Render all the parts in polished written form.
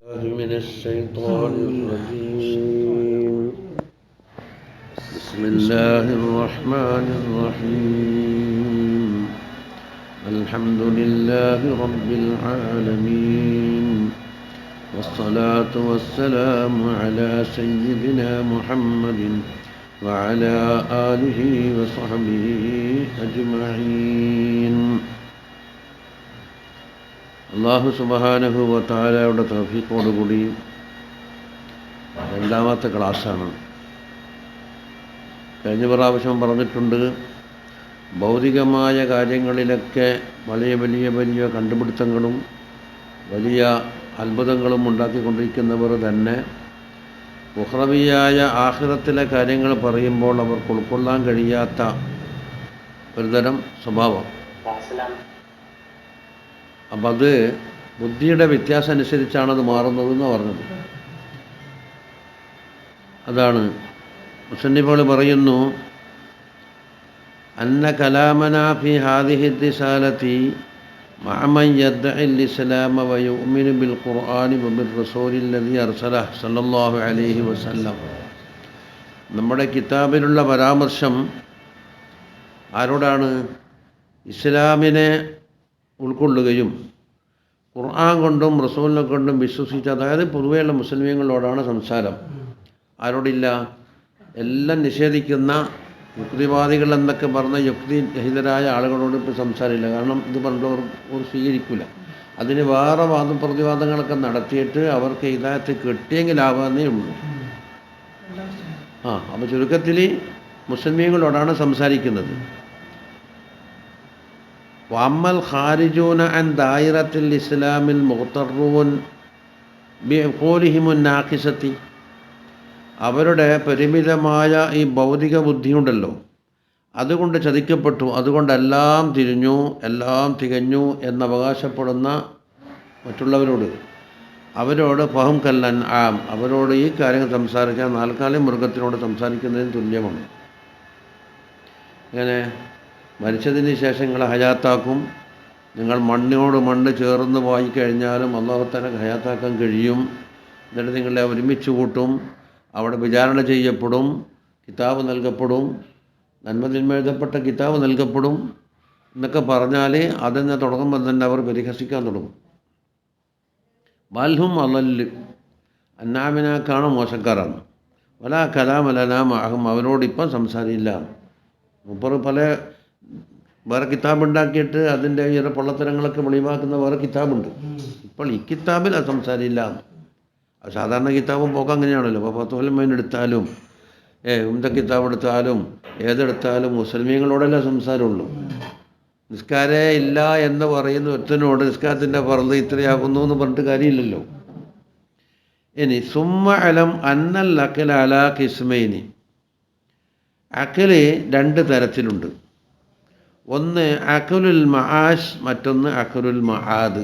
من الشيطان الرجيم. بسم الله الرحمن الرحيم. الحمد لله رب العالمين، والصلاة والسلام على سيدنا محمد وعلى آله وصحبه أجمعين. അല്ലാഹു സുബ്ഹാനഹു വ തആലയുടെ തൗഫീഖോടുകൂടി രണ്ടാമത്തെ ക്ലാസ്സാണ്. കഴിഞ്ഞ പ്രാവശ്യം പറഞ്ഞിട്ടുണ്ട്, ഭൗതികമായ കാര്യങ്ങളിലൊക്കെ വലിയ വലിയ വലിയ കണ്ടുപിടുത്തങ്ങളും വലിയ അത്ഭുതങ്ങളും ഉണ്ടാക്കിക്കൊണ്ടിരിക്കുന്നവർ തന്നെ ഉഖ്റവിയായ ആഖിറത്തിലെ കാര്യങ്ങൾ പറയുമ്പോൾ അവർക്ക് ഉൾക്കൊള്ളാൻ കഴിയാത്ത ഒരുതരം സ്വഭാവം. അപ്പം അത് ബുദ്ധിയുടെ വ്യത്യാസം അനുസരിച്ചാണത് മാറുന്നതെന്ന് പറഞ്ഞത്. അതാണ് മുസന്നിഫുകൾ പറയുന്നു, അന്ന കലാമനാ ഫി ഹാദിഹി റിസാലത്തി മഅമൻ യദ്ഇൽ ഇസ്ലാമ വയുഅ്മിനു ബിൽ ഖുർആനി വബിർ റസൂലില്ലദീ അർസലഹു സല്ലല്ലാഹു അലൈഹി വസല്ലം. നമ്മുടെ കിതാബിലുള്ള പരാമർശം ആരോടാണ്? ഇസ്ലാമിനെ ഉൾക്കൊള്ളുകയും ഖുർആൻ കൊണ്ടും റസൂലിനെ കൊണ്ടും വിശ്വസിച്ച, അതായത് പൊതുവെയുള്ള മുസ്ലിമീങ്ങളോടാണ് സംസാരം. ആരോടില്ല? എല്ലാം നിഷേധിക്കുന്ന യുക്തിവാദികൾ എന്നൊക്കെ പറഞ്ഞ യുക്തിരഹിതരായ ആളുകളോട് ഇപ്പോൾ സംസാരമില്ല. കാരണം ഇത് പറഞ്ഞവർ സ്വീകരിക്കില്ല. അതിന് വേറെ വാദപ്രതിവാദങ്ങളൊക്കെ നടത്തിയിട്ട് അവർക്ക് ഹിദായത്ത് കിട്ടിയെങ്കിലാവാന്നേ ഉള്ളൂ. അപ്പോൾ ചുരുക്കത്തിൽ മുസ്ലിമീങ്ങളോടാണ് സംസാരിക്കുന്നത്. വഅമ്മൽ ഖാരിജൂന അൻ ദായിറത്തിൽ ഇസ്ലാമിൽ മുഖ്തറൂൻ ബിഖൂലിഹിമുൻ നാഖിസത്തി, അവരുടെ പരിമിതമായ ഈ ഭൗതിക ബുദ്ധിയുണ്ടല്ലോ, അതുകൊണ്ട് ചതിക്കപ്പെട്ടു, അതുകൊണ്ടെല്ലാം തിരിഞ്ഞു, എല്ലാം തികഞ്ഞു എന്നവകാശപ്പെടുന്ന അവരോട് ഫഹം കല്ലൻ ആം, അവരോട് ഈ കാര്യങ്ങൾ സംസാരിക്കാൻ നാൽക്കാലി മൃഗത്തിനോട് സംസാരിക്കുന്നതിന് തുല്യമാണ്. ഇങ്ങനെ മരിച്ചതിന് ശേഷം നിങ്ങളെ ഹയാത്താക്കും. നിങ്ങൾ മണ്ണിനോട് മണ്ണ് ചേർന്ന് പോയിക്കഴിഞ്ഞാലും അല്ലാഹു തആലക്ക് ഹയാത്താക്കാൻ കഴിയും. എന്നിട്ട് നിങ്ങളെ ഒരുമിച്ച് കൂട്ടും, അവിടെ വിചാരണ ചെയ്യപ്പെടും, കിതാബ് നൽകപ്പെടും, നന്മതിന്മ എഴുതപ്പെട്ട കിതാബ് നൽകപ്പെടും എന്നൊക്കെ പറഞ്ഞാൽ അതിനെ തുടങ്ങുമ്പോൾ തന്നെ അവർ പരിഹസിക്കാൻ തുടങ്ങും. ബാൽഹും അലല്ല്, അന്നാമിനാക്കാണ് മോശക്കാരാണ്. വലാ കലാമലനാമഹം, അവരോടിപ്പം സംസാരമില്ല. മുപ്പർ പല വേറെ കിതാബ് ഉണ്ടാക്കിയിട്ട് അതിൻ്റെ ഈ പൊള്ളത്തരങ്ങളൊക്കെ വെളിവാക്കുന്ന വേറെ കിതാബുണ്ട്. ഇപ്പോൾ ഈ കിതാബിൽ അത് സംസാരമില്ല. അത് സാധാരണ കിതാബും പോക്ക് അങ്ങനെയാണല്ലോ. അപ്പോൾ ഫത്ഹുൽ മൈൻ എടുത്താലും ഉംദ കിതാബ് എടുത്താലും ഏതെടുത്താലും മുസ്ലിമീങ്ങളോടല്ലേ സംസാരമുള്ളൂ. നിസ്കാരേ ഇല്ല എന്ന് പറയുന്ന ഒരുത്തനോട് നിസ്കാരത്തിൻ്റെ ഫർള് ഇത്രയാകുന്നു എന്ന് പറഞ്ഞിട്ട് കാര്യമില്ലല്ലോ. ഇനി സുമ്മ അലം അന്നൽ അഖില അലാ ഖിസ്മൈനി, അഖില് രണ്ട് തരത്തിലുണ്ട്. ഒന്ന് അഖലുൽ മആഷ്, മറ്റൊന്ന് അഖലുൽ മആദ്.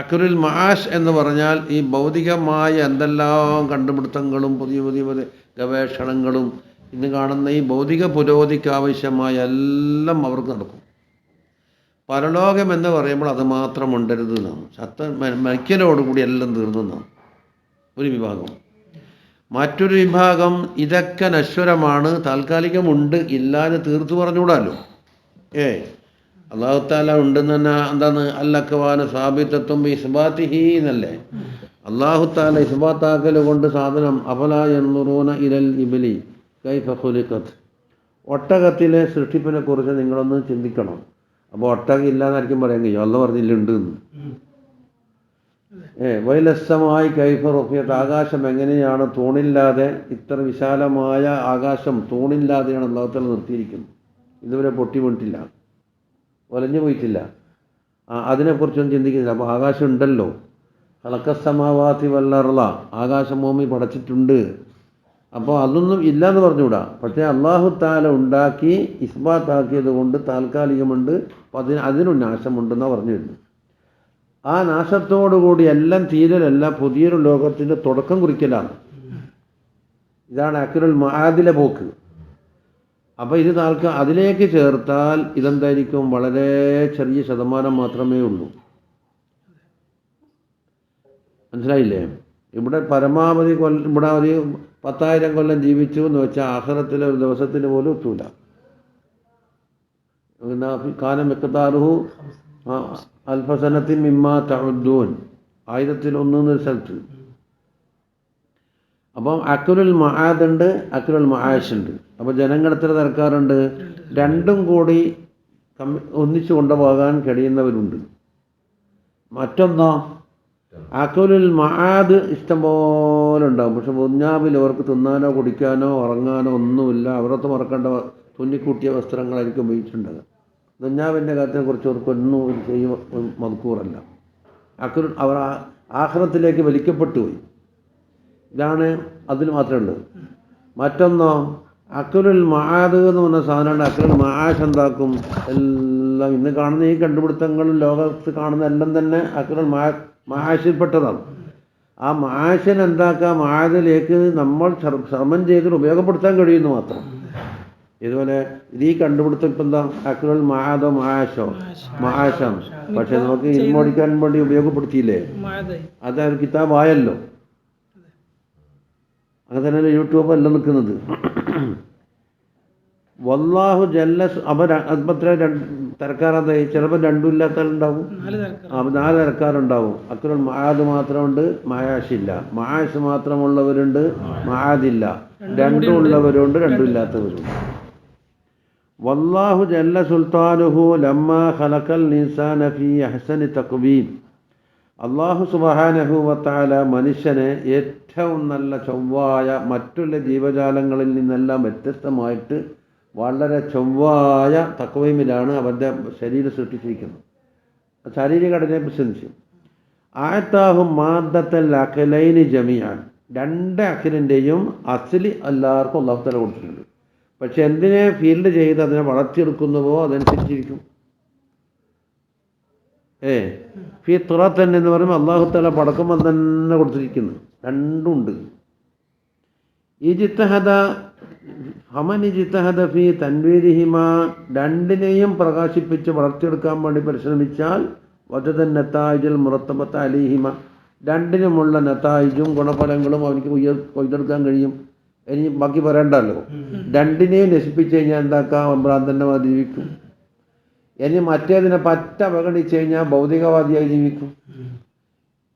അഖലുൽ മആഷ് എന്ന് പറഞ്ഞാൽ ഈ ഭൗതികമായ എന്തെല്ലാം കണ്ടുപിടുത്തങ്ങളും പുതിയ പുതിയ പുതിയ ഗവേഷണങ്ങളും ഇന്ന് കാണുന്ന ഈ ഭൗതിക പുരോഗതിക്ക് ആവശ്യമായ എല്ലാം അവർക്ക് നടക്കും. പരലോകം എന്ന് പറയുമ്പോൾ അത് മാത്രം ഉണ്ടരുത് എന്നാണ്. മരിക്കലോടുകൂടി എല്ലാം തീർന്നെന്നാണ് ഒരു വിഭാഗം. മറ്റൊരു വിഭാഗം ഇതൊക്കെ നശ്വരമാണ്, താൽക്കാലികമുണ്ട്, ഇല്ലാതെ തീർത്തു പറഞ്ഞുകൂടാലോ. അല്ലാഹു തആല ഉണ്ടെന്ന് തന്നെ എന്താണ്? അല്ലക്കവാന സാബിത്തത്തും ഇസ്ബാത്തിഹി എന്നല്ലേ. അല്ലാഹു തആല ഇസ്ബാത്താക്കൽ കൊണ്ട് സാധനം. അഫലാ യൻദുറൂന ഇലൽ ഇബ്ലി കൈഫ ഖുലിഖത്, ഒട്ടകത്തിലെ സൃഷ്ടിപ്പിനെ കുറിച്ച് നിങ്ങളൊന്ന് ചിന്തിക്കണം. അപ്പോൾ ഒട്ടകം ഇല്ലാന്നായിരിക്കും പറയാൻ കഴിയും. അല്ലാഹു പറഞ്ഞില്ല ഉണ്ട് എന്ന്. വൈലസ്സമായി കൈഫ റുഫിയത്, ആകാശം എങ്ങനെയാണ് തൂണില്ലാതെ, ഇത്ര വിശാലമായ ആകാശം തൂണില്ലാതെയാണ് അല്ലാഹു തആല നിർത്തിയിരിക്കുന്നത്. ഇതുവരെ പൊട്ടി വീണിട്ടില്ല, ഒലഞ്ഞു പോയിട്ടില്ല. അതിനെക്കുറിച്ചൊന്നും ചിന്തിക്കുന്നില്ല. അപ്പോൾ ആകാശം ഉണ്ടല്ലോ. ഖലഖസ്സമാവാതി വല്ലർള, ആകാശം ഭൂമി പടച്ചിട്ടുണ്ട്. അപ്പോൾ അതൊന്നും ഇല്ലയെന്ന് പറഞ്ഞുകൂടാ. പക്ഷേ അല്ലാഹു തആല ഉണ്ടാക്കി ഇസ്ബാത്താക്കിയത് കൊണ്ട് താൽക്കാലികമുണ്ട്, അതിനും നാശമുണ്ടെന്നാണ് പറഞ്ഞു വരുന്നത്. ആ നാശത്തോടുകൂടി എല്ലാം തീരലല്ല, പുതിയൊരു ലോകത്തിൻ്റെ തുടക്കം കുറിക്കലാണ്. ഇതാണ് അഖലുൽ മആദിലെ പോക്ക്. അപ്പോൾ ഇത് അതിലേക്ക് ചേർത്താൽ ഇതെന്തായിരിക്കും? വളരെ ചെറിയ ശതമാനം മാത്രമേ ഉള്ളൂ. മനസ്സിലായില്ലേ? ഇവിടെ പരമാവധി ഇവിടെ ഒരു 10,000 കൊല്ലം ജീവിച്ചു എന്ന് വെച്ചാൽ ആഖിറത്തിലെ ഒരു ദിവസത്തിന് പോലും എത്തൂല. കാലം മിഖ്താറുഹു അൽഫസനത്തിൻ മിമ്മാ തഉദ്ദൂൻ, 1001 എന്നൊരു സ്ഥലത്ത്. അപ്പം അക്ലുൽ മആദ് ഉണ്ട്, അക്ലുൽ മആഷ് ഉണ്ട്. അപ്പോൾ ജനങ്ങൾ എത്ര തരക്കാറുണ്ട്? രണ്ടും കൂടി ഒന്നിച്ചു കൊണ്ടുപോകാൻ കഴിയുന്നവരുണ്ട്. മറ്റൊന്നോ അക്ലുൽ മആദ് ഇഷ്ടം പോലെ ഉണ്ടാകും, പക്ഷെ ദുന്യാവിൽ അവർക്ക് തിന്നാനോ കുടിക്കാനോ ഉറങ്ങാനോ ഒന്നുമില്ല. അവരൊക്കെ മറക്കേണ്ട തുന്നിക്കൂട്ടിയ വസ്ത്രങ്ങളായിരിക്കും ഉപയോഗിച്ചിട്ടുണ്ടാകുക. ദുന്യാവിൻ്റെ കാര്യത്തിനെ കുറിച്ച് അവർക്കൊന്നും ചെയ്യും മദ്കൂറല്ല. അവർ ആഖിറത്തിലേക്ക് വലിക്കപ്പെട്ടു പോയി. ഇതാണ് അതിൽ മാത്രമേ ഉള്ളൂ. മറ്റൊന്നോ അക്ലുൽ മആദ് എന്ന് പറഞ്ഞ സാധനമാണ്. അക്ലുൽ മആഷ് എന്താക്കും? എല്ലാം ഇന്ന് കാണുന്ന ഈ കണ്ടുപിടുത്തങ്ങളും ലോകത്ത് കാണുന്ന എല്ലാം തന്നെ അക്ലുൽ മആഷിൽപ്പെട്ടതാണ്. ആ മആഷിനെ എന്താക്കുക? മആദിലേക്ക് നമ്മൾ ശ്രമം ചെയ്തിട്ട് ഉപയോഗപ്പെടുത്താൻ കഴിയുന്നു മാത്രം. ഇതുപോലെ ഇത് ഈ കണ്ടുപിടുത്തം ഇപ്പം എന്താ? അക്ലുൽ മആദോ മആഷാണ്. പക്ഷെ നമുക്ക് ഇൽമോടിക്കാൻ വേണ്ടി ഉപയോഗപ്പെടുത്തിയില്ലേ? അതൊരു കിതാബായല്ലോ. അങ്ങനെ തന്നെയല്ലേ യൂട്യൂബ് എല്ലാം നിൽക്കുന്നത്. വല്ലാഹു ജല്ല അത്ര തരക്കാരെന്തായി? ചിലപ്പോൾ രണ്ടും ഇല്ലാത്തവരുണ്ടാവും, 4 തരക്കാരുണ്ടാവും. അക്ലുൽ മആദ് മാത്രമുണ്ട്, മആഷില്ല. മആഷ് മാത്രമുള്ളവരുണ്ട്, മആദില്ല. രണ്ടും ഉള്ളവരുണ്ട്, രണ്ടും ഇല്ലാത്തവരുണ്ട്. വല്ലാഹു ജല്ല സുൽത്താനുഹു ലമ്മാ ഖലഖൽ ഇൻസാന ഫീ അഹ്സനി തഖ്വീം. അല്ലാഹു സുബ്ഹാനഹു വതആല മനുഷ്യനെ ഏറ്റവും നല്ല ചൊവ്വായ മറ്റുള്ള ജീവജാലങ്ങളിൽ നിന്നെല്ലാം വ്യത്യസ്തമായിട്ട് വളരെ ചൊവ്വായ തഖ്വീമിലാണ് അവൻ്റെ ശരീരം സൃഷ്ടിച്ചിരിക്കുന്നത്. ശാരീരിക ഘടനയെ പ്രശംസിച്ചു. ആയത്താഹു മാദ്ദത്തൽ അഖലൈനി ജമീഅൻ, 2 അഖിലിൻ്റെയും അസ്ലി എല്ലാവർക്കും അല്ലാഹു തആല കൊടുത്തിട്ടുണ്ട്. പക്ഷെ എന്തിനെ ഫീൽഡ് ചെയ്ത് അതിനെ വളർത്തിയെടുക്കുന്നുവോ അതനുസരിച്ചിരിക്കും. ഫിത്രത്തൻ എന്ന് പറയുമ്പോൾ അല്ലാഹു തആല പടക്കുമ്പോൾ തന്നെ കൊടുത്തിരിക്കുന്നു. രണ്ടുണ്ട്. ഇജ്തഹദ ഫീ തൻവീരിഹിമാ, രണ്ടിനെയും പ്രകാശിപ്പിച്ച് വളർത്തിയെടുക്കാൻ വേണ്ടി പരിശ്രമിച്ചാൽ വജദൻ നതായിജുൽ മുറത്തബത അലൈഹിമ, രണ്ടിനുമുള്ള നതായിജും ഗുണഫലങ്ങളും അവർക്ക് കൊയ്തെടുക്കാൻ കഴിയും. ഇനി ബാക്കി പറയണ്ടല്ലോ. രണ്ടിനെയും നശിപ്പിച്ച് കഴിഞ്ഞാൽ എന്താക്കാം? ഭ്രാന്തന്മാർ ജീവിക്കും. ഇനി മറ്റേതിനെ പറ്റ അവഗണിച്ച് കഴിഞ്ഞാൽ ഭൗതികവാദിയായി ജീവിക്കും.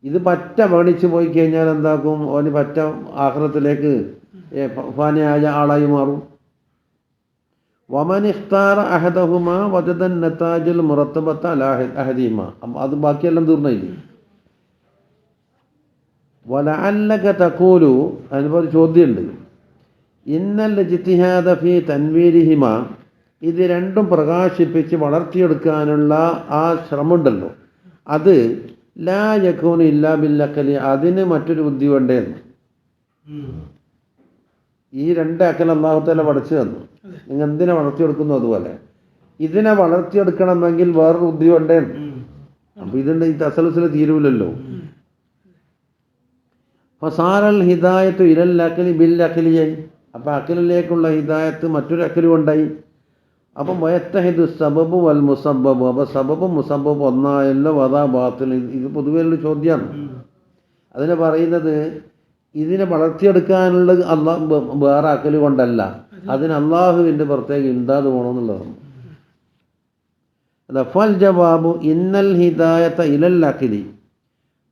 ഇത് പറ്റ അവഗണിച്ച് പോയി കഴിഞ്ഞാൽ എന്താക്കും? അവന് പറ്റ ആഖിറത്തിലേക്ക് ഫാനിയായ ആളായി മാറും. വമൻ ഇഖ്താറ അഹദഹുമാ വജദൻ നതാജുൽ മുറത്തബത അലാ അഹദിഹിമാ, അത് ബാക്കിയെല്ലാം തീർന്നില്ലേ. വലഅല്ലക തഖൂലു, അതിനൊരു ചോദ്യമുണ്ട്. ഇന്നൽ ഇജ്തിഹാദ ഫീ തൻവീരിഹിമാ, ഇത് രണ്ടും പ്രകാശിപ്പിച്ച് വളർത്തിയെടുക്കാനുള്ള ആ ശ്രമമുണ്ടല്ലോ, അത് ലാ യകൂനു ഇല്ലാ ബിൽ അഖലി, അതിന് മറ്റൊരു ബുദ്ധി വേണ്ടേന്ന്. ഈ 2 അഖൽ അല്ലാഹു തആല പഠിച്ചു തന്നു. നിങ്ങൾ എന്തിനെ വളർത്തിയെടുക്കുന്നു? അതുപോലെ ഇതിനെ വളർത്തിയെടുക്കണമെങ്കിൽ വേറൊരു ബുദ്ധി വേണ്ടേന്ന്. അപ്പം ഇതിൻ്റെ ഈ തസലുസിൽ തീരൂലല്ലോ. ഫസാറൽ ഹിദായത്തു ഇലൽ അഖലി ബിൽ അഖലിയായി, അപ്പം അഖലിലേക്കുള്ള ഹിദായത്ത് മറ്റൊരു അഖലി കൊണ്ടായി. അപ്പം വയത്തഹിദു സബബു വൽ മുസബ്ബബു, അപ്പോൾ സബബും മുസബ്ബബും ഒന്നായല്ലോ. വദാ ബാത്തിൽ, ഇത് പൊതുവെയുള്ള ചോദ്യമാണ്. അതിനെ പറയുന്നത് ഇതിനെ വളർത്തിയെടുക്കാനുള്ളത് വേറെ അഖല് കൊണ്ടല്ല, അതിന് അള്ളാഹുവിൻ്റെ പ്രത്യേക ഇംദാദ് പോകണമെന്നുള്ളതാണ്. ഫൽ ജവാബു ഇന്നൽ ഹിദായത്ത ഇലൽ അഖിലി,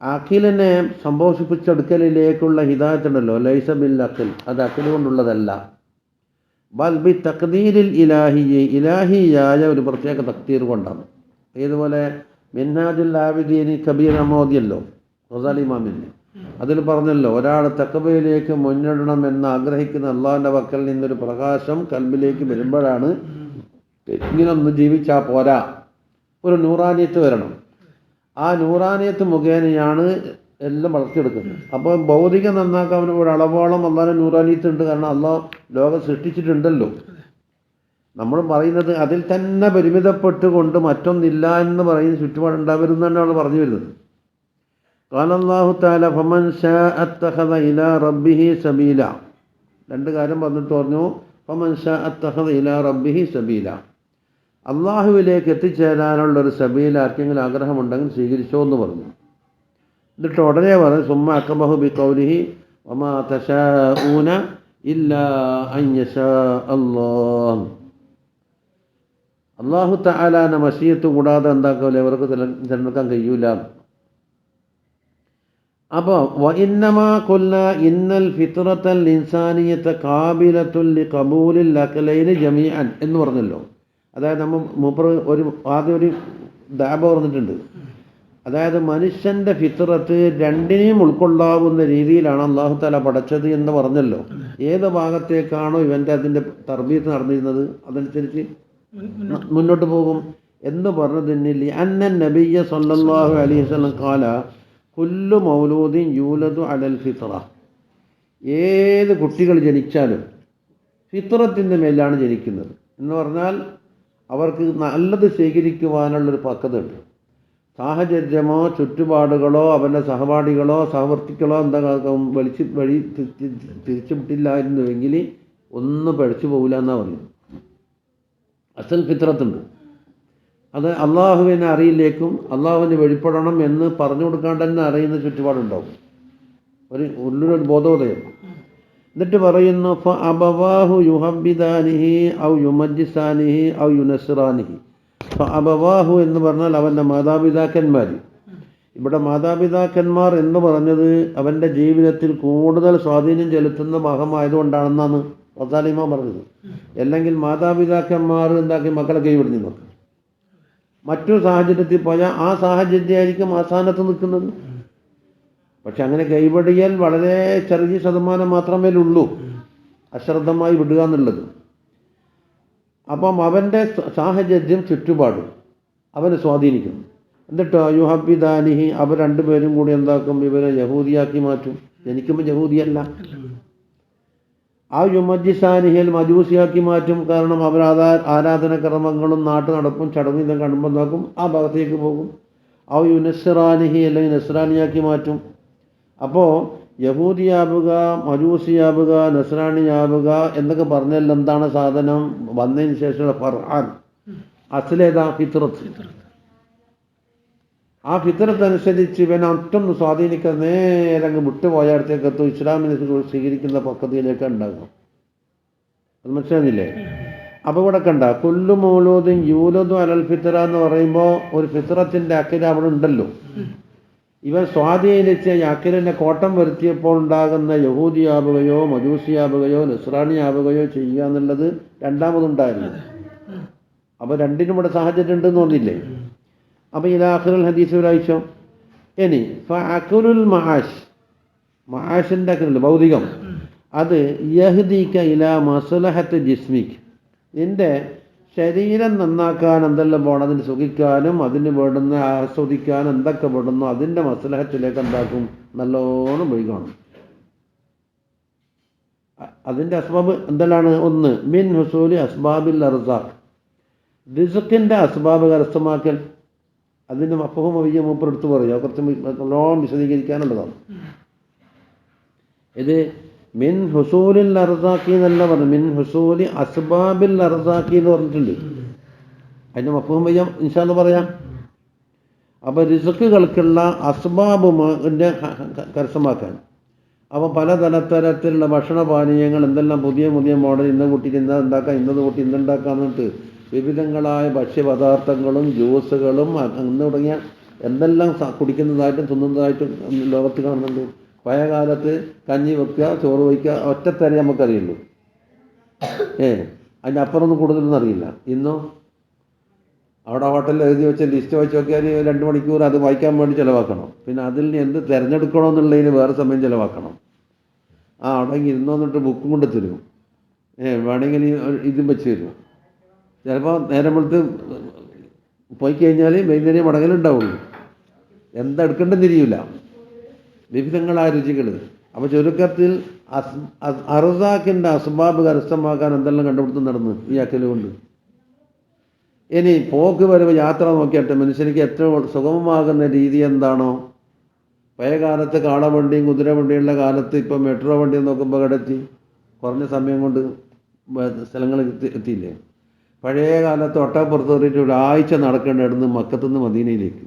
അഖിലിനെ സംഭോഷിപ്പിച്ചെടുക്കലിലേക്കുള്ള ഹിദായത്ത് ഉണ്ടല്ലോ, ലൈസ ബിൽ അഖിൽ, അത് അഖിൽ കൊണ്ടുള്ളതല്ല. ബൽ ബി തഖ്ദീരിൽ ഇലാഹിയായ ഒരു പ്രത്യേക തഖ്ദീർ കൊണ്ടാണ്. ഇതുപോലെ മിൻഹാജുൽ ആബിദീനി കബീർ മോദിയല്ലോ ഗസാലി ഇമാമിന്, അതിൽ പറഞ്ഞല്ലോ, ഒരാൾ തഖ്വയിലേക്ക് മുന്നിടണം എന്ന് ആഗ്രഹിക്കുന്ന അള്ളാഹിൻ്റെ വക്കൽ നിന്നൊരു പ്രകാശം കൽബിലേക്ക് വരുമ്പോഴാണ് ഇങ്ങനൊന്ന് ജീവിച്ചാൽ പോരാ, ഒരു നൂറാനിയത്ത് വരണം. ആ നൂറാനിയത്ത് മുഖേനയാണ് എല്ലാം വളർത്തിയെടുക്കുന്നത്. അപ്പോൾ ഭൗതികം നന്നാക്കാൻ ഒരു അളവോളം അള്ളാഹിൻ്റെ നൂറാനിയത്ത് ഉണ്ട്. കാരണം അള്ളാഹ് ലോകം സൃഷ്ടിച്ചിട്ടുണ്ടല്ലോ. നമ്മൾ പറയുന്നത് അതിൽ തന്നെ പരിമിതപ്പെട്ടുകൊണ്ട് മറ്റൊന്നില്ല എന്ന് പറയുന്ന ചുറ്റുപാടുണ്ടാവരുന്നാണ് നമ്മൾ പറഞ്ഞു വരുന്നത്. ഖാലല്ലാഹു തആല ഫമൻ ശാഅ അത്തഖദ ഇലാ റബ്ബിഹി സബീല, 2 കാര്യം പറഞ്ഞിട്ട് പറഞ്ഞു. ഫമൻ ശാഅ അത്തഖദ ഇലാ റബ്ബിഹി സബീല, അള്ളാഹുവിലേക്ക് എത്തിച്ചേരാനുള്ളൊരു സബീൽ ആർക്കെങ്കിലും ആഗ്രഹമുണ്ടെങ്കിൽ സ്വീകരിച്ചോ എന്ന് പറഞ്ഞു. എന്നിട്ട് ഉടനെ പറയും സുമ്മ അക്കബഹു ബി കൗലിഹി വമാ തശാഊന ഇല്ലാ അൻ യശാ അല്ലാഹ്. അല്ലാഹു തആലാന്റെ മശീയത്ത് കൂടാതെ എന്താക്കാവില്ല, ഇവർക്ക് തിരഞ്ഞെടുക്കാൻ കഴിയൂല. അപ്പോൾ വഇന്നമാ ഖുൽനാ ഇന്നൽ ഫിത്രത്തൽ ഇൻസാനിയത ഖാബിലത്തുൽ ലിഖബൂലിൽ അഖലൈനി ജമീഅൻ എന്ന് പറഞ്ഞല്ലോ. അതായത് നമ്മൾ മൂപ്പർ ആദ്യം ഒരു ദാബ പറഞ്ഞിട്ടുണ്ട്. അതായത് മനുഷ്യൻ്റെ ഫിത്രത്ത് രണ്ടിനെയും ഉൾക്കൊള്ളാവുന്ന രീതിയിലാണ് അല്ലാഹു തആല പടച്ചത് എന്ന് പറഞ്ഞല്ലോ. ഏത് ഭാഗത്തേക്കാണോ അതിൻ്റെ തർബീത്ത് നടന്നിരുന്നത് അതനുസരിച്ച് മുന്നോട്ട് പോകും എന്ന് പറഞ്ഞതിന് അന്നൻ നബിയ്യ സല്ലല്ലാഹു അലൈഹി വസല്ലം ഖാല കുല്ലു മൗലൂദിൻ യൂലദു അലൽ ഫിത്ര. ഏത് കുട്ടികൾ ജനിച്ചാലും ഫിത്രത്തിൻ്റെ മേലാണ് ജനിക്കുന്നത് എന്ന് പറഞ്ഞാൽ അവർക്ക് നല്ലത് സ്വീകരിക്കുവാനുള്ളൊരു പക്വതയുണ്ട്. സാഹചര്യമോ ചുറ്റുപാടുകളോ അവൻ്റെ സഹപാഠികളോ സഹവർത്തികളോ എന്താ വഴി തിരിച്ചു വിട്ടില്ലായിരുന്നുവെങ്കിൽ ഒന്നും പഠിച്ചു പോകില്ല എന്നാണ് പറയുന്നത്. അസൽ ഫിത്രത്തുണ്ട്. അത് അള്ളാഹുവിനെ അറിയില്ലേക്കും അള്ളാഹുവിനെ വെളിപ്പെടണം എന്ന് പറഞ്ഞു കൊടുക്കാണ്ട് തന്നെ അറിയുന്ന ചുറ്റുപാടുണ്ടാവും. ഉള്ളിലൊരു ബോധോദയം. എന്നിട്ട് പറയുന്നു ഫ അബവാഹു യുഹബ്ബിദാനിഹി ഔ യുമജ്ജിസാനിഹി ഔ യുനസ്റാനിഹി. ഫ അബവാഹു എന്ന് പറഞ്ഞാൽ അവൻ്റെ മാതാപിതാക്കന്മാർ. ഇവിടെ മാതാപിതാക്കന്മാർ എന്ന് പറഞ്ഞത് അവൻ്റെ ജീവിതത്തിൽ കൂടുതൽ സ്വാധീനം ചെലുത്തുന്ന ഭാഗമായതുകൊണ്ടാണെന്നാണ് വസാലിമ പറഞ്ഞത്. അല്ലെങ്കിൽ മാതാപിതാക്കന്മാർ എന്താക്കി മക്കളെ കൈവിടുന്നു നോക്കുക. മറ്റൊരു സാഹചര്യത്തിൽ പോയാൽ ആ സാഹചര്യമായിരിക്കും ആ സ്ഥാനത്ത് നിൽക്കുന്നത്. പക്ഷെ അങ്ങനെ കൈവടിയാൽ വളരെ ചെറിയ ശതമാനം മാത്രമേ ഉള്ളൂ അശ്രദ്ധമായി വിടുക എന്നുള്ളത്. അപ്പം അവൻ്റെ സാഹചര്യം ചുറ്റുപാടും അവനെ സ്വാധീനിക്കുന്നു. എന്നിട്ട് യുഹബ്ബിദാനിഹി അവർ രണ്ടുപേരും കൂടി എന്താക്കും, ഇവരെ യഹൂദിയാക്കി മാറ്റും. ജനിക്കുമ്പോൾ യഹൂദിയല്ല. ആ യുമജ്ജിസാനിഹിൽ മജൂസിയാക്കി മാറ്റും. കാരണം അവർ ആരാധന കർമ്മങ്ങളും നാട്ടു നടപ്പും ചടങ്ങും ഇതൊക്കെ കാണുമ്പോൾ നോക്കും ആ ഭാഗത്തേക്ക് പോകും. ആ യുനസ്റാനിഹി അല്ലെങ്കിൽ നസ്രാനിയാക്കി മാറ്റും. അപ്പോൾ യഹൂദിയാവുക, മജൂസിയാവുക, നസ്രാനിയാവുക എന്നൊക്കെ പറഞ്ഞാൽ എന്താണ് സാധനം? വന്നതിന് ശേഷമുള്ള ഫർആൻ അസ്ലേതാ ഫിത്രത്ത്. ആ ഫിത്രത്ത് അനുസരിച്ച് ഇവനെ ഒറ്റൊന്ന് സ്വാധീനിക്കാൻ നേരെ അങ്ങ് വിട്ടുപോയ അടുത്തേക്കെത്തും. ഇസ്ലാമിനെ സ്വീകരിക്കുന്ന പക്വതയിലേക്ക് ഉണ്ടാകും. അത് മനസ്സിലാകുന്നില്ലേ? അപ്പോൾ ഇവിടെ കണ്ട കുല്ലു മൗലൂദിൻ യൂലദു അലൽ ഫിത്ര എന്ന് പറയുമ്പോൾ ഒരു ഫിത്രത്തിൻ്റെ അക്കില അവിടെ ഉണ്ടല്ലോ. ഇവൻ സ്വാധീനിച്ച അക്കിലിനെ കോട്ടം വരുത്തിയപ്പോൾ ഉണ്ടാകുന്ന യഹൂദിയാവുകയോ മജൂസിയാവുകയോ നസ്രാനിയാവുകയോ ചെയ്യുക എന്നുള്ളത് രണ്ടാമതുണ്ടായിരുന്നു. അപ്പോൾ രണ്ടിനും ഇവിടെ സാഹചര്യം ഉണ്ടെന്ന് തോന്നില്ലേ? അപ്പോൾ ഇലാഖിറുൽ ഹദീസ് ഒരാഴ്ച ഇനി ഫഅഖുലുൽ മആഷിൻ്റെ അഖിൽ ഭൗതികം അത് യഹ്ദീക ഇലാ മസ്ലഹത്ത് ജിസ്മിക്. നിൻ്റെ ശരീരം നന്നാക്കാൻ എന്തെല്ലാം പോകണം, അതിന് സുഖിക്കാനും അതിന് വേണ്ടുന്ന ആസ്വദിക്കാനും എന്തൊക്കെ വേണ്ടുന്നോ അതിൻ്റെ മസ്ലഹത്തിലേക്ക് എന്താക്കും, നല്ലോണം വഴികാണും. അതിൻ്റെ അസ്ബാബ് എന്തെല്ലാണ്? ഒന്ന് മിൻ ഹുസൂലി അസ്ബാബിൽ അർസാഖ്, റിസ്ക്കിൻ്റെ അസ്ബാബ് കരസ്ഥമാക്കൽ. അതിൻ്റെ മഫഹൂം വലിയ മൂപ്പർ എടുത്ത് പറയുക, കുറച്ച് നല്ലോണം വിശദീകരിക്കാനുള്ളതാണ്. ഇത് മിൻ ഹുസൂലിൽ അർസാഖി എന്നല്ല പറഞ്ഞു, മിൻ ഹുസൂലി അസ്ബാബിൽ അർസാഖി എന്ന് പറഞ്ഞിട്ടുണ്ട്. അതിൻ്റെ മഫഹൂം വലിയ ഇൻഷാ അല്ലാഹ് പറയാം. അപ്പോൾ റിസ്ക്കുകൾക്കുള്ള അസ്ബാബിൻ്റെ കരസ്ഥമാക്കാൻ. അപ്പോൾ പലതരത്തിലുള്ള ഭക്ഷണപാനീയങ്ങൾ എന്തെല്ലാം പുതിയ പുതിയ മോഡൽ ഇന്ന കൂട്ടിയിട്ട് ഇന്ന ഉണ്ടാക്കാം, ഇന്നത് കൂട്ടി ഇന്നുണ്ടാക്കാം എന്നിട്ട് വിവിധങ്ങളായ ഭക്ഷ്യപദാർത്ഥങ്ങളും ജ്യൂസുകളും എന്ന് തുടങ്ങിയ എന്തെല്ലാം കുടിക്കുന്നതായിട്ടും തിന്നുന്നതായിട്ടും ലോകത്ത് കാണുന്നുണ്ട്. പഴയ കാലത്ത് കഞ്ഞി വെക്കുക, ചോറ് വയ്ക്കുക, ഒറ്റത്തര നമുക്കറിയുള്ളൂ. അതിൻ്റെ അപ്പുറമൊന്നും കൂടുതലൊന്നും അറിയില്ല. ഇന്നോ അവിടെ ഹോട്ടലിൽ എഴുതി വെച്ച ലിസ്റ്റ് വെച്ച് നോക്കിയാൽ 2 മണിക്കൂർ അത് വായിക്കാൻ വേണ്ടി ചിലവാക്കണം. പിന്നെ അതിൽ നിന്ന് എന്ത് തിരഞ്ഞെടുക്കണമെന്നുള്ളതിന് വേറെ സമയം ചിലവാക്കണം. അവിടെ ഇരുന്നോ എന്നിട്ട് ബുക്കും കൊണ്ട് തരും. വേണമെങ്കിൽ ഇതും വെച്ച് തരും. ചിലപ്പോൾ നേരം വെളുത്ത് പോയി കഴിഞ്ഞാൽ വൈകുന്നേരം മടങ്ങലുണ്ടാവുള്ളൂ. എന്താ എടുക്കേണ്ടെന്ന് തിരിയില്ല. വിവിധങ്ങളായ രുചികൾ. അപ്പോൾ ചുരുക്കത്തിൽ അർസാഖിൻ്റെ അസ്ബാബ് കരസ്ഥമാക്കാൻ എന്തെല്ലാം കണ്ടുപിടുത്തം നടന്നു ഈ അക്കല് കൊണ്ട്. ഇനി പോക്ക് വരവ് യാത്ര നോക്കിയിട്ട് മനുഷ്യർക്ക് ഏറ്റവും സുഗമമാകുന്ന രീതി എന്താണോ? പഴയ കാലത്ത് കാളവണ്ടിയും കുതിരവണ്ടിയുള്ള കാലത്ത് ഇപ്പോൾ മെട്രോ വണ്ടി നോക്കുമ്പോൾ കിടത്തി കുറഞ്ഞ സമയം കൊണ്ട് സ്ഥലങ്ങളിൽ എത്തിയില്ലേ? പഴയ കാലത്ത് ഒട്ടപ്പുറത്ത് കയറിയിട്ട് ഒരാഴ്ച നടക്കേണ്ടിടുന്ന് മക്കത്തുനിന്ന് മദീനയിലേക്ക്.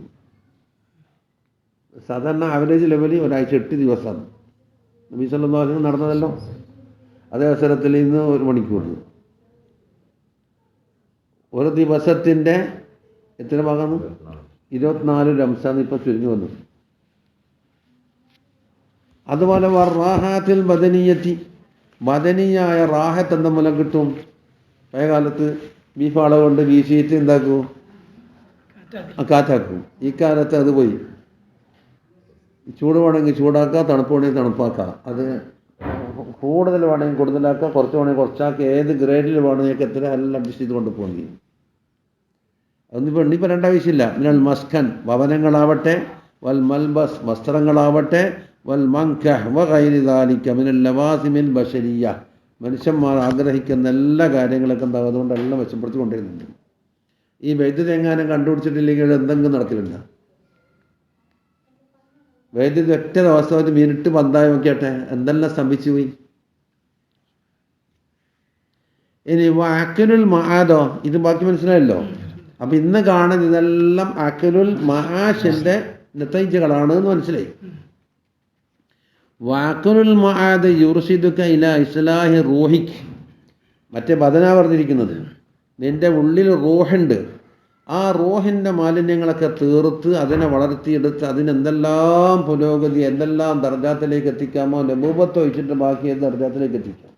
സാധാരണ ആവറേജ് ലെവലിൽ ഒരാഴ്ച 8 ദിവസമാണ് നബി സല്ലല്ലാഹു അലൈഹി വസല്ലം നടന്നതല്ലോ. അതേ അവസരത്തിൽ ഇന്ന് 1 മണിക്കൂർ. ഒരു ദിവസത്തിൻ്റെ എത്ര ഭാഗമാണ്? 24 റംസാൻ ഇപ്പോൾ ചുരുങ്ങി വന്നു. അതുപോലെ റാഹത്തിൽ ബദനിയത്തി, ബദനിയായ റാഹത്ത് എന്താ മൂലം കിട്ടും? പഴയ കാലത്ത് ബീഫ് അള കൊണ്ട് വീശിയിട്ട് എന്താക്കും? കാറ്റാക്കും. ഈ കാലത്ത് അത് പോയി. ചൂട് വേണമെങ്കിൽ ചൂടാക്കുക, തണുപ്പ് വേണമെങ്കിൽ തണുപ്പാക്കുക. അത് കൂടുതൽ വേണമെങ്കിൽ കൂടുതലാക്കുക, കുറച്ച് വേണമെങ്കിൽ കുറച്ചാക്കുക. ഏത് ഗ്രേഡിൽ വേണമെങ്കിൽ എത്ര എല്ലാം അഡ്ജസ്റ്റ് ചെയ്ത് കൊണ്ട് പോകേണ്ടി വരും. അതൊന്നും ഇപ്പം രണ്ട ആവശ്യമില്ല. മിനൽ മസ്കൻ, ഭവനങ്ങളാവട്ടെ, വൽ മൽബസ്, വസ്ത്രങ്ങളാവട്ടെ, വൽ മൻകഹ് വഗൈരി ദാലിക മിനൽ ലവാസിമിൽ ബശരിയ, മനുഷ്യന്മാർ ആഗ്രഹിക്കുന്ന എല്ലാ കാര്യങ്ങളൊക്കെ എന്താകും അതുകൊണ്ടെല്ലാം മെച്ചപ്പെടുത്തി കൊണ്ടിരുന്നുണ്ട്. ഈ വൈദ്യുതി എങ്ങാനും കണ്ടുപിടിച്ചിട്ടില്ലെങ്കിൽ എന്തെങ്കിലും നടക്കില്ല. വൈദ്യുതി ഒറ്റ അവസ്ഥ ഒരു മിനിറ്റ് ബന്ധായി നോക്കിയാട്ടെ എന്തെല്ലാം സ്തംഭിച്ചു പോയി. ഇനി അക്കലുൽ മആദോ, ഇത് ബാക്കി മനസ്സിലായല്ലോ. അപ്പം ഇന്ന് കാണുന്ന ഇതെല്ലാം അക്കലുൽ മആശിൻ്റെ നതീജകളാണ് എന്ന് മനസ്സിലായി. വാക്കലുൽ മആദ് യുർഷിദുക ഇലാ ഇസ്ലാഹി റൂഹിക്, മറ്റേ ബദന പറഞ്ഞിരിക്കുന്നത് നിൻ്റെ ഉള്ളിൽ റൂഹുണ്ട്. ആ റൂഹിൻ്റെ മാലിന്യങ്ങളൊക്കെ തീർത്ത് അതിനെ വളർത്തിയെടുത്ത് അതിനെന്തെല്ലാം പുരോഗതി, എന്തെല്ലാം ദർജാത്തിലേക്ക് എത്തിക്കാമോ, നബൂവത്ത് ഒഴിച്ചിട്ട് ബാക്കി ഏത് ദർജാത്തിലേക്ക് എത്തിക്കാം.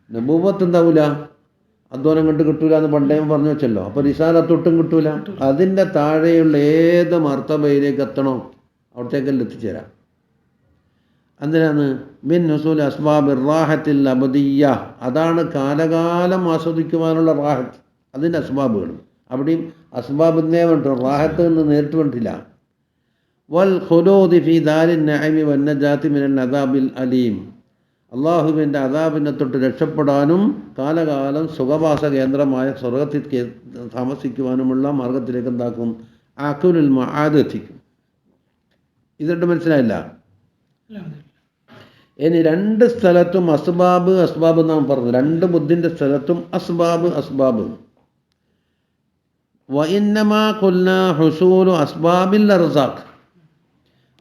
നബൂവത്ത് എന്താവൂല, അധ്വാനം കൊണ്ട് കിട്ടൂല എന്ന് പണ്ടേ പറഞ്ഞു വെച്ചല്ലോ. അപ്പോൾ റിസാലത്തൊട്ടും കിട്ടൂല. അതിൻ്റെ താഴെയുള്ള ഏത് മർത്തബയിലേക്ക് എത്തണോ അവിടത്തേക്കെല്ലാം എത്തിച്ചേരാം. എന്തിനാണ്? മിൻ ഹുസൂൽ അസ്ബാബ് റാഹത്തിൽ അബദിയ്യ, അതാണ് കാലകാലം ആസ്വദിക്കുവാനുള്ള റാഹത്ത്, അതിൻ്റെ അസ്ബാബുകൾ. അവിടെയും അസ്ബാബ് എന്നേ വേണ്ടു, റാഹത്ത് എന്ന് നേരിട്ട് വേണ്ടില്ല. വൽ ഖുലൂദി ഫി ദാരിൻ നഅമി വന്നജാതി മിനൽ അദാബിൽ അലീം, അള്ളാഹുവിൻ്റെ അദാബിനെ തൊട്ട് രക്ഷപ്പെടാനും കാലകാലം സുഖവാസ കേന്ദ്രമായ സ്വർഗത്തിൽ താമസിക്കുവാനുമുള്ള മാർഗത്തിലേക്ക് എന്താക്കും? അഖലുൽ മആദ് എത്തിക്കും. ഇതുകൊണ്ട് മനസ്സിലായില്ല. ഇനി രണ്ട് സ്ഥലത്തും അസ്ബാബ് അസ്ബാബ് എന്നാണ് പറഞ്ഞത്. രണ്ട് ബുദ്ധിൻ്റെ സ്ഥലത്തും അസ്ബാബ് അസ്ബാബ്. വഇന്നമാ ഖുൽനാ ഹുസൂലു അസ്ബാബിൽ അർസാഖ്,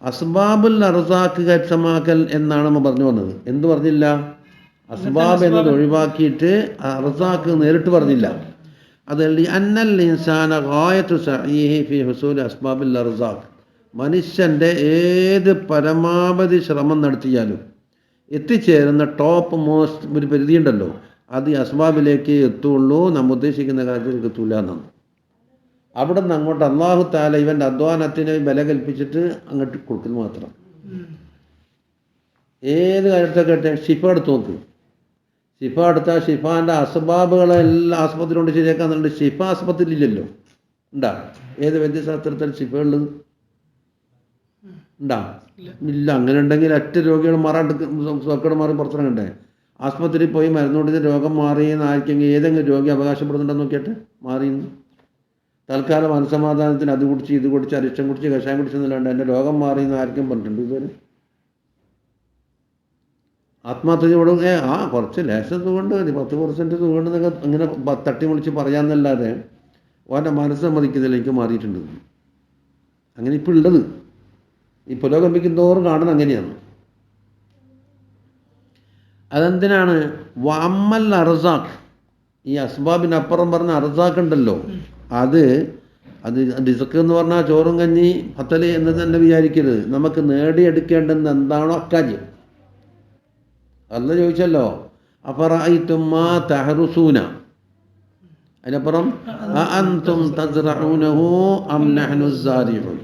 അസ്ബാബുൽ അർസാഖ് കരസ്ഥമാക്കൽ എന്നാണ് നമ്മൾ പറഞ്ഞു വന്നത്. എന്ത് പറഞ്ഞില്ല? അസ്ബാബ് എന്നത് ഒഴിവാക്കിയിട്ട് അർസാഖ് നേരിട്ട് പറഞ്ഞില്ല. അതല്ല അന്നൽ ഇൻസാന ഗായത്തു സഈഹി ഫി ഹുസൂൽ അസ്ബാബിൽ അർസാഖ്, മനുഷ്യൻ്റെ ഏത് പരമാവധി ശ്രമം നടത്തിയാലും എത്തിച്ചേരുന്ന ടോപ്പ് മോസ്റ്റ് ഒരു പരിധിയുണ്ടല്ലോ, അത് അസ്ബാബിലേക്ക് എത്തുള്ളൂ, നമ്മൾ ഉദ്ദേശിക്കുന്ന കാര്യത്തിലേക്ക് എത്തൂല എന്നാണ്. അവിടെ നിന്ന് അങ്ങോട്ട് അള്ളാഹു താല ഇവൻ്റെ അധ്വാനത്തിന് വില കൽപ്പിച്ചിട്ട് അങ്ങോട്ട് കൊടുക്കുന്നു മാത്രം. ഏത് കാര്യത്തൊക്കെ ഷിഫ എടുത്ത് നോക്ക്. ഷിഫ എടുത്താൽ ഷിഫാൻ്റെ അസ്ബാബുകളെല്ലാം ആസ്പത്രി കൊണ്ട് ശരിയാക്കാന്നുണ്ട്. ഷിഫ ആസ്പത്രിയിലില്ലല്ലോ. ഉണ്ടാ? ഏത് വൈദ്യശാസ്ത്രത്തിൽ ഷിഫ ഉള്ളത് ഉണ്ടാ? ഇല്ല. അങ്ങനെ ഉണ്ടെങ്കിൽ ഒറ്റ രോഗികൾ മാറാണ്ട് സോക്കേട് മാറി പുറത്തിറങ്ങണ്ടേ? ആസ്പത്രിയിൽ പോയി മരുന്നുകൊണ്ടിന് രോഗം മാറിയെന്ന് ആർക്കെങ്കിലും ഏതെങ്കിലും രോഗി അവകാശപ്പെടുന്നുണ്ടെന്ന് നോക്കിയിട്ട് മാറിയെന്ന്. തൽക്കാലം മനസ്സമാധാനത്തിന് അത് കുടിച്ച് ഇത് കുടിച്ച് അരിഷ്ടം കുടിച്ച് കഷായം കുടിച്ചെന്നല്ലാണ്ട് എൻ്റെ രോഗം മാറിയെന്ന് ആർക്കും പറഞ്ഞിട്ടുണ്ട് ഇതുവരെ? ആത്മഹത്യയോട് കുറച്ച് ലേശം സുഖമുണ്ട്, 10% സുഖമുണ്ട് എന്നൊക്കെ അങ്ങനെ തട്ടി വിളിച്ച് പറയാമെന്നല്ലാതെ ഓൻ്റെ മനസ്സ് സമ്മതിക്കുന്നില്ല എനിക്ക് മാറിയിട്ടുണ്ട്. അങ്ങനെ ഇപ്പോൾ ഉള്ളത് ഈ പുരോഗമിക്കും തോറും കാണുന്നത് അങ്ങനെയാണ്. അതെന്തിനാണ്? വഅമ്മൽ അർസാഖ്, ഈ അസ്ബാബിനപ്പുറം പറഞ്ഞ അർസാഖ് ഉണ്ടല്ലോ, അത് റിസ്ക് എന്ന് പറഞ്ഞാൽ ചോറും കഞ്ഞി പത്തല് എന്ന് തന്നെ വിചാരിക്കരുത്. നമുക്ക് നേടിയെടുക്കേണ്ടുന്ന എന്താണോ അക്കാര്യം. അല്ല ചോദിച്ചല്ലോ, അഫറഅയ്തും മാ തഹറുസൂന, അതിനപ്പുറം അഅൻതും തസ്റഊനഹു അം നഹ്നു സാരിഊൻ.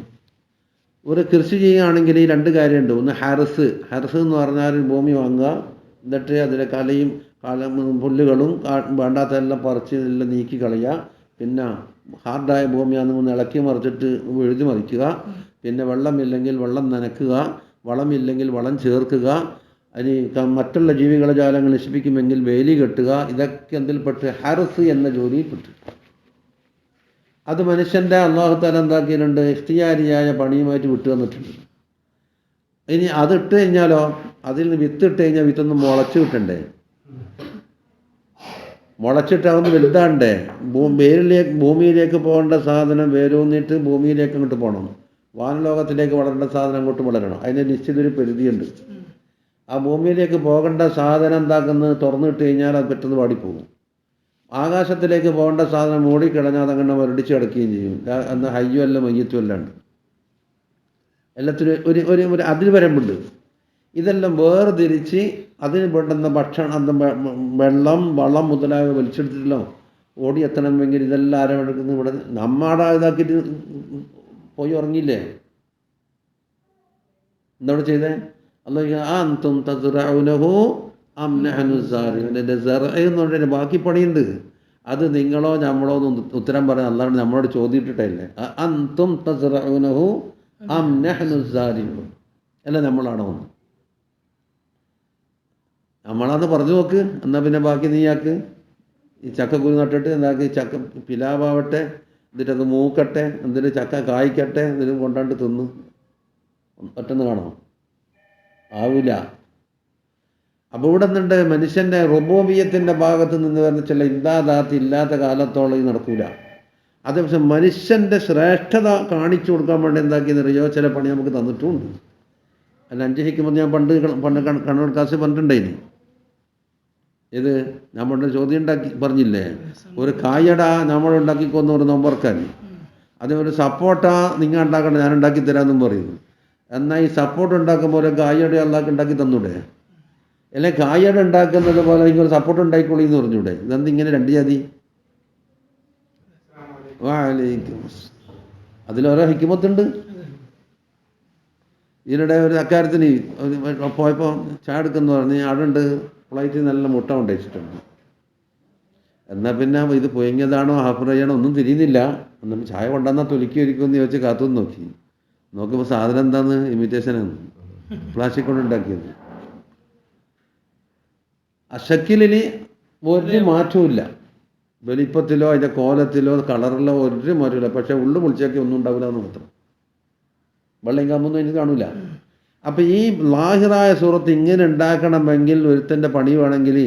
ഒരു കൃഷി ചെയ്യുകയാണെങ്കിൽ ഈ രണ്ട് കാര്യമുണ്ട്. ഒന്ന് ഹർസ് എന്ന് പറഞ്ഞാൽ ഭൂമി വാങ്ങുക, എന്നിട്ട് അതിലെ കലയും പുല്ലുകളും വേണ്ടാത്തതെല്ലാം പറിച്ച് എല്ലാം നീക്കി കളയുക. പിന്നെ ഹാർഡായ ഭൂമിയാണെന്ന് ഇളക്കി മറിച്ചിട്ട് എഴുതി മറിക്കുക. പിന്നെ വെള്ളമില്ലെങ്കിൽ വെള്ളം നനയ്ക്കുക, വളമില്ലെങ്കിൽ വളം ചേർക്കുക. അതിന് മറ്റുള്ള ജീവികളെ ജാലങ്ങൾ നശിപ്പിക്കുമെങ്കിൽ വേലി കെട്ടുക. ഇതൊക്കെ എന്തിൽപ്പെട്ട്? ഹർസ് എന്ന ജോലിയിൽപ്പെട്ടു. അത് മനുഷ്യൻ്റെ അല്ലാഹു തആല എന്താക്കിയിട്ടുണ്ട്? ഇഖ്തിയാരിയായ പണിയുമായിട്ട് വിട്ടു തന്നിട്ടുണ്ട്. ഇനി അതിട്ട് കഴിഞ്ഞാലോ, അതിൽ നിന്ന് വിത്ത് ഇട്ട് കഴിഞ്ഞാൽ വിത്തൊന്ന് മുളച്ച് കിട്ടണ്ടേ? മുളച്ചിട്ട് അതൊന്ന് വലുതാണ്ടേ? ഭൂമിയിലേക്ക് പോകേണ്ട സാധനം വേരൂന്നിട്ട് ഭൂമിയിലേക്ക് അങ്ങോട്ട് പോകണം. വാനലോകത്തിലേക്ക് വളരേണ്ട സാധനം അങ്ങോട്ട് വളരണം. അതിന് നിശ്ചിതൊരു പരിധിയുണ്ട്. ആ ഭൂമിയിലേക്ക് പോകേണ്ട സാധനം എന്താക്കുന്നത് തുറന്നിട്ട് കഴിഞ്ഞാൽ അത് പെട്ടെന്ന് പാടിപ്പോകും. ആകാശത്തിലേക്ക് പോകേണ്ട സാധനം മൂടിക്കിടഞ്ഞാൽ അതങ്ങനെ മുരടിച്ച് കിടക്കുകയും ചെയ്യും. അന്ന് ഹയ്യും അല്ല മയ്യത്തും അല്ലാണ്ട് എല്ലാത്തിനും ഒരു ഒരു ഒരു അതിർവരമ്പുണ്ട്. ഇതെല്ലാം വേർതിരിച്ച് അതിന് വേണ്ടുന്ന ഭക്ഷണം, വെള്ളം, വളം മുതലായവ വലിച്ചെടുത്തിട്ടല്ലോ ഓടിയെത്തണമെങ്കിൽ ഇതെല്ലാം ആരെടുക്കുന്നത്? ഇവിടെ നമ്മടെ ഇതാക്കിയിട്ട് പോയി ഉറങ്ങിയില്ലേ? എന്താ ഇവിടെ ചെയ്തേ? അന്തും തസ്റഊനഹു അം നഹ്നു സാരിഊൻ. എന്ന് പറഞ്ഞാൽ ബാക്കി പണിയുണ്ട്. അത് നിങ്ങളോ നമ്മളോ എന്ന് ഉത്തരം പറയാൻ അല്ലാണ്ട് നമ്മളോട് ചോദിച്ചിട്ടല്ലേ. അന്തും തസ്റഊനഹു അം നഹ്നു സാരിഊൻ. അല്ല നമ്മളാണോ? നമ്മളാന്ന് പറഞ്ഞു നോക്ക്. എന്നാൽ പിന്നെ ബാക്കി നീയാക്ക്. ഈ ചക്കക്കുരു നട്ടിട്ട് എന്താക്കി ചക്ക പിലാവാവട്ടെ, എന്നിട്ടത് മൂക്കട്ടെ, എന്നിട്ട് ചക്ക കായ്ക്കട്ടെ, എന്നിട്ട് കൊണ്ടാണ്ട് തിന്ന് പറ്റുന്ന കാണോ? ആവില്ല. അപ്പോൾ ഇവിടെ നിന്നുണ്ട് മനുഷ്യൻ്റെ റുബൂബിയ്യത്തിൻ്റെ ഭാഗത്ത് നിന്ന് വരുന്ന ചില ഇല്ലാതാത്ത് ഇല്ലാത്ത കാലത്തോളം ഇത് നടക്കൂല. അതേ പക്ഷെ മനുഷ്യൻ്റെ ശ്രേഷ്ഠത കാണിച്ചു കൊടുക്കാൻ വേണ്ടി എന്താക്കിയെന്നറിയോ ചില പണി നമുക്ക് തന്നിട്ടുമുണ്ട്. അല്ല 5 ഹിക്മത്ത് ഞാൻ പണ്ട് കണ്ണൂർ കാശ് പറഞ്ഞിട്ടുണ്ടായിന്. ഇത് നമ്മളുടെ ചോദ്യം പറഞ്ഞില്ലേ, ഒരു കായട നമ്മളുണ്ടാക്കിക്കൊന്ന് ഒരു നോമ്പറക്കാൻ, അതേപോലെ സപ്പോട്ട നിങ്ങൾ ഉണ്ടാക്കണ്ട ഞാൻ ഉണ്ടാക്കി തരാമെന്നും പറയുന്നു. എന്നാൽ ഈ സപ്പോർട്ട് ഉണ്ടാക്കുമ്പോൾ ഒരു കായട അള്ളാഹ്ക്ക് ഉണ്ടാക്കി തന്നൂടെ? അല്ലെ കായട ഉണ്ടാക്കുന്നത് പോലെ നിങ്ങൾ സപ്പോർട്ട് ഉണ്ടായിക്കോളി എന്ന് പറഞ്ഞൂടെ? ഇതെന്ത് ഇങ്ങനെ 2 ജാതി? അതിലോരോ ഹിക്മത്തുണ്ട്. ഇതിനിടെ ഒരു അക്കാര്യത്തിന് പോയപ്പോൾ ചായ എടുക്കുമെന്ന് പറഞ്ഞ് അവിടെ ഫ്ലൈറ്റിൽ നല്ല മുട്ട കൊണ്ടുവച്ചിട്ടുണ്ട്. എന്നാൽ പിന്നെ ഇത് പൊയങ്ങിയതാണോ ഹാഫ് ഫ്രൈയാണോ ഒന്നും തിരിയുന്നില്ല. എന്നിട്ട് ചായ കൊണ്ടുവന്നാൽ തൊലിക്കി ഒരുക്കുമെന്ന് ചോദിച്ച് കാത്തുനിന്ന് നോക്കുമ്പോൾ സാധനം എന്താന്ന് ഇമിറ്റേഷനാണ്, പ്ലാസ്റ്റിക് കൊണ്ട് ഉണ്ടാക്കിയത്. അഷക്കിലിൽ ഒരു മാറ്റവും വലിപ്പത്തിലോ അതിൻ്റെ കോലത്തിലോ കളറിലോ ഒരു മാറ്റമില്ല. പക്ഷേ ഉള്ളു പൊളിച്ചാക്കി ഒന്നും ഉണ്ടാവില്ല എന്ന് മാത്രം. വെള്ളം കാമ്പൊന്നും എനിക്ക് കാണൂല. അപ്പം ഈ ലാഹിറായ സൂറത്ത് ഇങ്ങനെ ഉണ്ടാക്കണമെങ്കിൽ ഒരുത്തൻ്റെ പണി വേണമെങ്കിൽ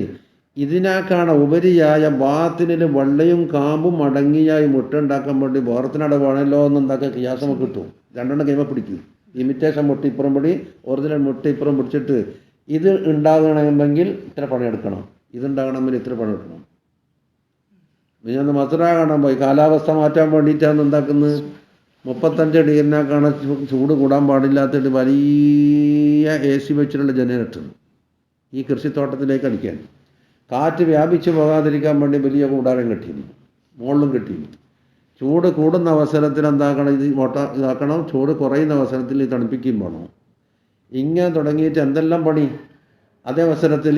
ഇതിനേക്കാണ് ഉപരിയായ ബാത്തിനിൽ വെള്ളയും കാമ്പും അടങ്ങിയായി മുട്ട ഉണ്ടാക്കാൻ വേണ്ടി വേറത്തിനട വേണമല്ലോ എന്നുണ്ടാക്കാൻ കിയാസം കിട്ടും. 2 കൈമ പിടിക്കും. ഇമിറ്റേഷൻ മുട്ട ഇപ്പുറം പിടി, ഒറിജിനൽ മുട്ട ഇപ്പുറം പിടിച്ചിട്ട് ഇത് ഉണ്ടാകണമെങ്കിൽ ഇത്ര പണിയെടുക്കണം, ഇതുണ്ടാകണമെങ്കിൽ ഇത്ര പണിയെടുക്കണം. ഞാൻ മസുര കാണാൻ പോയി. കാലാവസ്ഥ മാറ്റാൻ വേണ്ടിയിട്ടാണ് ഉണ്ടാക്കുന്നത്. 35 ഡിഗ്രിനേക്കാണ് ചൂട് കൂടാൻ പാടില്ലാത്തിട്ട് വലിയ AC വെച്ചിട്ടുള്ള ജനറേറ്റർ ഈ കൃഷിത്തോട്ടത്തിലേക്ക് അടിക്കാൻ, കാറ്റ് വ്യാപിച്ചു പോകാതിരിക്കാൻ വേണ്ടി വലിയ കൂടാരം കെട്ടിയിരുന്നു, മുകളിലും കെട്ടിയിരുന്നു. ചൂട് കൂടുന്ന അവസരത്തിൽ എന്താക്കണം, ഇത് ഇതാക്കണം. ചൂട് കുറയുന്ന അവസരത്തിൽ ഇത് തണുപ്പിക്കുകയും വേണം. ഇങ്ങനെ തുടങ്ങിയിട്ട് എന്തെല്ലാം പണി. അതേ അവസരത്തിൽ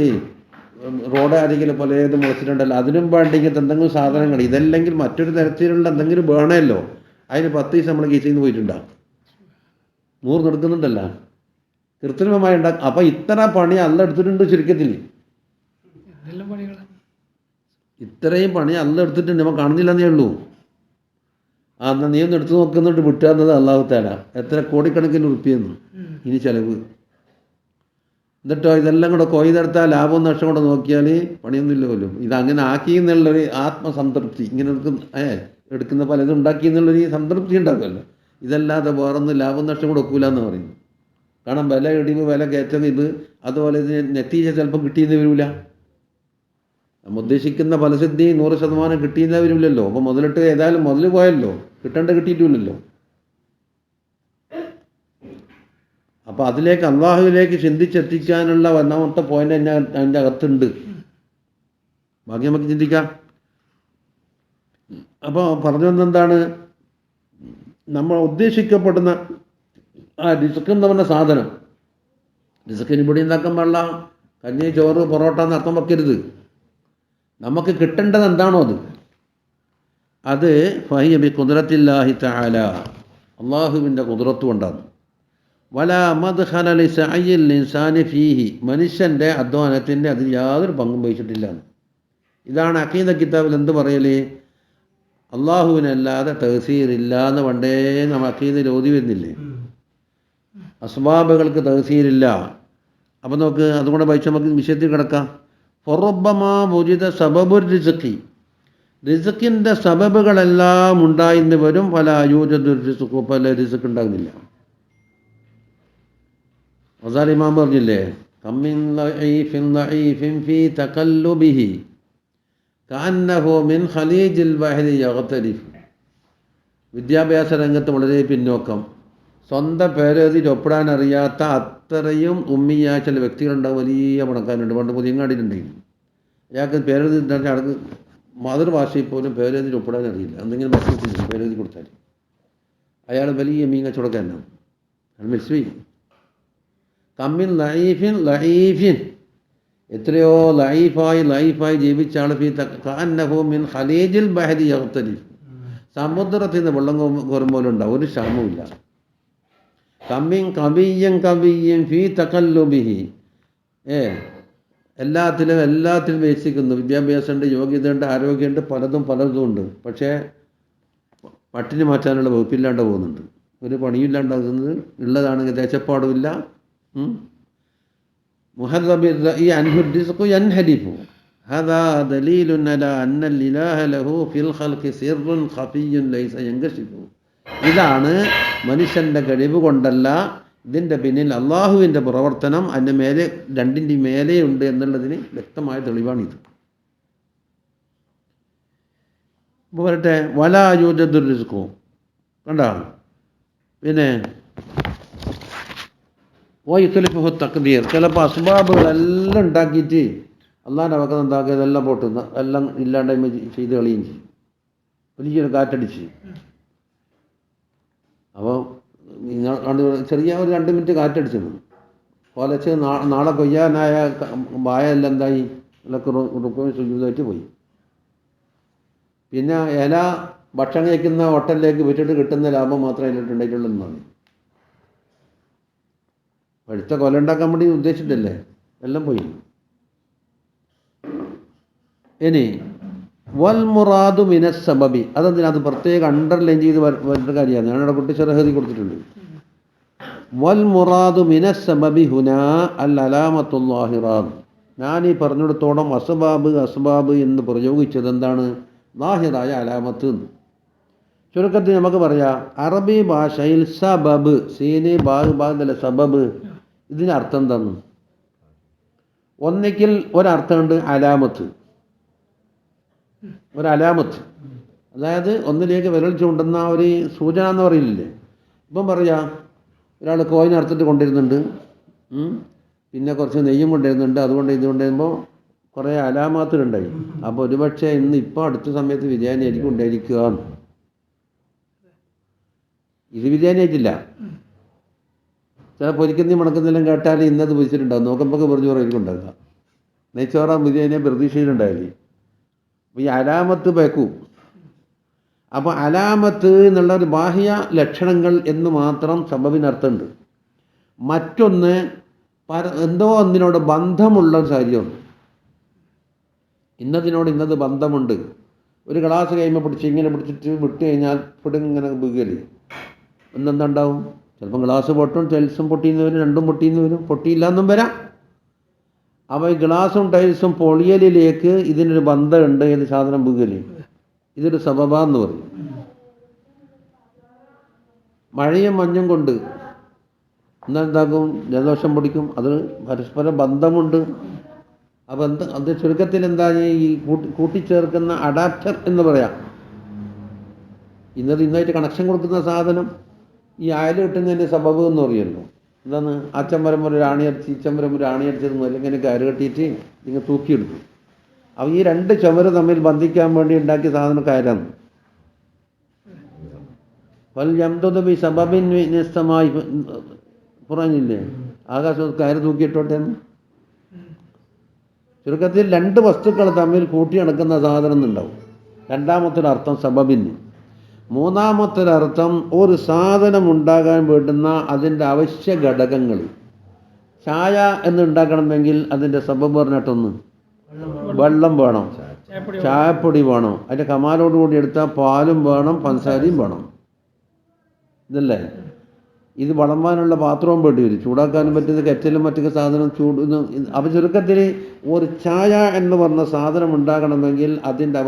റോഡ് അരികിൽ പലതും മുളച്ചിട്ടുണ്ടല്ലോ, അതിനും വേണ്ടി ഇങ്ങനത്തെ എന്തെങ്കിലും സാധനങ്ങൾ. ഇതല്ലെങ്കിൽ മറ്റൊരു തരത്തിലുള്ള എന്തെങ്കിലും വേണമല്ലോ. അതിന് 10 ദിവസം നമ്മൾ കീച്ചയിൽ നിന്ന് പോയിട്ടുണ്ടാകും. 100 നടക്കുന്നുണ്ടല്ലോ കൃത്രിമമായി ഉണ്ടാക്കും. അപ്പം ഇത്ര പണി അല്ല എടുത്തിട്ടുണ്ട്. ചുരുക്കത്തിൽ ഇത്രയും പണി അല്ല എടുത്തിട്ടുണ്ട്, നമ്മൾ കാണുന്നില്ലെന്നേ ഉള്ളൂ. എന്നാൽ നീ ഒന്ന് എടുത്തു നോക്കുന്നുണ്ട് വിട്ടുന്നത് അള്ളാഹു തആല എത്ര കോടിക്കണക്കിന് ഉറുപ്പിയെന്ന് ഇനി ചിലവ്. എന്നിട്ടോ ഇതെല്ലാം കൂടെ കൊയ്തെടുത്താൽ ലാഭവും നഷ്ടം കൂടെ നോക്കിയാൽ പണിയൊന്നുമില്ല പോലും. ഇതങ്ങനെ ആക്കി എന്നുള്ളൊരു ആത്മസംതൃപ്തി, ഇങ്ങനെ എടുക്കുന്ന പലതും ഉണ്ടാക്കി എന്നുള്ളൊരു സംതൃപ്തി ഉണ്ടാക്കുമല്ലോ. ഇതല്ലാതെ വേറൊന്നും ലാഭം നഷ്ടം കൂടെ ഒക്കൂല എന്ന് പറയുന്നു. കാരണം വില ഇടിവ് വില കയറ്റം ഇത് അതുപോലെ ഇത് നെറ്റീജ ചിലപ്പം കിട്ടിയെന്ന് വരില്ല. നമ്മൾ ഉദ്ദേശിക്കുന്ന ഫലസിദ്ധി 100% കിട്ടിയെന്നേ വരില്ലല്ലോ. അപ്പോൾ മുതലിട്ട് ഏതായാലും മുതൽ പോയല്ലോ, കിട്ടേണ്ട കിട്ടിയിട്ടില്ലല്ലോ. അപ്പോൾ അതിലേക്ക് അള്ളാഹുവിലേക്ക് ചിന്തിച്ചെത്തിക്കാനുള്ള 1ാമത്തെ പോയിന്റ് തന്നെ അതിൻ്റെ അകത്തുണ്ട്. ബാക്കി നമുക്ക് ചിന്തിക്കാം. അപ്പോൾ പറഞ്ഞു വന്നെന്താണ്, നമ്മൾ ഉദ്ദേശിക്കപ്പെടുന്ന ആ റിസ്ക് എന്ന് പറഞ്ഞ സാധനം, റിസ്ക്കിന് ഇവിടെ ഉണ്ടാക്കാൻ പാടില്ല. കഞ്ഞി ചോറ് പൊറോട്ട എന്ന് അർത്ഥം വെക്കരുത്. നമുക്ക് കിട്ടേണ്ടത് എന്താണോ അത് ഫഹിയ ബി ഖുദ്റത്തില്ലാഹി തആല, അള്ളാഹുവിൻ്റെ ഖുദ്റത്ത് കൊണ്ടാണ്. വലാ മദ്ഖല ലിസഅയിൽ ഇൻസാനി ഫീഹി, മനുഷ്യൻ്റെ അധ്വാനത്തിൻ്റെ അതിൽ യാതൊരു പങ്കും വഹിച്ചിട്ടില്ല. ഇതാണ് അഖീദ കിതാബിൽ എന്ത് പറയല്, അള്ളാഹുവിനല്ലാതെ തഹ്സീറില്ല എന്ന് പണ്ടേ നമ്മൾ അഖീദയിൽ ഓതി വരുന്നില്ലേ. അസ്ബാബുകൾക്ക് തഹ്സീറില്ല. അപ്പം നമുക്ക് അതുകൊണ്ട് വായിച്ച് നമുക്ക് വിഷയത്തിൽ കിടക്കാം. ഫറബ്ബമാ വുജിദ സബബുർ റിസ്ഖി, റിസ്ക്കിൻ്റെ സബബുകളെല്ലാം ഉണ്ടായിന്ന് വരും. പല യൂജദുർ റിസ്ഖു, പല റിസ്ക് ഉണ്ടാകുന്നില്ല. ഗസാലി ഇമാം പറഞ്ഞില്ലേ, കമ്മിൻ ലഈഫിൻ ലഈഫിൻ ഫീ തഖല്ലുബിഹി കഅന്നഹു മിൻ ഖലീജിൽ ബഹരി യഗ്തരിഫ്. വിദ്യാഭ്യാസ രംഗത്ത് വളരെ പിന്നോക്കം, സ്വന്തം പേരെഴുതിയിട്ട് ഒപ്പിടാൻ അറിയാത്ത അത്രയും ഉമ്മിയായ ചില വ്യക്തികളുണ്ടാവും. വലിയ പണക്കാരുണ്ട്. പണ്ട് പുതിയങ്ങാടിയിലുണ്ടെങ്കിൽ അയാൾക്ക് പേരെഴുതിയിട്ട് അയാൾക്ക് മാതൃഭാഷയിൽ പോലും പേരെഴുതിയിട്ട് ഒപ്പിടാൻ അറിയില്ല. എന്തെങ്കിലും ഭക്ഷണത്തിൽ പേരെഴുതി കൊടുത്താൽ അയാൾ വലിയ മീൻ കച്ചവടക്കാരനാണ്. അത് മനസ്സിലായി. കമ്മിൻ ലഈഫിൻ ലഈഫിൻ, എത്രയോ ലൈഫായി ജീവിച്ച ആൾ ഫീ കഅന്നഹു മിൻ ഖലീജിൽ ബഹരി യഗ്തരിഫ്, സമുദ്രത്തിൽ നിന്ന് വെള്ളം കോരുമ്പോലും ഉണ്ടാവും, ഒരു ക്ഷാമവുമില്ല. കമ്മിൻ കവിയ്യൻ ഫീ തഖല്ലുബിഹി, എല്ലാത്തിലും വേസിക്കുന്നു. വിദ്യാഭ്യാസമുണ്ട്, യോഗ്യതയുണ്ട്, ആരോഗ്യമുണ്ട്, പലതും ഉണ്ട്. പക്ഷേ പട്ടിണി മാറ്റാനുള്ള വകുപ്പില്ലാണ്ട് പോകുന്നുണ്ട്. ഒരു പണിയില്ലാണ്ടാകുന്നത്. ഉള്ളതാണെങ്കിൽ ദേശപ്പാടുമില്ല. മുഹറബിർ റഈ അൻഹു റിസ്ഖു യൻഹരിഫു. ഹദാ ദലീലുൻ അലാ അന്നൽ ഇലാഹ ലഹു ഫിൽ ഖൽഖി സിർറുൻ ഖഫിയ്യുൻ ലൈസ യൻകശിഫു. ഇതാണ് മനുഷ്യൻ്റെ കഴിവ് കൊണ്ടല്ല, ഇതിൻ്റെ പിന്നിൽ അള്ളാഹുവിൻ്റെ പ്രവർത്തനം അതിൻ്റെ മേലെ, രണ്ടിൻ്റെ മേലെയുണ്ട് എന്നുള്ളതിന് വ്യക്തമായ തെളിവാണിത്. ഇപ്പോൾ വരട്ടെ, വലാ യൂജദുർ റിസ്ഖു കണ്ടോ. പിന്നെ വൈഖലിഫുഹു തഖ്ദീർ, ചിലപ്പോൾ അസ്ബാബുകളെല്ലാം ഉണ്ടാക്കിയിട്ട് അള്ളാഹിൻ്റെ വക്കത്ത് എന്താക്കിയതെല്ലാം പൊട്ടുന്ന എല്ലാം ഇല്ലാണ്ടായ്മ ചെയ്ത് കളിയും ചെയ്യും. വലിയൊരു കാറ്റടിച്ച്. അപ്പോൾ ചെറിയ ഒരു 2 മിനിറ്റ് കാറ്റടിച്ചിരുന്നു. കൊലച്ച് നാളെ കൊയ്യാനായ വായെല്ലാം എന്തായി, റുക്കുവിന് സുജൂദായിട്ട് പോയി. പിന്നെ ഇല ഭക്ഷണം കഴിക്കുന്ന ഹോട്ടലിലേക്ക് വിറ്റിട്ട് കിട്ടുന്ന ലാഭം മാത്രമേ അതിലിട്ടുണ്ടായിട്ടുള്ളൂ എന്നാണ്. പഴുത്ത കൊല ഉണ്ടാക്കാൻ വേണ്ടി ഉദ്ദേശിച്ചിട്ടല്ലേ, എല്ലാം പോയി. ഇനി വൽ മുറാദു മിനസ് സബബി, അതെന്തിനത് പ്രത്യേകം അണ്ടർലൈൻ ചെയ്ത് വരുന്ന കാര്യമാണ്. ഞാനിവിടെ കുട്ടി ചെറുഹതി കൊടുത്തിട്ടുണ്ട്. വൽ മുറാദു മിനസ് സബബി ഹുനാ അൽ അലാമത്തുൽ ലാഹിറാത്ത്. ഞാൻ ഈ പറഞ്ഞിടത്തോളം അസ്ബാബ് എന്ന് പ്രയോഗിച്ചത് എന്താണ്? ലാഹിറായ അലാമത്ത്. ചുരുക്കത്തിൽ നമുക്ക് പറയാം, അറബി ഭാഷയിൽ സബബ്, സീന് ബാഗല്ല സബബ്, ഇതിന് അർത്ഥം എന്താണ്? ഒന്നിക്കൽ ഒരർത്ഥമുണ്ട് അലാമത്ത്, ഒരലാമത്ത്, അതായത് ഒന്നിലേക്ക് വിരൽ ചൂണ്ടുന്ന ഒരു സൂചന എന്ന് പറയില്ലേ. ഇപ്പം പറയാം, ഒരാൾ കോയിൻ അറുത്തിട്ട് കൊണ്ടിരുന്നുണ്ട്, പിന്നെ കുറച്ച് നെയ്യും കൊണ്ടിരുന്നുണ്ട്, അതുകൊണ്ട് ഇതുകൊണ്ടിരുമ്പോൾ കുറേ അലാമാത്തുകളുണ്ടായി. അപ്പോൾ ഒരുപക്ഷെ ഇപ്പോൾ അടുത്ത സമയത്ത് ബിരിയാണി ആയിരിക്കും ഉണ്ടായിരിക്കുക. ഇത് ബിരിയാണി ആയിട്ടില്ല. ചില പൊരിക്കുന്നതും മണക്കുന്നതെല്ലാം കേട്ടാൽ ഇന്നത് പൊരിച്ചിട്ടുണ്ടാകും. നോക്കുമ്പോൾ വെറുതെ ചോറായിരിക്കും ഉണ്ടാകുക. നെയ്ച്ചോറാ ബിരിയാണിയെ പ്രതീക്ഷയിലുണ്ടായില്ലേ. അപ്പോൾ ഈ അലാമത്ത് പേക്കൂ. അപ്പോൾ അലാമത്ത് എന്നുള്ള ഒരു ബാഹ്യ ലക്ഷണങ്ങൾ എന്ന് മാത്രം സബബിനർത്ഥമുണ്ട്. മറ്റൊന്ന് എന്തോ ഒന്നിനോട് ബന്ധമുള്ള ഒരു കാര്യമാണ്. ഇന്നതിനോട് ഇന്നത് ബന്ധമുണ്ട്. ഒരു ഗ്ലാസ് കൈമ പിടിച്ച് ഇങ്ങനെ പിടിച്ചിട്ട് വിട്ട് കഴിഞ്ഞാൽ പിടിങ്ങനെ വീകല് എന്നെന്താ ഉണ്ടാവും? ചിലപ്പം ഗ്ലാസ് പൊട്ടും, ടൈൽസും പൊട്ടിയെന്ന് വരും, രണ്ടും പൊട്ടിയെന്ന് വരും, പൊട്ടിയില്ലെന്നും വരാം. അപ്പോൾ ഈ ഗ്ലാസും ടൈൽസും പൊളിയലിലേക്ക് ഇതിനൊരു ബന്ധമുണ്ട്. ഏത് സാധനം വീകല്, ഇതൊരു സബബാന്ന് പറയും. മഴയും മഞ്ഞും കൊണ്ട് എന്താകും? ജലദോഷം പൊടിക്കും. അത് പരസ്പര ബന്ധമുണ്ട്. അപ്പോൾ അത് ചുരുക്കത്തിൽ എന്താ, ഈ കൂട്ടിച്ചേർക്കുന്ന അഡാപ്റ്റർ എന്ന് പറയാം. ഇന്നായിട്ട് കണക്ഷൻ കൊടുക്കുന്ന സാധനം ഈ അയൽ കിട്ടുന്നതിൻ്റെ സബബ് എന്ന് പറയുമല്ലോ. എന്താണ്? അച്ചമ്പരം ഒരു രാണി അടിച്ച് ഇച്ചമ്പരം ഒരു രാണി അടിച്ചതെന്ന് അല്ലെങ്കിൽ ഇങ്ങനെ കയറ് കെട്ടിയിട്ട് നിങ്ങൾ തൂക്കിയെടുക്കും. അപ്പോൾ ഈ 2 ചുമര് തമ്മിൽ ബന്ധിക്കാൻ വേണ്ടി ഉണ്ടാക്കിയ സാധനം കയറാണ്. വൽ യംദുദു സബബിൻ നിസ്തമായി പറഞ്ഞില്ലേ, ആകാശത്ത് കയറ് തൂക്കിയിട്ടോട്ടെ എന്ന്. ചുരുക്കത്തിൽ 2 വസ്തുക്കൾ തമ്മിൽ കൂട്ടി നടക്കുന്ന സാധനം എന്നുണ്ടാവും. രണ്ടാമത്തൊരർത്ഥം സബബിന്. മൂന്നാമത്തൊരർത്ഥം ഒരു സാധനം ഉണ്ടാകാൻ വേണ്ടുന്ന അതിൻ്റെ അവശ്യ ഘടകങ്ങൾ. ചായ എന്നുണ്ടാക്കണമെങ്കിൽ അതിൻ്റെ സബബ് പറഞ്ഞിട്ടൊന്ന് വെള്ളം വേണം, ചായപ്പൊടി വേണം, അതിൻ്റെ കമാലോടുകൂടി എടുത്താൽ പാലും വേണം, പഞ്ചസാരയും വേണം. ഇതല്ലേ? ഇത് വളമ്പാനുള്ള പാത്രവും വേണ്ടി വരും, ചൂടാക്കാനും പറ്റുന്ന കെറ്റലും മറ്റൊക്കെ സാധനം അപ്പോൾ ചുരുക്കത്തിൽ ഒരു ചായ എന്ന് പറഞ്ഞ സാധനം ഉണ്ടാകണമെങ്കിൽ അതിൻ്റെ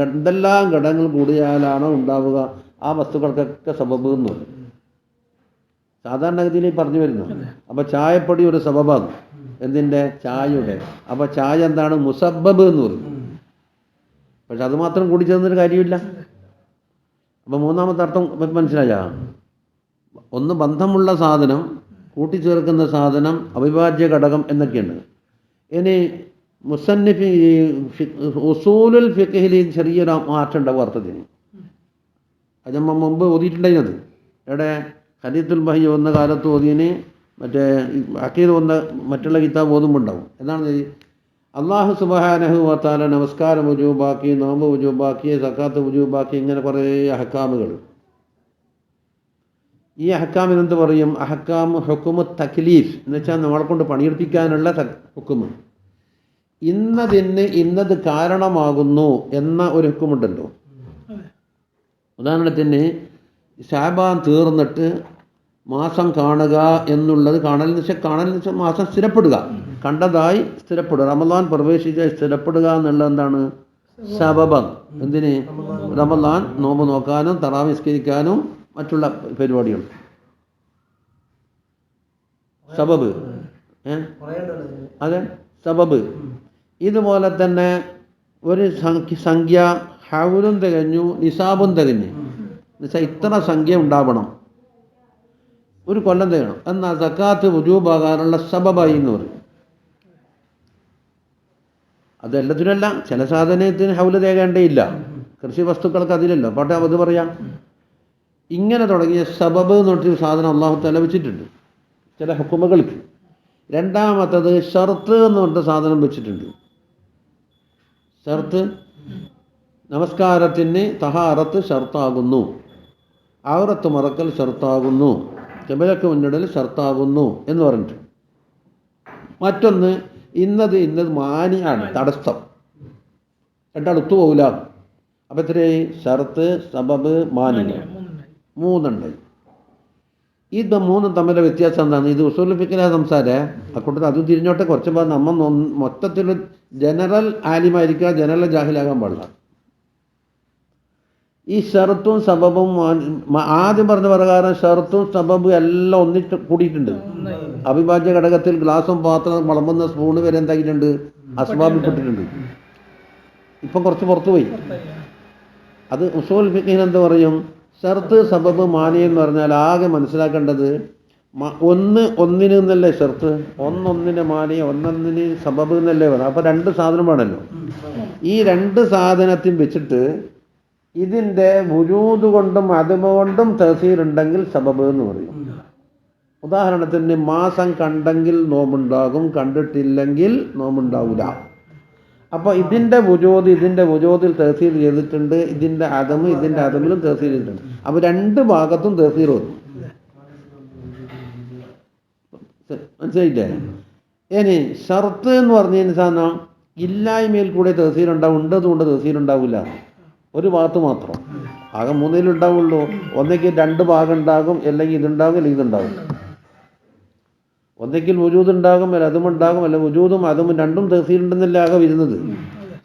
എന്തെല്ലാം ഘടകങ്ങൾ കൂടിയാലാണോ ഉണ്ടാവുക ആ വസ്തുക്കൾക്കൊക്കെ സബബ് എന്ന് പറയും. സാധാരണഗതിയിൽ പറഞ്ഞു വരുന്നു. അപ്പോൾ ചായപ്പൊടി ഒരു സബബാണ് എന്തിൻ്റെ? ചായയുടെ. അപ്പോൾ ചായ എന്താണ്? മുസബ്ബബ് എന്ന് പറയും. പക്ഷെ അത് മാത്രം കൂടി ചേർന്നൊരു കാര്യമില്ല. അപ്പോൾ മൂന്നാമത്തെ അർത്ഥം മനസ്സിലായ, ഒന്ന് ബന്ധമുള്ള സാധനം, കൂട്ടിച്ചേർക്കുന്ന സാധനം, അവിഭാജ്യ ഘടകം എന്നൊക്കെയുണ്ട്. ഇനി മുസന്നിഫ് ഉസൂലുൽ ഫിഖ്ഹിൽ ചെറിയൊരു മാറ്റം ഉണ്ടാവും അർത്ഥത്തിന്. അത് നമ്മൾ മുമ്പ് ഓതിയിട്ടുണ്ടായിരുന്നത് എവിടെ? ഹദീത്തുൽ ബഹി വന്ന കാലത്ത് ഓതിയതിന് മറ്റേ അഖീദ് വന്ന മറ്റുള്ള കിതാബ് ഓതുമ്പോൾ ഉണ്ടാവും. എന്താണ്? അള്ളാഹു സുബ്ഹാനഹു വ തആല നമസ്കാരം വുജൂബാക്കി, നോമ്പ് വുജൂബാക്കി, സക്കാത്ത് വുജൂബാക്കി, ഇങ്ങനെ കുറേ അഹ്കാമുകൾ. ഈ അഹ്കാമിന് എന്ത് പറയും? അഹ്കാം ഹുക്കുമു തക്ലീഫ് എന്ന് വെച്ചാൽ നമ്മളെ കൊണ്ട് പണിയെടുപ്പിക്കാനുള്ള ഹുക്കുമ്. ഇന്നതിന് ഇന്നത് കാരണമാകുന്നു എന്ന ഒരു ഹുക്കുമുണ്ടല്ലോ. ഉദാഹരണത്തിന് ശഅബാൻ തീർന്നിട്ട് മാസം കാണുക എന്നുള്ളത്, കാണലെന്ന് വെച്ചാൽ മാസം സ്ഥിരപ്പെടുക, കണ്ടതായി സ്ഥിരപ്പെടുക. റമദാൻ പ്രവേശിച്ച സ്ഥിരപ്പെടുക എന്നുള്ളത് എന്താണ്? സബബാണ്. എന്തിന്? റമദാൻ നോമ്പ് നോക്കാനും തറാവീഹ് നിസ്കരിക്കാനും മറ്റുള്ള പരിപാടികൾ. സബബ്. അതെ, സബബ്. ഇതുപോലെ തന്നെ ഒരു സംഖ്യ ഹൗലും തികഞ്ഞു, നിസാബും തികഞ്ഞു. എന്നുവെച്ചാൽ ഇത്ര സംഖ്യ ഉണ്ടാവണം, ഒരു കൊല്ലം തികണം. എന്നാൽ സക്കാത്ത് വുജൂബാകാനുള്ള സബബായി എന്ന് പറയും. അതെല്ലാത്തിനല്ല, ചില സാധനത്തിന് ഹൗല് തേകേണ്ടയില്ല, കൃഷി വസ്തുക്കൾക്ക് അതിലല്ലോ. പോട്ടെ, അത് പറയാം. ഇങ്ങനെ തുടങ്ങിയ സബബ് എന്ന് പറഞ്ഞൊരു സാധനം അള്ളാഹു തആല വെച്ചിട്ടുണ്ട് ചില ഹുക്കുമകൾക്ക്. രണ്ടാമത്തത് ഷർത്ത് എന്ന് പറഞ്ഞ സാധനം വെച്ചിട്ടുണ്ട്. ഷർത്ത്, നമസ്കാരത്തിന് തഹാറത്ത് ഷർത്താകുന്നു, ഔറത്ത് മറക്കൽ ഷർത്താകുന്നു, ഖിബലക്ക് മുന്നിടൽ ഷർത്താകുന്നു എന്ന് പറഞ്ഞിട്ട്. മറ്റൊന്ന് ഇന്നത് മാനിയാണ്, തടസ്സം. രണ്ടാൾ ഒത്തുപോകില്ല. അപ്പം എത്രയായി? ഷർത്ത്, സബബ്, മാനി, മൂന്നുണ്ട്. ഇത് മൂന്നും തമ്മിലെ വ്യത്യാസം എന്താണ്? ഇത് ഉസൂലുൽ ഫിഖ്ഹിലെ സംസാരം. അക്കൂട്ടത്തിൽ അതും തിരിഞ്ഞോട്ടെ. കുറച്ച് ഭാഗം നമ്മൾ മൊത്തത്തിൽ ജനറൽ ആലിമായിരിക്കുക, ജനറൽ ജാഹിലാകാൻ പാടില്ല. ഈ ഷർത്തും സബബും ആദ്യം പറഞ്ഞ പ്രകാരം ഷർത്തും സബബും എല്ലാം ഒന്നിച്ച് കൂടിയിട്ടുണ്ട്. അവിഭാജ്യ ഘടകത്തിൽ ഗ്ലാസും പാത്രം വിളമ്പുന്ന സ്പൂണ് വരെ എന്താക്കിയിട്ടുണ്ട്? അസ്ബാബിൽപ്പെട്ടിട്ടുണ്ട്. ഇപ്പം കുറച്ച് പുറത്തു പോയി. അത് ഉസൂലുൽ ഫിഖ്ഹിന് എന്ത് പറയും? ഷർത്ത്, സബബ്, മാനി എന്ന് പറഞ്ഞാൽ ആകെ മനസ്സിലാക്കേണ്ടത് ഒന്നിന് എന്നല്ലേ ഷർത്ത്, ഒന്നൊന്നിന് മാനി, ഒന്നൊന്നിന് സബബ് എന്നല്ലേ പറയുന്നത്. അപ്പോൾ രണ്ട് സാധനം വേണമല്ലോ. ഈ രണ്ട് സാധനത്തിൽ വെച്ചിട്ട് ഇതിൻ്റെ വുജൂദ് കൊണ്ടും അദമ കൊണ്ടും തഅ്സീറുണ്ടെങ്കിൽ സബബ് എന്ന് പറയും. ഉദാഹരണത്തിന് മാസം കണ്ടെങ്കിൽ നോമ്പുണ്ടാകും, കണ്ടിട്ടില്ലെങ്കിൽ നോമ്പുണ്ടാവില്ല. അപ്പോൾ ഇതിൻ്റെ വുജൂദിൽ തഅ്സീർ ചെയ്തിട്ടുണ്ട്, ഇതിൻ്റെ അദമിലും തഅ്സീർ ചെയ്തിട്ടുണ്ട്. അപ്പോൾ രണ്ട് ഭാഗത്തും തഅ്സീർ വന്നു. മനസ്സിലായില്ലേ? ഇനി ഷർത്ത് എന്ന് പറഞ്ഞതിന് സാധനം ഇല്ലായ്മയിൽ കൂടെ തഅ്സീർ ഉണ്ടാവും, ഉണ്ടതുകൊണ്ട് തഅ്സീർ ഉണ്ടാവില്ല. ഒരു ഭാഗത്ത് മാത്രം. ആകെ മൂന്നിലുണ്ടാവുള്ളൂ. ഒന്നെങ്കിൽ രണ്ട് ഭാഗം ഉണ്ടാകും, അല്ലെങ്കിൽ ഇതുണ്ടാകും, അല്ലെങ്കിൽ ഇതുണ്ടാകും. ഒന്നെങ്കിൽ വുജൂദ് ഉണ്ടാകും, അല്ല അതുമുണ്ടാകും, അല്ല വുജൂദും അതും രണ്ടും തഅ്സീറുണ്ടെന്നല്ല ആകെ വരുന്നത്.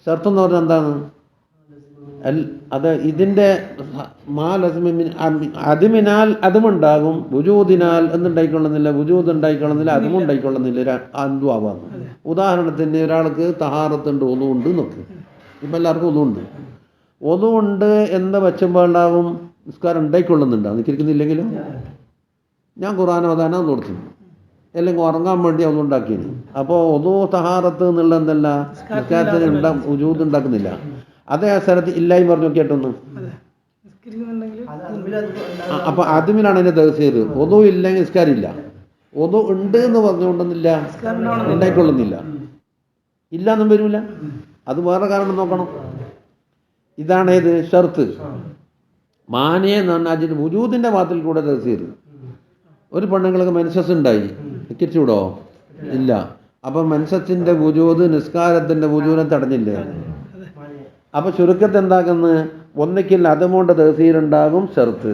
ഷർത്ത് എന്ന് പറഞ്ഞാൽ എന്താണ്? അത് ഇതിൻ്റെ അതുമിനാൽ അതുമുണ്ടാകും, വുജൂദിനാൽ എന്നുണ്ടായിക്കൊള്ളുന്നില്ല, വുജൂദ് ഉണ്ടായിക്കൊള്ളുന്നില്ല, അതും ഉണ്ടായിക്കൊള്ളുന്നില്ല, അതും ആവാന്ന്. ഉദാഹരണത്തിന് ഒരാൾക്ക് തഹാറത്തുണ്ട്, ഒന്നുണ്ട് നോക്ക്. ഇപ്പം എല്ലാവർക്കും ഒന്നുണ്ട്. ഒന്നുണ്ട് എന്ന് വെച്ചുമ്പോൾ ഉണ്ടാകും നിസ്കാരം ഉണ്ടായിക്കൊള്ളുന്നുണ്ട്. നിൽക്കുന്നില്ലെങ്കിലും ഞാൻ ഖുർആൻ ഓതാനാ കൊടുത്തു, അല്ലെങ്കിൽ ഉറങ്ങാൻ വേണ്ടി ഒന്നും ഉണ്ടാക്കിയത്. അപ്പോൾ ഒന്നു തഹാറത്ത് എന്നുള്ള എന്തല്ല നിസ്കാരത്തിന് വുജൂദ് ഉണ്ടാക്കുന്നില്ല. അതേ സ്ഥലത്ത് ഇല്ലായി പറഞ്ഞു നോക്കിയിട്ടൊന്ന്. അപ്പോൾ അതുമിലാണ് അതിൻ്റെ തഅ്സീർ. ഒന്നു ഇല്ലെങ്കിൽ നിസ്കാരമില്ല, ഒന്നു ഉണ്ട് എന്ന് പറഞ്ഞുകൊണ്ടൊന്നില്ല, ഉണ്ടായിക്കൊള്ളുന്നില്ല, ഇല്ല എന്നും വരില്ല. അത് വേറെ കാരണം നോക്കണം. ഇതാണ് ഏത്? ഷർത്ത്. മാനിയെ എന്ന് പറഞ്ഞാൽ അതിന് വുജൂദിൻ്റെ ഭാഗത്തിൽ കൂടെ തഅ്സീർ. ഒരു പെണ്ണുങ്ങൾക്ക് മെൻസസ് ഉണ്ടായി, നിൽക്കിച്ചൂടോ? ഇല്ല. അപ്പം മെൻസസിൻ്റെ വുജൂദ് നിസ്കാരത്തിൻ്റെ വുജൂദിനെ തടഞ്ഞില്ലേ? അപ്പോൾ ചുരുക്കത്തെ എന്താക്കുന്നത്? ഒന്നിക്കിൽ അതുകൊണ്ട് തഹസീലുണ്ടാകും ഷർത്ത്,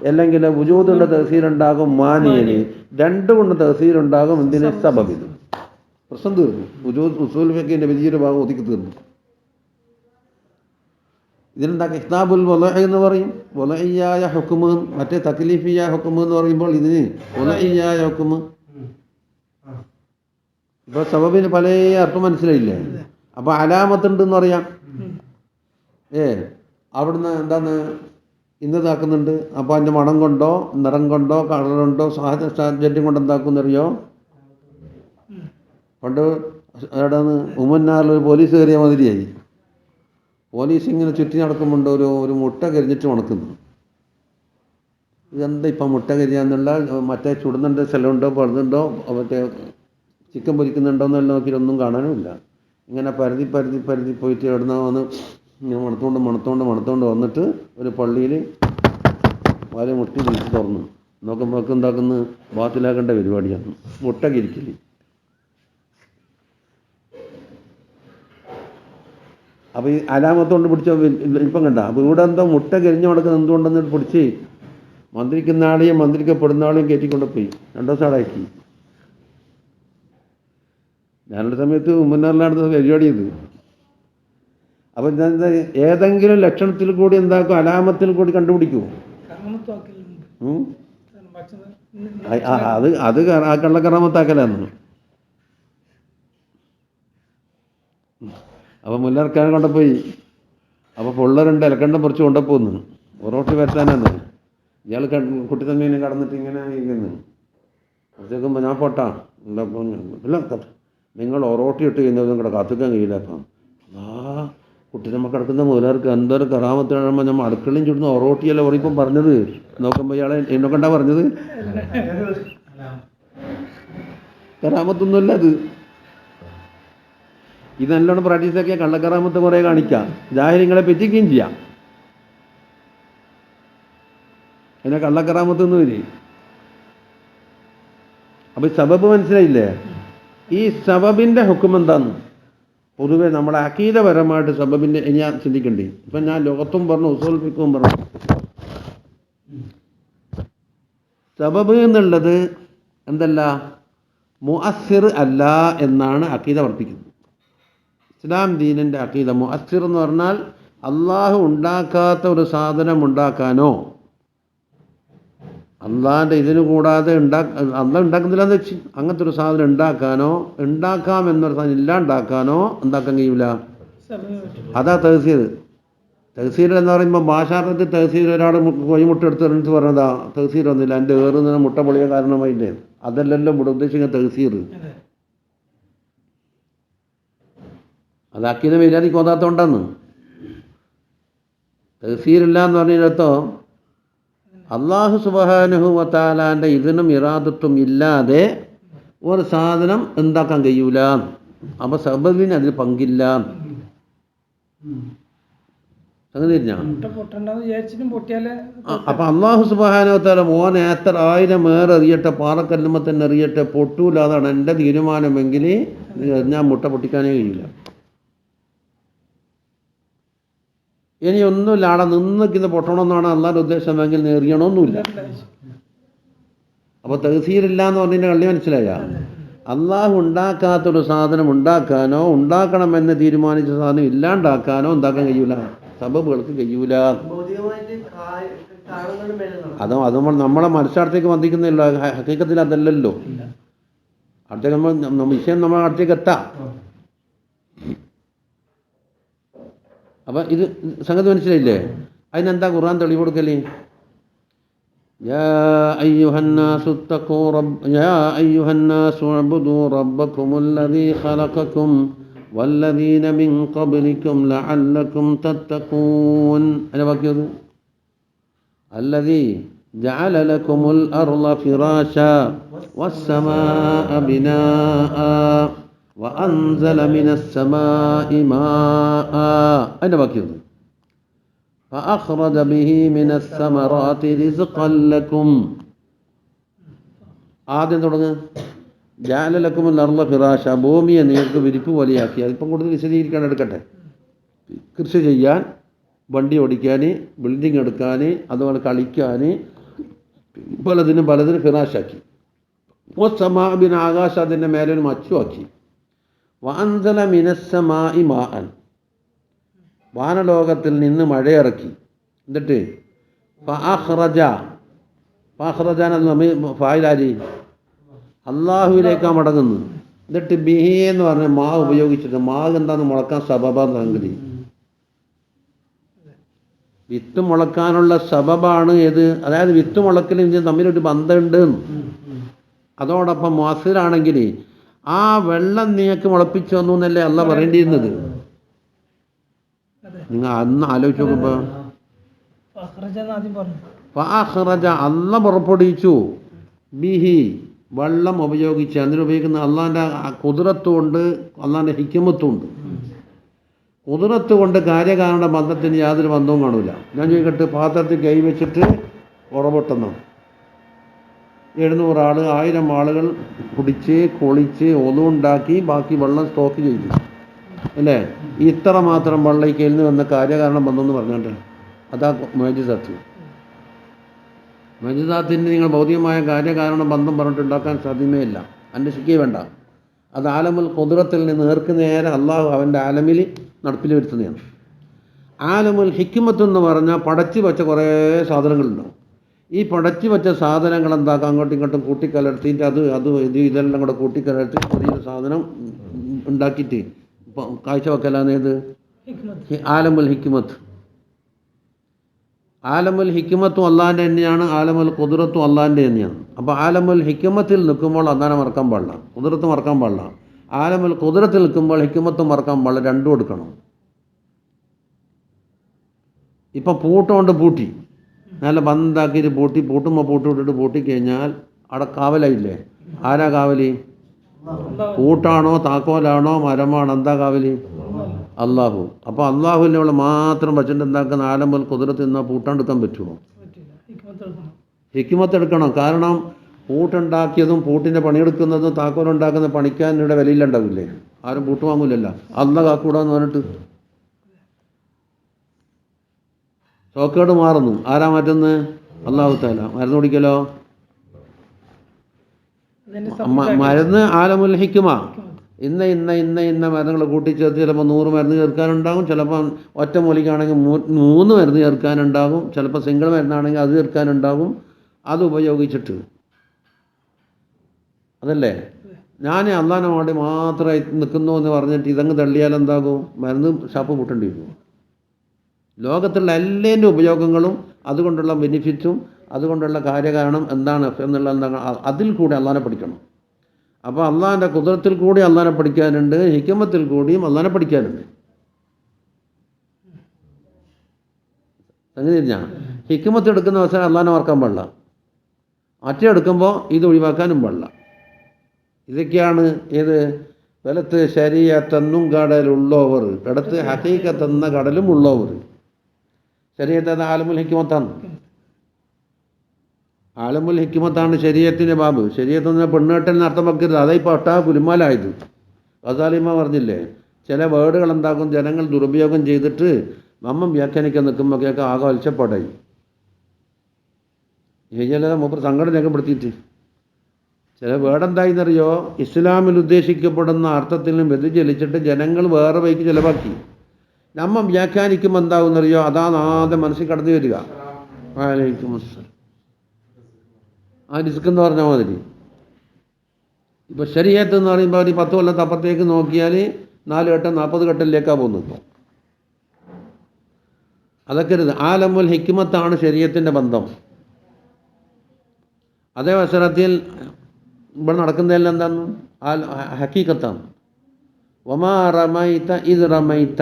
അല്ലെങ്കിൽ വുജൂദുണ്ട് തഹസീലുണ്ടാകും മാനിയന്, രണ്ടും കൊണ്ട് തഹസീലുണ്ടാകും എന്തിന് സബബിന്. പ്രശ്നം തീർന്നു. ഉസൂൽ ഫിഖിന്റെ വലിയൊരു ഭാഗം ഒതുക്കി തീർന്നു. ഇതിനെന്താ കിതാബുൽ വലഇ എന്ന് പറയും, വലഇയായ ഹുക്മ്. മറ്റേ തക്ലീഫിയായ ഹുക്മ് എന്ന് പറയുമ്പോൾ ഇതിന് വലഇയായ ഹുക്മ്. ഇപ്പൊ സബബിന് പല അർത്ഥം മനസ്സിലായില്ലേ? അപ്പൊ അലാമത്തുണ്ട് എന്ന് പറയാം. അവിടുന്ന് എന്താന്ന് ഇന്നതാക്കുന്നുണ്ട്. അപ്പോൾ അതിൻ്റെ മണം കൊണ്ടോ നിറം കൊണ്ടോ കളറുണ്ടോ സാഹചര്യം കൊണ്ട് എന്താക്കുന്നറിയോ? പണ്ട് എവിടെന്ന് ഉമ്മന്നാറിലൊരു പോലീസ് കയറിയ മാതിരിയായി. പോലീസ് ഇങ്ങനെ ചുറ്റി നടക്കുമ്പോണ്ട് ഒരു മുട്ട കരിഞ്ഞിട്ട് മണക്കുന്നു. ഇതെന്താ ഇപ്പം മുട്ട കരിയാന്നുള്ള, മറ്റേ ചുടുന്നുണ്ട് സ്ഥലമുണ്ടോ പഴുതുണ്ടോ മറ്റേ ചിക്കൻ പൊരിക്കുന്നുണ്ടോ എന്നെല്ലാം നോക്കിയിട്ട് ഒന്നും കാണാനുമില്ല. ഇങ്ങനെ പരതി പോയിട്ട് എവിടുന്ന വന്ന് ഇങ്ങനെ മണത്തോണ്ട് വന്നിട്ട് ഒരു പള്ളിയിൽ വാല മുട്ടി വിളിച്ച് തുറന്നു നോക്കുമ്പോൾ എന്താക്കുന്നു, ബാത്തിലാക്കേണ്ട പരിപാടിയാണ് മുട്ട കരിക്കൽ. അപ്പോൾ ഈ അലാമത്തോണ്ട് പിടിച്ച ഇപ്പം കണ്ട. അപ്പോൾ ഇവിടെ എന്താ മുട്ട കരിഞ്ഞു നടക്കുന്നത് എന്തുകൊണ്ടെന്ന് പിടിച്ച് മന്ത്രിക്കുന്ന ആളെയും മന്ത്രിക്കപ്പെടുന്ന ആളെയും കയറ്റിക്കൊണ്ട് പോയി 2 ദിവസം ആടാക്കി. ഞാനുള്ള സമയത്ത് മുന്നാറിലാണ് പരിപാടി ചെയ്ത്. അപ്പം എന്താ ഏതെങ്കിലും ലക്ഷണത്തിൽ കൂടി എന്താക്കും, അലാമത്തിൽ കൂടി കണ്ടുപിടിക്കുമോ? അത് കള്ളക്കറാമത്താക്കലാന്ന്. അപ്പോൾ മുല്ലർക്കാൻ കൊണ്ടുപോയി. അപ്പോൾ പൊള്ളറുണ്ട് ഇലക്കണ്ടം പറിച്ച് കൊണ്ടുപോകുന്നു. ഒറോട്ടി വരുത്താനാന്ന് ഇയാൾ കുട്ടിത്തമ്മീനെ കടന്നിട്ട് ഇങ്ങനെ ഇരിക്കുന്നു. കുറച്ചേക്കുമ്പോൾ ഞാൻ പോട്ടാ ഇല്ല, നിങ്ങൾ ഒറോട്ടി ഇട്ട് കഴിഞ്ഞാൽ നിങ്ങളുടെ കാത്തിക്കാൻ കഴിയില്ല. അപ്പം കുട്ടിത്തമ്മ കിടക്കുന്ന മുതലാർക്ക് എന്തൊരു കറാമത്ത് കഴിയുമ്പോൾ നമ്മൾ അടുക്കളയും ചുടുന്ന ഒറോട്ടിയല്ല ഓറിപ്പം പറഞ്ഞത്. നോക്കുമ്പോൾ ഇയാളെ എന്നൊക്കെണ്ടാ പറഞ്ഞത്, കറാമത്തൊന്നുമല്ല അത്. ഇത് നല്ലോണം പ്രാക്ടീസാക്കിയാൽ കള്ളക്കറാമത്ത് കുറേ കാണിക്കാം, ജാഹിലിങ്ങളെ പറ്റിക്കുകയും ചെയ്യാം. പിന്നെ കള്ളക്കറാമത്തൊന്നും ഇല്ലേ. അപ്പം സബബ് മനസ്സിലായില്ലേ? ഈ സബബിൻ്റെ ഹുക്കം എന്താന്ന് പൊതുവെ നമ്മുടെ അഖീദപരമായിട്ട് സബബിൻ്റെ ഞാൻ ചിന്തിക്കണ്ടേ. ഇപ്പം ഞാൻ ലോകത്തും പറഞ്ഞു ഉസൂൽ ഫിഖും പറഞ്ഞു. സബബ് എന്നുള്ളത് എന്തല്ല, മുഅസ്സിർ അല്ല എന്നാണ് അഖീദ വർത്തിക്കുന്നത്. ഇസ്ലാം ദീനിൻ്റെ അഖീദ മുഅസ്സിർ എന്ന് പറഞ്ഞാൽ അള്ളാഹു ഉണ്ടാക്കാത്ത ഒരു സാധനം ഉണ്ടാക്കാനോ, അള്ളാഹിൻ്റെ ഇതിന് കൂടാതെ അള്ളാഹ് ഉണ്ടാക്കുന്നില്ലെന്ന് വെച്ച് അങ്ങനത്തെ ഒരു സാധനം ഉണ്ടാക്കാനോ, ഉണ്ടാക്കാം എന്നൊരു സാധനം ഇല്ലാണ്ടാക്കാനോ എന്താക്കാൻ കഴിയില്ല. അതാ തഹ്സീർ. തഹ്സീർ എന്ന് പറയുമ്പോൾ ഭാഷാർത്ഥത്തിൽ തഹ്സീർ ഒരാൾ കോഴിമുട്ട എടുത്ത് പറഞ്ഞതാ തഹ്സീർ ഒന്നുമില്ല, എൻ്റെ ഏറുന്ന മുട്ട പൊളിയ കാരണമായില്ലേ. അതല്ലല്ലോ ഇവിടെ ഉദ്ദേശിക്കുന്ന തഹ്സീർ. അതാക്കിയത് മര്യാദ കോതാത്തോണ്ടാന്ന്. തഹ്സീരില്ല എന്ന് പറഞ്ഞിടത്തോ അള്ളാഹു സുബ്ഹാനഹു വ തആലാൻ്റെ ഇതിനും ഇറാദത്തും ഇല്ലാതെ ഒരു സാധനം എന്താക്കാൻ കഴിയൂല. അപ്പോൾ സബബിന് അതിൽ പങ്കില്ല. അപ്പം അള്ളാഹു സുബ്ഹാനഹു വ തആല മോനെ എത്ര 1000 എറിയട്ടെ, പാറക്കല്ലുമ്പോൾ തന്നെ എറിയട്ടെ, പൊട്ടൂല, അതാണ് എൻ്റെ തീരുമാനമെങ്കിൽ ഞാൻ മുട്ട പൊട്ടിക്കാനേ കഴിയില്ല. ഇനി ഒന്നുമില്ല, അവിടെ നിന്നിക്കുന്ന പൊട്ടണമെന്നാണ് അള്ളാഹിൻ്റെ ഉദ്ദേശമെങ്കിൽ എറിയണമെന്നില്ല. അപ്പോൾ തഹ്സീരില്ല എന്ന് പറഞ്ഞതിൻ്റെ കള്ളി മനസ്സിലായ, അള്ളാഹു ഉണ്ടാക്കാത്തൊരു സാധനം ഉണ്ടാക്കാനോ ഉണ്ടാക്കണമെന്ന് തീരുമാനിച്ച സാധനം ഇല്ലാണ്ടാക്കാനോ എന്താക്കാൻ കഴിയൂല, സബബുകൾക്ക് കഴിയൂല. അത് നമ്മളെ മനസ്സാടത്തേക്ക് വന്നിക്കുന്നില്ല. ഹഖീഖത്തിൽ അതല്ലല്ലോ. അടുത്തേക്ക് നമ്മൾ വിഷയം നമ്മൾ അടുത്തേക്ക് എത്താം. അപ്പം ഇത് സംഗതി മനസ്സിലായില്ലേ? അതിനെന്താ ഖുർആൻ തെളിവ് കൊടുക്കല്? യാ അയ്യുഹന്നാസു ഉഅ്ബുദൂ റബ്ബക്കുമുല്ലദീ ഖലഖക്കും വല്ലദീന മിൻ ഖബ്ലിക്കും ലഅല്ലക്കും തത്തഖൂൻ. അതിൻ്റെ ബാക്കിയത് അല്ലദീ ജഅല ലക്കുമുൽ അർള ഫിറാശാ വസ്സമാഅ ബിനാഅ وأنزل من السماء ماء. അതിൻ്റെ ബാക്കിയത് فأخرج به من الثمرات رزقا لكم. ആദ്യം തുടങ്ങ് ജഅല ലക്കുമുൽ അർള ഫിറാശ, ഭൂമിയെ നിങ്ങൾക്ക് വിരിപ്പ് പോലെയാക്കി. അതിപ്പം കൂടുതൽ വിശദീകരിക്കാൻ എടുക്കട്ടെ. കൃഷി ചെയ്യാൻ വണ്ടി ഓടിക്കാൻ, ബിൽഡിംഗ് എടുക്കാൻ, അതുപോലെ കളിക്കാൻ, പലതിനും ഫിറാശാക്കി. പിന്നെ ആകാശം അതിൻ്റെ മേലെ ഒരു മച്ചുമാക്കി. വഅൻസല മിനസ്സമായി മാഅൻ, വാനലോകത്തിൽ നിന്ന് മഴയിറക്കി. എന്നിട്ട് ഫഅഖ്റജാൻ ഫായിലാരി അള്ളാഹുവിലേക്കാണ് മടങ്ങുന്നത്. എന്നിട്ട് ബിഹി എന്ന് പറഞ്ഞ മാ ഉപയോഗിച്ചിട്ട്, മാ എന്താണെന്ന് മുളക്കാൻ സബബാന്ന് സംഗതി. വിത്ത് മുളക്കാനുള്ള സബബാണ് ഏത്? അതായത് വിത്ത് മുളക്കലും ഇത് തമ്മിലൊരു ബന്ധമുണ്ട്. അതോടൊപ്പം മുഅസ്സിറാണെങ്കിൽ ആ വെള്ളം നീക്ക് മുളപ്പിച്ചു വന്നു എന്നല്ലേ അല്ല പറയേണ്ടിയിരുന്നത്. നിങ്ങൾ അന്ന് ആലോചിച്ച് നോക്കുമ്പോൾ ഫഅഖ്റജ അല്ല പുറപ്പെടുവിച്ചു, ബിഹി വെള്ളം ഉപയോഗിച്ച്. അതിനുപയോഗിക്കുന്ന അള്ളാൻ്റെ കുദ്റത്ത് കൊണ്ട്, അള്ളാൻ്റെ ഹിക്മത്തുണ്ട്. കുദ്റത്ത് കൊണ്ട് കാര്യകാരണ ബന്ധത്തിന് യാതൊരു ബന്ധവും കാണില്ല. ഞാൻ ചോദിക്കട്ടെ, പാത്രത്തിൽ കൈ വെച്ചിട്ട് ഉറപൊട്ടുന്നു, 700 ആൾ 1000 ആളുകൾ കുടിച്ച് കുളിച്ച് ഒതുണ്ടാക്കി ബാക്കി വെള്ളം സ്റ്റോക്ക് ചെയ്തു അല്ലേ? ഇത്ര മാത്രം വെള്ളം ഈ കയ്യിൽ നിന്ന് വന്ന കാര്യകാരണം ബന്ധം എന്ന് പറഞ്ഞിട്ട് അതാ മുഅ്ജിസാത്ത്. മുഅ്ജിസാത്തിന് നിങ്ങൾ ഭൗതികമായ കാര്യകാരണ ബന്ധം പറഞ്ഞിട്ടുണ്ടാക്കാൻ സാധ്യമേ ഇല്ല, അന്വേഷിക്കുകയേ വേണ്ട. അത് ആലമുൽ ഖുദ്റത്തിൽ നിന്ന് നേരെ അള്ളാഹു അവൻ്റെ ആലമിൽ നടപ്പിൽ വരുത്തുന്നതാണ്. ആലമുൽ ഹിക്മത്ത് എന്ന് പറഞ്ഞാൽ പടച്ചു വെച്ച കുറേ സാധനങ്ങളുണ്ടാവും. ഈ പടച്ചു വെച്ച സാധനങ്ങൾ എന്താക്കാം, അങ്ങോട്ടും ഇങ്ങോട്ടും കൂട്ടിക്കലർത്തിയിട്ട് ഇതെല്ലാം കൂടെ കൂട്ടിക്കലർത്തി ചെറിയൊരു സാധനം ഉണ്ടാക്കിയിട്ട് കാഴ്ചവെക്കലാന്നേത് ആലമുൽ ഹിക്മത്ത്. ആലമുൽ ഹിക്മത്തും അള്ളാൻ്റെ തന്നെയാണ്, ആലമുൽ ഖുദ്റത്തും അള്ളാൻ്റെ തന്നെയാണ്. അപ്പോൾ ആലമുൽ ഹിക്മത്തിൽ നിൽക്കുമ്പോൾ അള്ളാനെ മറക്കാൻ പാടില്ല, ഖുദ്റത്ത് മറക്കാൻ പാടില്ല. ആലമുൽ ഖുദ്റത്തിൽ നിൽക്കുമ്പോൾ ഹിക്മത്തും മറക്കാൻ പാടില്ല, രണ്ടും എടുക്കണം. ഇപ്പം പൂട്ടുകൊണ്ട് പൂട്ടി, നല്ല ബന്ധാക്കിയിട്ട് പൂട്ടുമ്പോൾ പൂട്ടിട്ട് പൂട്ടിക്കഴിഞ്ഞാൽ അവിടെ കാവലായില്ലേ? ആരാ കാവലി? പൂട്ടാണോ താക്കോലാണോ മരമാണോ? എന്താ കാവലി? അള്ളാഹു. അപ്പോൾ അള്ളാഹുവിനെ മാത്രം വച്ചിട്ട് എന്താക്കുന്ന ആലമുൽ ഖുദ്റത്ത് നിന്നാൽ പൂട്ടാണ്ടെടുക്കാൻ പറ്റുമോ? ഹിക്മത്ത് എടുക്കണം. കാരണം പൂട്ടുണ്ടാക്കിയതും പൂട്ടിൻ്റെ പണിയെടുക്കുന്നതും താക്കോലുണ്ടാക്കുന്ന പണിക്കാരനിവിടെ വിലയിലുണ്ടാവില്ലേ? ആരും പൂട്ട് വാങ്ങൂലല്ലോ. അള്ളാഹ് കാക്കൂടാന്ന് പറഞ്ഞിട്ട് ഷോക്കേട് മാറുന്നു. ആരാ മാറ്റുന്നത്? അള്ളാഹു തആല. മരുന്ന് കുടിക്കലോ? മരുന്ന് ആലമുൽ ഹിക്മ. ഇന്ന മരുന്നുകൾ കൂട്ടിച്ചേർത്ത് ചിലപ്പോൾ 100 മരുന്ന് ചേർക്കാനുണ്ടാകും, ചിലപ്പോൾ ഒറ്റ മൂലിക്കാണെങ്കിൽ 3 മരുന്ന് ചേർക്കാനുണ്ടാകും, ചിലപ്പോൾ സിംഗിൾ മരുന്നാണെങ്കിൽ അത് ചേർക്കാനുണ്ടാകും. അത് ഉപയോഗിച്ചിട്ട് അതല്ലേ ഞാൻ അള്ളാഹിനെ വേണ്ടി മാത്രമായി നിൽക്കുന്നു എന്ന് പറഞ്ഞിട്ട് ഇതങ്ങ് തള്ളിയാൽ എന്താകും? മരുന്ന് ഷാപ്പ് പൂട്ടേണ്ടി വരും. ലോകത്തുള്ള എല്ലാതിൻ്റെ ഉപയോഗങ്ങളും അതുകൊണ്ടുള്ള ബെനിഫിറ്റും അതുകൊണ്ടുള്ള കാര്യകാരണം എന്താണ് എന്നുള്ള എന്താണ് അതിൽ കൂടി അള്ളാഹിനെ പഠിക്കണം. അപ്പോൾ അള്ളാഹിൻ്റെ ഖുദ്റത്തിൽ കൂടി അള്ളാഹിനെ പഠിക്കാനുണ്ട്, ഹിക്മത്തിൽ കൂടിയും അള്ളാഹിനെ പഠിക്കാനുണ്ട്. സംഗതി ഞാൻ ഹിക്മത്ത് എടുക്കുന്ന അവസരം അള്ളാഹിനെ മറക്കാൻ പാടില്ല, മറ്റേ എടുക്കുമ്പോൾ ഇത് ഒഴിവാക്കാനും പാടില്ല. ഇതൊക്കെയാണ് ഏത് വലത്ത് ശരീഅത്തെന്നും കടലുള്ളവർ, ഇടത്ത് ഹഖീഖത്തെന്ന കടലും ഉള്ളവർ. ശരീഅത്ത് എന്ന ആലമുൽ ഹിക്മത്താണ്. ആലമുൽ ഹിക്മത്താണ് ശരീഅത്തിൻ്റെ ബാബ്. ശരീഅത്ത് എന്ന പെണ്ണുകെട്ടലിന് അർത്ഥം വെക്കരുത്, അതായിപ്പോൾ ഒട്ടാ കുലുമാലായത്. ഗസാലിമ്മ പറഞ്ഞില്ലേ, ചില വേർഡുകൾ എന്താക്കും ജനങ്ങൾ ദുരുപയോഗം ചെയ്തിട്ട് നമ്മം വ്യാഖ്യാനിക്കാൻ നിൽക്കുമ്പോഴേക്ക് ആകെ ഒലച്ചപ്പാടായി. ചില മൂപ്പർ സങ്കടം രേഖപ്പെടുത്തിയിട്ട് ചില വേർഡെന്തായിന്നറിയോ, ഇസ്ലാമിൽ ഉദ്ദേശിക്കപ്പെടുന്ന അർത്ഥത്തിൽ നിന്നും വ്യതിചലിച്ചിട്ട് ജനങ്ങൾ വേറെ വഴിക്ക് ചിലവാക്കി. നമ്മൾ വ്യാഖ്യാനിക്കുമ്പോൾ എന്താവുന്നറിയോ, അതാണ് ആദ്യം മനസ്സിൽ കടന്നു വരിക. വഅലൈക്കും അസ്സലാം. ആ ഡിസ്ക് എന്ന് പറഞ്ഞാൽ മാതിരി ഇപ്പോൾ ശരീഅത്ത് എന്ന് പറയുമ്പോൾ ഒരു 10 കൊല്ലത്തെ അപ്പുറത്തേക്ക് നോക്കിയാൽ 4 ഘട്ടം 40 ഘട്ടത്തിലേക്കാണ് പോകുന്നത്. അതൊക്കെ ആലമുൽ ഹിക്മത്താണ് ശരീഅത്തിൻ്റെ ബന്ധം. അതേ അവസരത്തിൽ ഇവിടെ നടക്കുന്നതെല്ലാം എന്താണ്? ഹഖീഖത്താണ്. വമാ റമൈത ഇദ് റമൈത.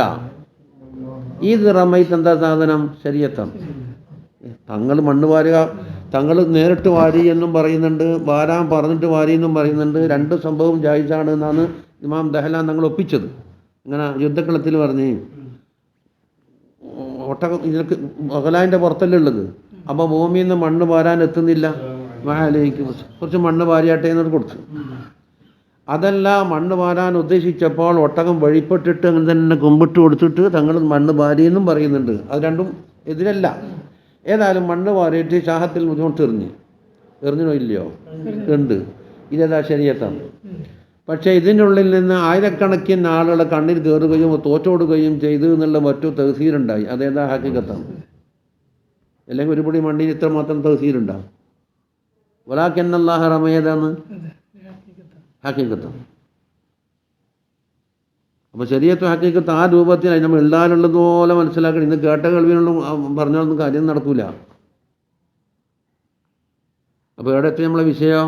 ഈദ് റമൈത്ത് എന്താ സാധനം? ശരീഅത്താണ്. തങ്ങൾ മണ്ണ് വാരുക, തങ്ങൾ നേരിട്ട് വാരി എന്നും പറയുന്നുണ്ട്, വാരാൻ പറഞ്ഞിട്ട് വാരി എന്നും പറയുന്നുണ്ട്. 2 സംഭവം ജായിസാണ് എന്നാണ് ഇമാം ദഹ്ലാൻ തങ്ങൾ ഒപ്പിച്ചത്. ഇങ്ങനെ യുദ്ധക്കളത്തിൽ പറഞ്ഞ് ഒട്ടകം ഇതിനൊക്കെ ബഹലാൻ്റെ പുറത്തല്ലേ ഉള്ളത്, അപ്പോൾ ഭൂമിയിൽ നിന്ന് മണ്ണ് വാരാൻ എത്തുന്നില്ല, മഹാലേക്ക് കുറച്ച് മണ്ണ് വാരിയാട്ടെ എന്നോട് കൊടുത്തു. അതല്ല, മണ്ണ് വാരാൻ ഉദ്ദേശിച്ചപ്പോൾ ഒട്ടകം വഴിപ്പെട്ടിട്ട് അങ്ങനെ തന്നെ കുമ്പിട്ട് കൊടുത്തിട്ട് തങ്ങൾ മണ്ണ് വാരിയെന്നും പറയുന്നുണ്ട്. അത് രണ്ടും എതിരല്ല. ഏതായാലും മണ്ണ് വാരിയിട്ട് ഷാഹത്തിൽ ബുദ്ധിമുട്ട് എറിഞ്ഞോ ഇല്ലയോ? ഉണ്ട്. ഇതേതാ ശരീഅത്താണ്. പക്ഷേ ഇതിൻ്റെ ഉള്ളിൽ നിന്ന് ആയിരക്കണക്കിന് ആളുകളെ കണ്ണിൽ കയറുകയും തോറ്റോടുകയും ചെയ്തു എന്നുള്ള മറ്റു തഹ്സീലുണ്ടായി. അതേതാ ഹഖീഖത്താണ്. അല്ലെങ്കിൽ ഒരുപടി മണ്ണിന് ഇത്രമാത്രം തഹ്സീലുണ്ടാകും. വലാകിന്നല്ലാഹ റമയേതാണ് ഹഖീഖത്താണ്. അപ്പോൾ ശരീഅത്ത് ഹഖീഖത്ത് ആ രൂപത്തിൽ നമ്മൾ എഴുതാനുള്ളതുപോലെ മനസ്സിലാക്കണം. ഇന്ന് കേട്ട കേൾവിനുള്ള പറഞ്ഞാലൊന്നും കാര്യം നടക്കൂല. അപ്പോൾ എവിടെ എത്തി നമ്മളെ വിഷയം?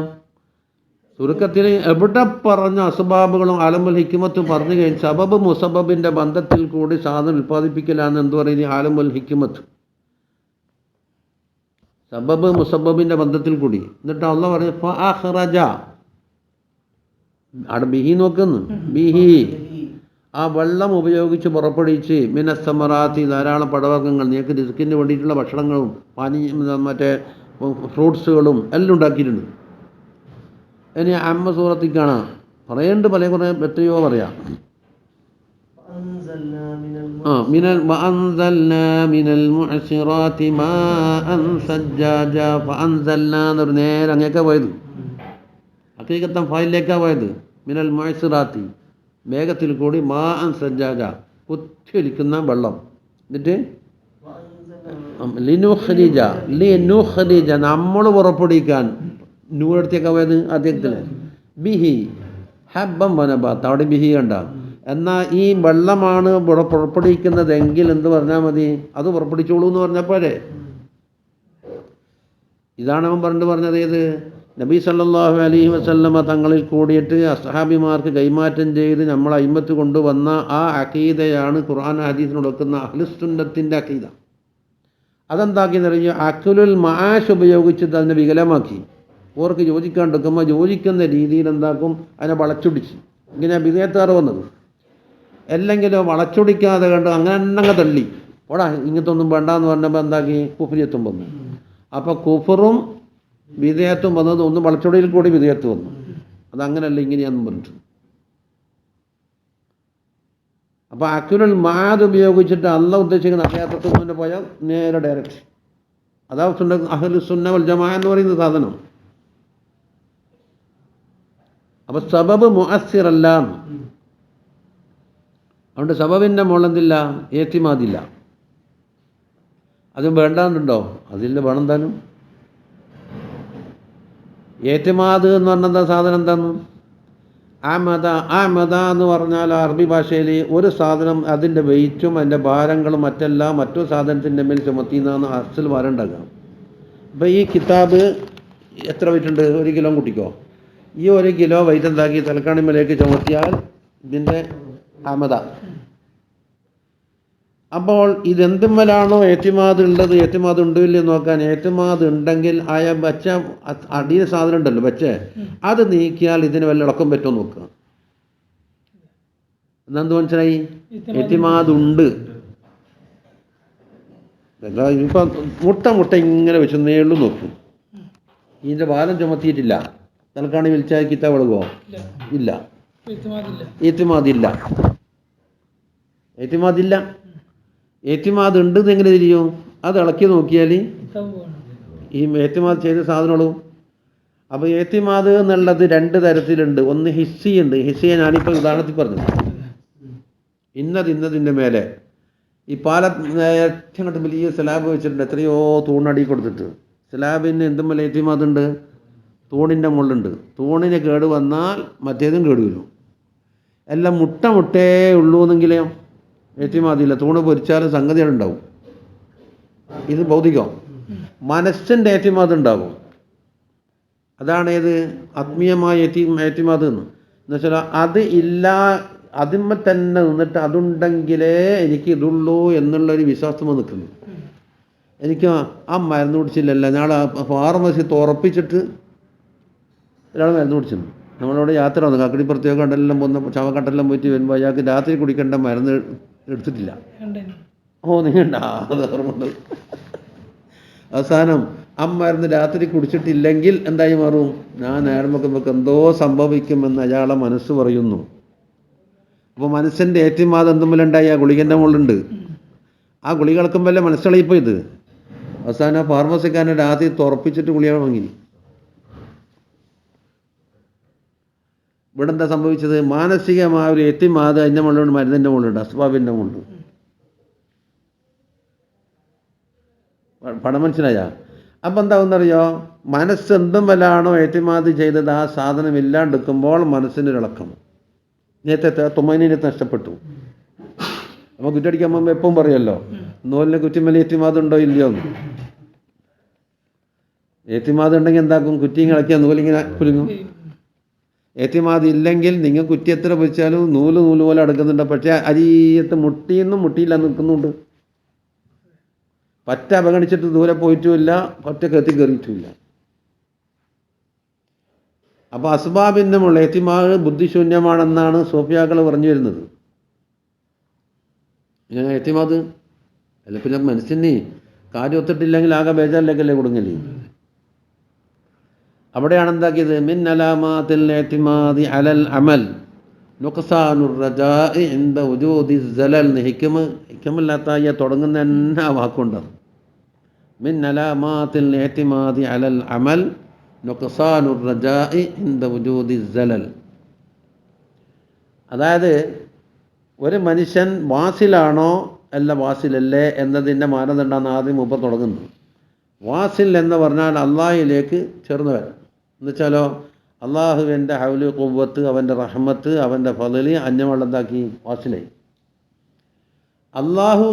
ചുരുക്കത്തിൽ എവിടെ പറഞ്ഞ അസ്ബാബുകളും ആലമുൽ ഹിക്മത്തും പറഞ്ഞു കഴിഞ്ഞാൽ സബബ് മുസബബിൻ്റെ ബന്ധത്തിൽ കൂടി സാധനം ഉൽപ്പാദിപ്പിക്കലാന്ന് എന്ത് പറയുന്നത്? ആലമുൽ ഹിക്മത്ത്. സബബ് മുസബബിൻ്റെ ബന്ധത്തിൽ കൂടി. എന്നിട്ട് അള്ളാഹ് പറഞ്ഞു ഫഅഖ്റജ. അവിടെ ബിഹി നോക്കുന്നു. ബിഹി ആ വെള്ളം ഉപയോഗിച്ച് പുറപ്പെടുവിച്ച് മിനസ്സമറാത്തി ധാരാളം പഴവർഗ്ഗങ്ങൾ, നിങ്ങൾക്ക് റിസ്കിന് വേണ്ടിയിട്ടുള്ള ഭക്ഷണങ്ങളും മറ്റേ ഫ്രൂട്ട്സുകളും എല്ലാം ഉണ്ടാക്കിയിട്ടുണ്ട്. ഇനി അമ്മ സൂറത്തിൽ കാണാം പറയേണ്ട കുറേ എത്രയോ പറയാം. എന്നൊരു നേരെ അങ്ങേക്കാ പോയത്. ഹഖീഖത്തൻ ഫായിലേക്കാ പോയത്. മിനൽ മുഅ്സിറാത്തി വേഗത്തിൽ കൂടി മാ അൻ സജ്ജാജ കുത്തിയൊലിക്കുന്ന വെള്ളം. എന്നിട്ട് ലിനുഖ്രിജ നമ്മൾ പുറപ്പെടുവിക്കാൻ നൂറെടുത്തേക്കാ പോയത് ആദ്യത്തിൽ. ബിഹി ഹബ്ബം വനബാത്ത്. അവിടെ ബിഹി കണ്ട. എന്നാൽ ഈ വെള്ളമാണ് പുറപ്പെടുവിക്കുന്നതെങ്കിൽ എന്ത് പറഞ്ഞാൽ മതി? അത് പുറപ്പെടുവിച്ചോളൂ എന്ന് പറഞ്ഞാൽ പോരെ. ഇതാണ് അവൻ പറഞ്ഞത്. ഏത് നബി സല്ലല്ലാഹു അലൈഹി വസല്ലമ തങ്ങളിൽ കൂടിയിട്ട് അസ്ഹാബിമാർക്ക് കൈമാറ്റം ചെയ്ത് നമ്മൾ അയിമത്ത് കൊണ്ടുവന്ന ആ അഖീദയാണ് ഖുർആൻ ഹദീസിനോട് വെക്കുന്ന അഹ്ലുസുന്നത്തിൻ്റെ അഖീദ. അതെന്താക്കി എന്നറിഞ്ഞു? അക്കുലുൽ മആഷ് ഉപയോഗിച്ചിട്ട് അതിനെ വികലമാക്കി. ഓർക്ക് യോജിക്കാണ്ടിരിക്കുമ്പോൾ യോജിക്കുന്ന രീതിയിൽ എന്താക്കും? അതിനെ വളച്ചൊടിച്ച്. ഇങ്ങനെ ബിദഅത്താറ് വന്നത്. അല്ലെങ്കിലോ വളച്ചൊടിക്കാതെ കണ്ട് അങ്ങനെ തള്ളി ഓടാ ഇങ്ങനത്തെ ഒന്നും വേണ്ടാന്ന് പറഞ്ഞപ്പോൾ എന്താക്കി? കുഫ്രിയത്തും വന്നു. അപ്പോൾ കുഫറും ബിദഅത്തും വന്നത് ഒന്ന് വളച്ചൊടിയിൽ കൂടി ബിദഅത്ത് വന്നു. അതങ്ങനെയല്ല ഇങ്ങനെയാണെന്ന് പറഞ്ഞിട്ട്. അപ്പോൾ അക്കുലുൽ മആദ് ഉപയോഗിച്ചിട്ട് അള്ളാഹ് ഉദ്ദേശിക്കുന്ന അഖിയാത്തുൽ പോയാൽ നേരെ ഡയറക്റ്റ്. അതാ അഹ്ലുസുന്ന വൽ ജമാഅ എന്ന് പറയുന്ന സാധനം. അപ്പോൾ സബബ് മുഅസ്സിറല്ല. അതുകൊണ്ട് സബബിൻ്റെ മുകളെന്തില്ല? ഏത്തിമാദില്ല. അതും വേണ്ടാന്നുണ്ടോ? അതില്ല, വേണം താനും. ഏത്തിമാദ് എന്ന് പറഞ്ഞ സാധനം എന്താന്ന്? ആമദ എന്ന് പറഞ്ഞാൽ അറബി ഭാഷയിൽ ഒരു സാധനം അതിൻ്റെ വെയിറ്റും അതിൻ്റെ ഭാരങ്ങളും മറ്റു സാധനത്തിൻ്റെ മേൽ ചുമത്തിന്നാണ് അസൽ ഭാരം ഉണ്ടാക്കുക. അപ്പോൾ ഈ കിതാബ് എത്ര വെയിറ്റ് ഉണ്ട്? 1 കിലോ കൂട്ടിക്കോ. ഈ 1 കിലോ വെയിറ്റ് എന്താക്കി തലക്കാണിമേലേക്ക് ചുമത്തിയാൽ ഇതിൻ്റെ ആമദ. അപ്പോൾ ഇതെന്തുമ്മലാണോ ഏത്തിമാദ് ഉള്ളത്, ഏത്തിമാദ് ഉണ്ടോ ഇല്ലെന്ന് നോക്കാൻ. ഏത്തിമാദ് ഉണ്ടെങ്കിൽ ആയ ബച്ച അടിയ സാധനം ഉണ്ടല്ലോ ബച്ചേ, അത് നീക്കിയാൽ ഇതിന് വല്ല ഇളക്കം പറ്റുമോ നോക്കുക. എന്നെന്ത് മനസ്സിലായി? ഏത്തിമാദ് ഉണ്ട്. ഇപ്പം മുട്ട ഇങ്ങനെ വെച്ചെന്നേ ഉള്ളൂ നോക്കും. ഇതിൻ്റെ ഭാരം ചുമത്തിയിട്ടില്ല. തലക്കാണി വിളിച്ചാൽ കിതാബ് എളുപ്പമോ? ഇല്ല. ഏത്തിമാദില്ല. ഏത്തിമാദ് ഉണ്ടെന്ന് എങ്ങനെ തിരിയും? അത് ഇളക്കി നോക്കിയാൽ ഈ ഏത്തിമാദ് ചെയ്ത സാധനമുള്ളൂ. അപ്പോൾ ഏത്തിമാദ് എന്നുള്ളത് 2 തരത്തിലുണ്ട്. ഒന്ന് ഹിസ്സി ഉണ്ട്. ഹിസ്സിയെ ഞാനിപ്പോൾ ഉദാഹരണത്തിൽ പറഞ്ഞു. ഇന്നതിൻ്റെ മേലെ ഈ ഏറ്റവും വലിയ സ്ലാബ് വെച്ചിട്ടുണ്ട്. എത്രയോ തൂണടി കൊടുത്തിട്ട് സ്ലാബിന് എന്തും ഏത്തിമാദുണ്ട്? തൂണിൻ്റെ മുള്ളുണ്ട്. തൂണിന് കേട് വന്നാൽ മറ്റേതും കേട് വരും. എല്ലാം മുട്ടേ ഉള്ളൂ എന്നെങ്കിലോ ഏത്തിമാദില്ല. തൂണ് പൊരിച്ചാലും സംഗതികളുണ്ടാവും. ഇത് ഭൗതികം. മനസ്സിൻ്റെ ഏത്തിമാദ് ഉണ്ടാകും. അതാണ് ഏത്? ആത്മീയമായ ഏത്തിമാദ് എന്നുവെച്ചാൽ അത് ഇല്ല, അതിന്മേൽ തന്നെ നിന്നിട്ട് അതുണ്ടെങ്കിലേ എനിക്ക് ഇതുള്ളൂ എന്നുള്ളൊരു വിശ്വാസം നിൽക്കുന്നു. എനിക്ക് ആ മരുന്ന് കുടിച്ചില്ലല്ലോ, നാളെ ഫാർമസി തുറപ്പിച്ചിട്ട് ഒരാൾ മരുന്ന് കുടിച്ചിരുന്നു. നമ്മളവിടെ യാത്ര വന്നു കാക്കടി പ്രത്യേകം കണ്ടെല്ലാം പോകുന്ന ചവക്കട്ടെല്ലാം പോയിട്ട് വരുമ്പോൾ അയാൾക്ക് രാത്രി കുടിക്കേണ്ട മരുന്ന് എടുത്തിട്ടില്ല. ഓ നീണ്ട അത് ഓർമ്മ. അവസാനം ആ മരുന്ന് രാത്രി കുടിച്ചിട്ടില്ലെങ്കിൽ എന്തായി മാറും? ഞാൻ നേരം വെക്കുമ്പോൾ എന്തോ സംഭവിക്കുമെന്ന് അയാളെ മനസ്സ് പറയുന്നു. അപ്പോൾ മനസ്സിൻ്റെ ഏറ്റിമാത് എന്തുമ്പിലുണ്ടായി? ആ ഗുളികൻ്റെ മുകളിലുണ്ട്. ആ ഗുളിക കളക്കുമ്പോഴല്ലേ മനസ്സിലായിപ്പോൾ ഇത്. അവസാനം ആ ഫാർമസിക്കാരനെ രാത്രി തുറപ്പിച്ചിട്ട് ഗുളിക വാങ്ങി. ഇവിടെ എന്താ സംഭവിച്ചത്? മാനസികമായ ഒരു ഏറ്റിമാത് അതിൻ്റെ മുകളിലുണ്ട്, മരുന്നിൻ്റെ മുകളിലുണ്ട്, അസ്ബാബിൻ്റെ മുകളിലുണ്ട്. പടം മനസ്സിലായ? അപ്പം എന്താവുന്നറിയോ? മനസ്സ് എന്തും വല്ലാണോ ഏറ്റിമാത് ചെയ്തത് ആ സാധനം ഇല്ലാണ്ടിരിക്കുമ്പോൾ മനസ്സിനൊരിളക്കം, നേരത്തെ തുമ്മനീനത്ത് നഷ്ടപ്പെട്ടു. അപ്പോൾ കുറ്റടിക്കാൻ പോകുമ്പോൾ എപ്പം പറയുമല്ലോ, നൂലിനെ കുറ്റിമേലെ ഏറ്റിമാത് ഉണ്ടോ ഇല്ലയോ എന്ന്. ഏറ്റിമാത് ഉണ്ടെങ്കിൽ എന്താക്കും? കുറ്റിയും കളിക്കാൻ നൂലിങ്ങനെ കുലുങ്ങും. ഏറ്റിമാത് ഇല്ലെങ്കിൽ നിങ്ങൾ കുറ്റി എത്ര പൊരിച്ചാലും നൂല് പോലെ അടുക്കുന്നുണ്ട്. പക്ഷേ അരിയത്ത് മുട്ടിയൊന്നും മുട്ടിയില്ല നിൽക്കുന്നുണ്ട്. പറ്റ അവഗണിച്ചിട്ട് ദൂരെ പോയിട്ടുമില്ല, പറ്റ കത്തി കയറിയിട്ടുമില്ല. അപ്പോൾ അസ്ബാബിൻ്റെ മുകളിൽ ഏറ്റിമാത് ബുദ്ധിശൂന്യമാണെന്നാണ് സൂഫിയാക്കൾ പറഞ്ഞു വരുന്നത്. ഇങ്ങനെ ഏറ്റിമാത് അല്ല, പിന്നെ മനസ്സിന് കാര്യം ഒത്തിട്ടില്ലെങ്കിൽ ആകെ ബേജാറിലേക്കല്ലേ കൊടുങ്ങല്. അവിടെയാണ് എന്താക്കിയത്? മിൻ അലാമാത്തിൽ ഇഅ്തിമാദി അലൽ അമൽ നുഖ്സാനുർ റജാഇ ഇൻദ വജൂദി സലൽ. ഹിക്മല്ലാത്ത തുടങ്ങുന്ന തന്നെ വാക്കുണ്ട്. മിൻ അലാമാത്തിൽ ഇഅ്തിമാദി അലൽ അമൽ നുഖ്സാനുർ റജാഇ ഇൻദ വജൂദി സലൽ. അതായത് ഒരു മനുഷ്യൻ വാസിലാണോ അല്ല വാസിലല്ലേ എന്നതിൻ്റെ മാനദണ്ഡമാണ് ആദ്യം മുമ്പ് തുടങ്ങുന്നത്. വാസിൽ എന്ന് പറഞ്ഞാൽ അള്ളാഹിലേക്ക് ചേർന്ന് വരാം. എന്നുവെച്ചാലോ, അള്ളാഹുവിൻ്റെ ഹൗല് ഖുവ്വത്ത്, അവൻ്റെ റഹ്മത്ത്, അവൻ്റെ ഫളല് അന്യമുള്ളതാക്കി വാസിലായി. അള്ളാഹു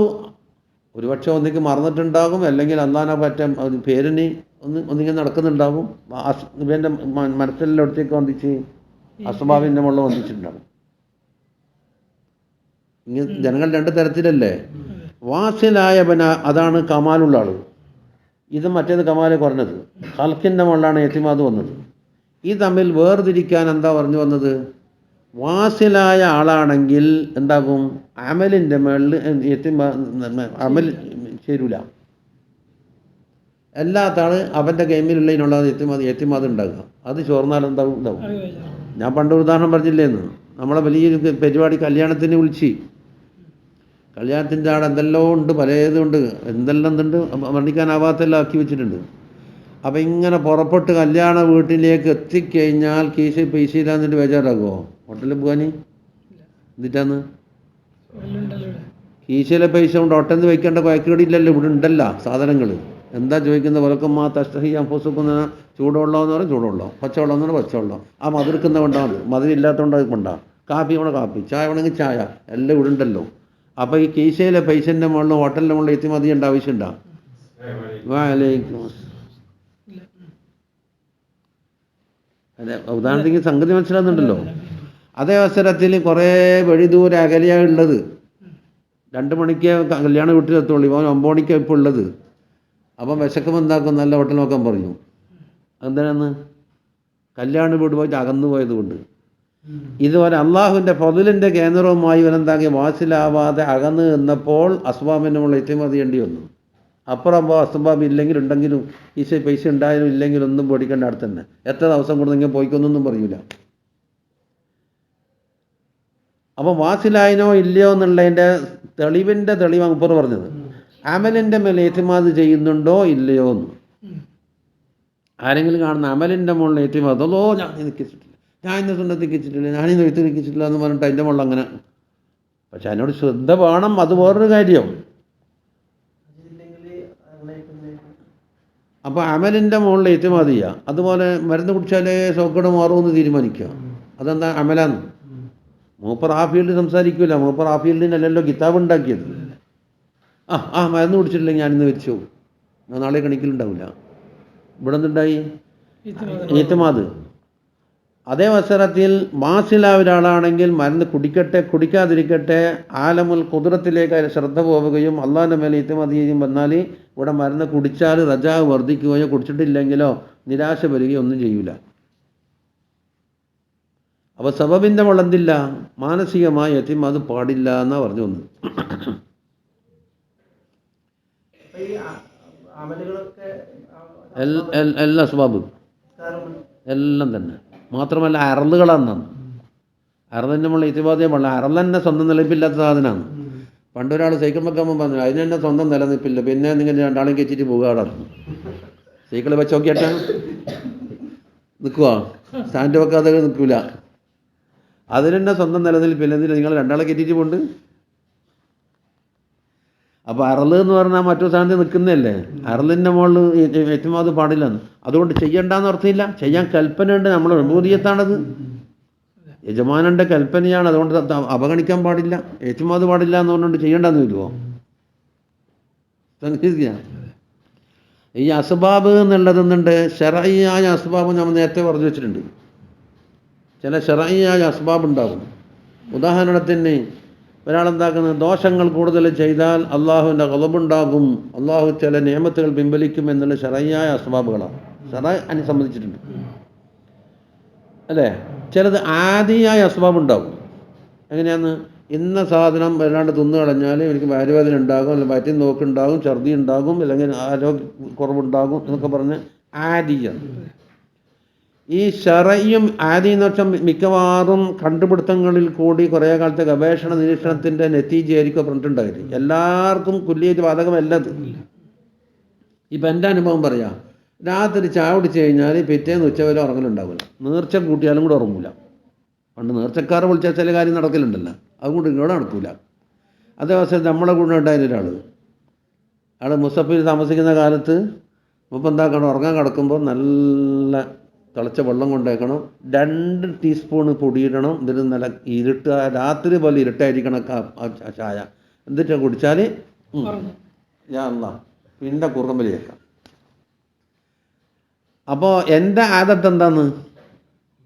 ഒരുപക്ഷെ ഒന്നിക്ക് മറന്നിട്ടുണ്ടാകും, അല്ലെങ്കിൽ അള്ളാഹിനെ പറ്റാൻ പേരിന് ഒന്നിങ്ങനെ നടക്കുന്നുണ്ടാകും. ഇവൻ്റെ മനസ്സിലെല്ലാം അടുത്തേക്ക് വന്നിച്ച് അസ്ബാബിൻ്റെ മുകളിൽ വന്നിട്ടുണ്ടാകും. ഇങ്ങനെ ജനങ്ങൾ രണ്ട് തരത്തിലല്ലേ. വാസിലായവന അതാണ് കമാലുള്ള ആൾ. ഇത് മറ്റേത് കമാല് കുറഞ്ഞത്. ഖൽക്കിൻ്റെ മുകളിലാണ് ഏറ്റിമാത് വന്നത്. ഈ തമ്മിൽ വേർതിരിക്കാൻ എന്താ പറഞ്ഞു വന്നത്? വാസിലായ ആളാണെങ്കിൽ എന്താകും? അമലിൻ്റെ മുകളിൽ അമൽ ചേരൂല. എല്ലാത്ത ആൾ അവൻ്റെ ഗെയിമിലുള്ളതിനുള്ള ഏറ്റിമാത് ഉണ്ടാകുക. അത് ചോർന്നാൽ ഉണ്ടാവും. ഞാൻ പണ്ട് ഉദാഹരണം പറഞ്ഞില്ലേന്ന്, നമ്മളെ വലിയൊരു പരിപാടി കല്യാണത്തിന് വിളിച്ച്, കല്യാണത്തിൻ്റെ ആടെ എന്തെല്ലാം ഉണ്ട്, പലതുണ്ട്, എന്തെല്ലാം ഉണ്ട്, വർണ്ണിക്കാനാവാത്തെല്ലാം ആക്കി വെച്ചിട്ടുണ്ട്. അപ്പം ഇങ്ങനെ പുറപ്പെട്ട് കല്യാണ വീട്ടിലേക്ക് എത്തിക്കഴിഞ്ഞാൽ കീശ പൈസ ഇല്ലാന്നിട്ട് ബേജാറാകുമോ? ഹോട്ടലിൽ പോകാൻ എന്നിട്ടാന്ന് കീശയിലെ പൈസ കൊണ്ട് ഹോട്ടലിൽ വയ്ക്കേണ്ട കുഴക്കടി ഇല്ലല്ലോ, ഇവിടെ ഉണ്ടല്ലോ സാധനങ്ങൾ. എന്താ ചോദിക്കുന്നത്? വിലക്കമ്മ തഷ്ടഹി അംഫുസുക്കുന്ന ചൂടുവെള്ളമെന്ന് പറയും ചൂടുവെള്ളം, പച്ചവെള്ളം എന്ന് പറഞ്ഞാൽ പച്ചവെള്ളം. ആ മധുരക്കുന്ന കൊണ്ടാണ്, മധുരം ഇല്ലാത്തതുകൊണ്ട് അത് കൊണ്ടാ. കാപ്പി വേണം കാപ്പി, ചായ വേണമെങ്കിൽ ചായ, എല്ലാം ഇവിടെ ഉണ്ടല്ലോ. അപ്പോൾ ഈ കീശയിലെ പൈസൻ്റെ മുകളിൽ ഹോട്ടലിൻ്റെ മുകളിൽ എത്തിമതി ചെയ്യേണ്ട ആവശ്യമുണ്ടോ? അതെ, ഉദാഹരണത്തിന് സംഗതി മനസ്സിലാകുന്നുണ്ടല്ലോ. അതേ അവസരത്തിൽ കുറേ വഴി ദൂരെ അകലെയാണ് ഉള്ളത്. 2 മണിക്ക് കല്യാണ വീട്ടിലെത്തുള്ളൂ, ഇവൻ 9 മണിക്കാണ് ഇപ്പോൾ ഉള്ളത്. അപ്പം വിശക്കുമ്പോൾ എന്താക്കും? നല്ല ഹോട്ടൽ നോക്കാൻ പറയും. എന്തിനാന്ന്? കല്യാണ വീട് പോയിട്ട് അകന്നു പോയത് കൊണ്ട്. ഇതുപോലെ അള്ളാഹുവിൻ്റെ ഫضലിൻ്റെ കേന്ദ്രവുമായി ഇവനെന്താക്കി വാസിലാവാതെ അകന്ന് നിന്നപ്പോൾ അസ്ബാബിൻ്റെ മുകളിൽ എത്തിമതി ചെയ്യേണ്ടി വന്നു. അപ്പുറം അസ്ബാബ് ഇല്ലെങ്കിലും ഉണ്ടെങ്കിലും ഈ പൈസ ഉണ്ടായാലും ഇല്ലെങ്കിലും ഒന്നും പേടിക്കേണ്ട അടുത്ത് തന്നെ. എത്ര ദിവസം കൊണ്ട് നിങ്ങൾ പോയിക്കൊന്നൊന്നും പറയൂല. അപ്പം വാസിലായിനോ ഇല്ലയോ എന്നുള്ളതിൻ്റെ തെളിവാണ് മുപ്പർ പറഞ്ഞത്. അമലിൻ്റെ മേൽ ഏറ്റിമാത് ചെയ്യുന്നുണ്ടോ ഇല്ലയോ എന്ന്. ആരെങ്കിലും കാണുന്ന അമലിൻ്റെ മുകളിൽ ഏറ്റിമാത്, അതോ ഞാൻ നിൽക്കിച്ചിട്ടില്ല, ഞാൻ ഇന്ന് സുന്നത്ത് നിൽക്കിച്ചിട്ടില്ല, ഞാനിന്ന് എഴുത്ത് നിൽക്കിച്ചിട്ടില്ല എന്ന് പറഞ്ഞിട്ട് അതിൻ്റെ മുകളിൽ അങ്ങനെ. പക്ഷെ അതിനോട് ശ്രദ്ധ വേണം, അത് വേറൊരു കാര്യം. അപ്പോൾ അമലിൻ്റെ മുകളിൽ ഏറ്റുമാത് ചെയ്യുക. അതുപോലെ മരുന്ന് കുടിച്ചാലേ സോക്കേട് മാറുമെന്ന് തീരുമാനിക്കുക. അതെന്താ അമലാന്ന്? മൂപ്പർ ആ ഫീൽഡ് സംസാരിക്കില്ല. മൂപ്പർ ആ ഫീൽഡിനല്ലല്ലോ കിതാബ് ഉണ്ടാക്കിയത്. മരുന്ന് കുടിച്ചിട്ടില്ലെങ്കിൽ ഞാനിന്ന് വെച്ചു, നാളെ കണിക്കലുണ്ടാവില്ല. ഇവിടെ നിന്നുണ്ടായി ഏറ്റുമാത്. അതേ അവസരത്തിൽ മാസിലായ ഒരാളാണെങ്കിൽ മരുന്ന് കുടിക്കാതിരിക്കട്ടെ, ആലമുൽ ഖുദ്റത്തിലേക്ക് ശ്രദ്ധ പോവുകയും അള്ളാഹിൻ്റെ മേലെ ഇത്തിമാത് ചെയ്യും വന്നാൽ ഇവിടെ മരുന്ന് കുടിച്ചാൽ റജാ വർദ്ധിക്കുകയോ കുടിച്ചിട്ടില്ലെങ്കിലോ നിരാശ വരികയോ ഒന്നും ചെയ്യൂല. അപ്പോൾ സബബിൻ്റെ മുളന്തില്ല, മാനസികമായി ഇത്തിമാത് പാടില്ല എന്നാണ് പറഞ്ഞു വന്നത്. അമലുകളൊക്കെ എല്ലാ അസ്ബാബ് എല്ലാം തന്നെ. മാത്രമല്ല അറളുകളാണ്. അറളിൻ്റെ നമ്മൾ ഇത്തിബാദേ പാടില്ല. അറൾ തന്നെ സ്വന്തം നിലനിൽപ്പില്ലാത്ത സാധനമാണ്. പണ്ടൊരാൾ സൈക്കിൾ വെക്കാൻ പറഞ്ഞു, അതിന് തന്നെ സ്വന്തം നിലനിൽപ്പില്ല, പിന്നെ നിങ്ങൾ രണ്ടാളും കയറ്റിയിട്ട് പോകുക. സൈക്കിൾ വെച്ച് നോക്കിയാട്ടാ നിൽക്കുക, സ്റ്റാൻഡ് വെക്കാതെ നിൽക്കില്ല. അതിന് തന്നെ സ്വന്തം നിലനിൽപ്പില്ല, എന്നിട്ട് നിങ്ങൾ രണ്ടാളെ കയറ്റിയിട്ട് പോകുന്നുണ്ട്. അപ്പോൾ അറള് എന്ന് പറഞ്ഞാൽ മറ്റു സ്ഥാനത്ത് നിൽക്കുന്നതല്ലേ. അറളിൻ്റെ മുകളിൽ ഏറ്റവും അത് പാടില്ലെന്ന്. അതുകൊണ്ട് ചെയ്യണ്ടെന്ന് അർത്ഥമില്ല, ചെയ്യാൻ കൽപ്പനയുണ്ട്. നമ്മൾ റബൂദിയത്താണത്, യജമാനൻ്റെ കൽപ്പനയാണ്. അതുകൊണ്ട് അവഗണിക്കാൻ പാടില്ല. ഏറ്റവും അത് പാടില്ല എന്ന് പറഞ്ഞുകൊണ്ട് ചെയ്യേണ്ടെന്ന് വരുമോ? ഈ അസ്ബാബ് എന്നുള്ളതെന്നുണ്ട്. ശർഈയായ അസ്ബാബ് നമ്മൾ നേരത്തെ പറഞ്ഞു വെച്ചിട്ടുണ്ട്. ചില ശർഈയായ അസ്ബാബ് ഉണ്ടാകും. ഉദാഹരണത്തിന് ഒരാളെന്താക്കുന്നത്, ദോഷങ്ങൾ കൂടുതൽ ചെയ്താൽ അള്ളാഹുവിൻ്റെ ഖളബുണ്ടാകും, അള്ളാഹു ചില നിയമത്തുകൾ പിൻവലിക്കും എന്നുള്ള ശർഈയായ അസ്ബാബുകളാണ്. ശർഅ് സംബന്ധിച്ചിട്ടുണ്ട് അല്ലേ. ചിലത് ആദിയായ അസ്ബാബ് ഉണ്ടാകും. എങ്ങനെയാന്ന്, ഇന്ന സാധനം വല്ലാണ്ട് തിന്നു കളഞ്ഞാൽ എനിക്ക് വയറുവേദന ഉണ്ടാകും, അല്ലെങ്കിൽ വയറ്റിൽ നോക്കുണ്ടാകും, ഛർദി ഉണ്ടാകും, അല്ലെങ്കിൽ ആരോഗ്യ കുറവുണ്ടാകും എന്നൊക്കെ പറഞ്ഞ് ആദിയാണ്. ഈ ശർഈയും ആദി എന്ന് വെച്ചാൽ മിക്കവാറും കണ്ടുപിടുത്തങ്ങളിൽ കൂടി കുറേ കാലത്തെ ഗവേഷണ നിരീക്ഷണത്തിൻ്റെ നെത്തീജയായിരിക്കും പറഞ്ഞിട്ടുണ്ടായിരുന്നു. എല്ലാവർക്കും കുല്ലിയായിട്ട് ബാധകമല്ലത്. ഇപ്പം എൻ്റെ അനുഭവം പറയാം. രാത്രി ചായ കുടിച്ച് കഴിഞ്ഞാൽ പിറ്റേന്ന് ഉച്ചവരെ ഉറങ്ങലുണ്ടാവില്ല. നേർച്ച കൂട്ടിയാലും കൂടെ ഉറങ്ങില്ല. പണ്ട് നേർച്ചക്കാരെ വിളിച്ചാൽ ചില കാര്യം നടക്കലുണ്ടല്ലോ, അതുകൊണ്ട് ഇങ്ങോട്ട് നടക്കില്ല. അതേ അവസരം നമ്മളെ കൂടെ ഉണ്ടായിരുന്ന ഒരാൾ, അയാൾ മുസഫിൽ താമസിക്കുന്ന കാലത്ത് മുമ്പ് എന്താക്കണം, ഉറങ്ങാൻ കിടക്കുമ്പോൾ നല്ല തിളച്ച വെള്ളം കൊണ്ടേക്കണം, 2 ടീസ്പൂണ് പൊടിയിടണം. എന്നിട്ട് നല്ല ഇരുട്ട്, രാത്രി പോലെ ഇരുട്ടായിരിക്കണം ആ ചായ. എന്നിട്ട് കുടിച്ചാൽ ഞാൻ പിന്നെ കുറുമ്പലിയേക്കാം. അപ്പോൾ എൻ്റെ ആദത്ത് എന്താന്ന്,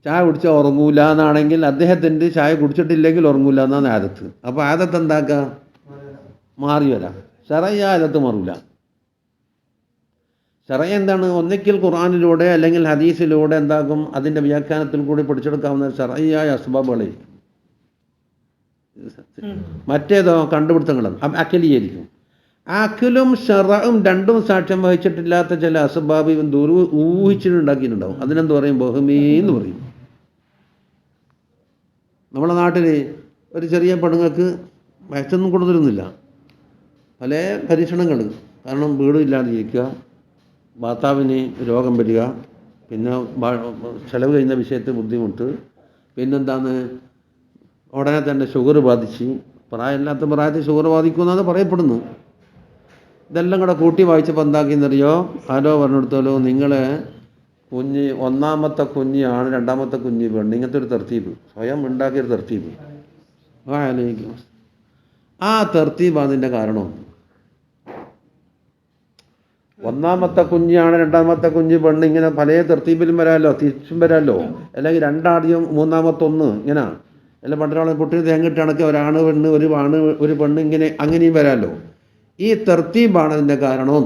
ചായ കുടിച്ചാൽ ഉറങ്ങൂല എന്നാണെങ്കിൽ അദ്ദേഹത്തിൻ്റെ ചായ കുടിച്ചിട്ടില്ലെങ്കിൽ ഉറങ്ങൂല എന്നാണ് ആദത്ത്. അപ്പോൾ ആദത്ത് എന്താക്കുക, മാറി വരാം. ശർഈ ആദത്ത് മാറൂല. ശർഈ എന്താണ്, ഒന്നിക്കൽ ഖുർആനിലൂടെ അല്ലെങ്കിൽ ഹദീസിലൂടെ എന്താകും, അതിൻ്റെ വ്യാഖ്യാനത്തിൽ കൂടി പഠിച്ചെടുക്കാവുന്ന ശർഈയായ അസ്ബാബുകളെ. മറ്റേതോ കണ്ടുപിടുത്തങ്ങളാണ്, അക്കലിയായിരിക്കും. അക്കലും ശർഉം രണ്ടും സാക്ഷ്യം വഹിച്ചിട്ടില്ലാത്ത ചില അസ്ബാബ് ഇവൻ ഊഹിച്ചിട്ടുണ്ടാക്കിയിട്ടുണ്ടാവും. അതിനെന്ത് പറയും, ബഹുമീ എന്ന് പറയും. നമ്മുടെ നാട്ടിൽ ഒരു ചെറിയ പെണ്ണുങ്ങൾക്ക് വയസ്സൊന്നും കൊടുത്തിരുന്നില്ല, പല പരീക്ഷണങ്ങൾ. കാരണം വീട് ഇല്ലാതിരിക്കുക, ഭർത്താവിന് രോഗം വരിക, പിന്നെ ചെലവ് ചെയ്യുന്ന വിഷയത്തിൽ ബുദ്ധിമുട്ട്, പിന്നെന്താണ് ഉടനെ തന്നെ ഷുഗർ ബാധിച്ച്, പ്രായമില്ലാത്ത പ്രായത്തിൽ ഷുഗർ ബാധിക്കുമെന്നാണ് പറയപ്പെടുന്നു. ഇതെല്ലാം കൂടെ കൂട്ടി വായിച്ചപ്പോൾ എന്താക്കിയെന്നറിയോ, ആരോ പറഞ്ഞെടുത്തോലോ, നിങ്ങളെ കുഞ്ഞ് ഒന്നാമത്തെ കുഞ്ഞാണ്, രണ്ടാമത്തെ കുഞ്ഞ് പെണ്ണ്, ഇങ്ങനത്തെ ഒരു തർത്തീബ് സ്വയം ഉണ്ടാക്കിയൊരു തർത്തീബ്. ആലോചിക്കും, ആ തർത്തീബ് അതിൻ്റെ കാരണം. ഒന്നാമത്തെ കുഞ്ഞാണ്, രണ്ടാമത്തെ കുഞ്ഞ് പെണ്ണ്, ഇങ്ങനെ പല തർത്തീബിലും വരാമല്ലോ, തിരിച്ചും വരാമല്ലോ. അല്ലെങ്കിൽ രണ്ടാദ്യം മൂന്നാമത്തൊന്ന് ഇങ്ങനെ, അല്ല പണ്ടൊരാളെ പൊട്ടി തേങ്ങിട്ട് കണക്ക് ഒരാണ് പെണ്ണ്, ഒരു ആണ് ഒരു പെണ്ണ്, ഇങ്ങനെ അങ്ങനെയും വരാമല്ലോ. ഈ തർത്തീബാണ് അതിൻ്റെ കാരണം.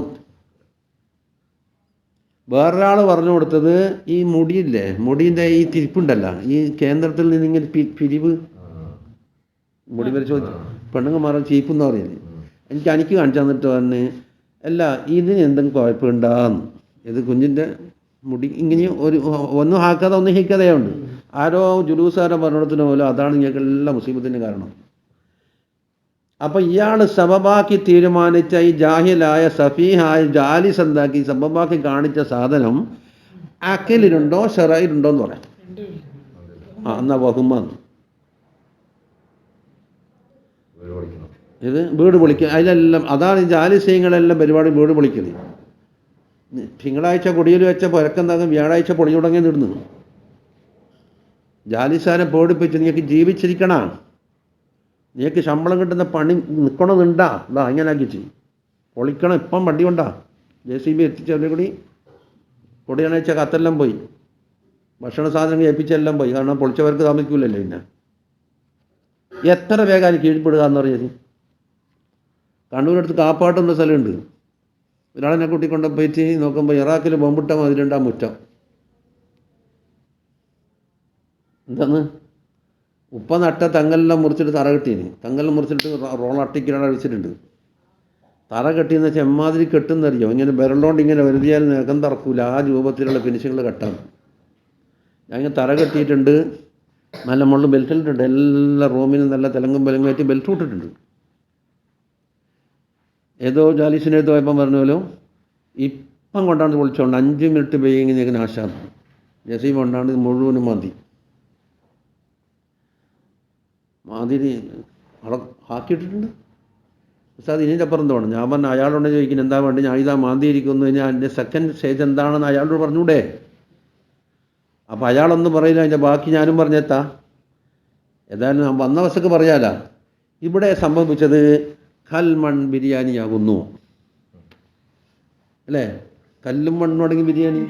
വേറൊരാൾ പറഞ്ഞു കൊടുത്തത്, ഈ മുടിയില്ലേ, മുടീൻ്റെ ഈ തിരിപ്പുണ്ടല്ല, ഈ കേന്ദ്രത്തിൽ നിന്നിങ്ങനെ പിരിവ്, മുടി പരിശോധിച്ച് പെണ്ണുങ്ങന്മാരെ ചീപ്പെന്ന് പറയുന്നത്. എനിക്ക് കാണിച്ചു തന്നിട്ട് പറഞ്ഞ്, അല്ല ഇതിന് എന്തെങ്കിലും കുഴപ്പമുണ്ടാന്ന്, ഇത് കുഞ്ഞിൻ്റെ മുടി ഇങ്ങനെ ഒന്നും ആക്കാതെ ഒന്നും ഹിക്കാതെ ഉണ്ട്. ആരോ ജുലൂസാരോ പറഞ്ഞിടത്തിന് പോലും അതാണ് ഞങ്ങൾക്ക് എല്ലാ മുസീബത്തിൻ്റെ കാരണം. അപ്പം ഇയാൾ സബബാക്കി തീരുമാനിച്ച ഈ ജാഹിലായ സഫീഹായ ജാലിസ് എന്താക്കി സബബാക്കി കാണിച്ച സാധനം അക്കലിലുണ്ടോ ശറയിലുണ്ടോ എന്ന് പറയാം. എന്നാ വഹുമാന്ന് ഇത് വീട് പൊളിക്കുക. അതിലെല്ലാം അതാണ് ഈ ജാലിസ്യങ്ങളെല്ലാം പരിപാടി, വീട് പൊളിക്കൽ. തിങ്കളാഴ്ച കൊടിയിൽ വെച്ച പുരക്കെന്താകും, വ്യാഴാഴ്ച പൊടി തുടങ്ങി നിടുന്നു. ജാലിസാരെ പേടിപ്പിച്ച് നിങ്ങൾക്ക് ജീവിച്ചിരിക്കണം, നിങ്ങൾക്ക് ശമ്പളം കിട്ടുന്ന പണി നിൽക്കണമെന്നുണ്ടാ, അതാ ഇങ്ങനെ ആക്കി ചെയ്യും, പൊളിക്കണം. ഇപ്പം വണ്ടി കൊണ്ടാ JCB എത്തിച്ചവരെ കൂടി പൊടിയണച്ച കത്തെല്ലാം പോയി, ഭക്ഷണ സാധനങ്ങൾ ഏൽപ്പിച്ചെല്ലാം പോയി. കാരണം പൊളിച്ചവർക്ക് താമസിക്കൂലല്ലോ. പിന്നെ എത്ര വേഗം കീഴ്പ്പെടുക എന്ന് പറഞ്ഞത്. കണ്ണൂരടുത്ത് കാപ്പാട്ടെന്ന സ്ഥലമുണ്ട്. ഒരാളെന്നെ കൂട്ടിക്കൊണ്ട് പോയിട്ട് നോക്കുമ്പോൾ ഇറാഖിൽ ബോംബിട്ട മാതിരിണ്ടാ മുറ്റം. എന്താന്ന് ഉപ്പ നട്ട തെങ്ങെല്ലാം മുറിച്ചിട്ട് തറ കിട്ടീന്. തെങ്ങെല്ലാം മുറിച്ചിട്ട് റോളട്ടിക്കിടാൻ വെച്ചിട്ടുണ്ട്. തറ കെട്ടിയെന്ന് വെച്ചാൽ എമ്മാതിരി കെട്ടുന്നറിയോ, ഇങ്ങനെ വിരലോണ്ട് ഇങ്ങനെ വരുതിയാൽ നഖം തറക്കൂല, ആ രൂപത്തിലുള്ള ഫിനിഷുകൾ കെട്ടാണ്. ഞാൻ ഇങ്ങനെ തറ കെട്ടിയിട്ടുണ്ട്, നല്ല മുകളിൽ ബെൽറ്റിട്ടുണ്ട്, എല്ലാ റൂമിനും നല്ല തെലങ്കും ആയിട്ട് ബെൽറ്റ് ഇട്ടിട്ടുണ്ട്. ഏതോ ജാലിസിനേതോ ഇപ്പം പറഞ്ഞ പോലും ഇപ്പം കൊണ്ടാണ് വിളിച്ചോണ്ട് 5 മിനിറ്റ് ബെയ്യിങ്ങിനേക്ക് നാശാണ്. ജസീം കൊണ്ടാണ് മുഴുവനും മാതിരി അവിടെ ആക്കിയിട്ടിട്ടുണ്ട്. ഉസ്താദ് ഇതിൻ്റെ അപ്പുറം എന്ത് വേണം? ഞാൻ പറഞ്ഞു അയാളോട് ചോദിക്കുന്നത് എന്താ വേണ്ടി, ഞാൻ ഇതാ മാന്തിയിരിക്കുന്നു, ഇനി അതിൻ്റെ സെക്കൻഡ് സ്റ്റേജ് എന്താണെന്ന് അയാളോട് പറഞ്ഞൂടെ? അപ്പോൾ അയാളൊന്നും പറയില്ല, അതിൻ്റെ ബാക്കി ഞാനും പറഞ്ഞെത്താ. ഏതായാലും ഞാൻ വന്ന വശക്ക് പറയാല. ഇവിടെ സംഭവിച്ചത് കൽമൺ ബിരിയാണിയാകുന്നു അല്ലേ? കല്ലും മണ്ണും അടങ്ങി ബിരിയാണി.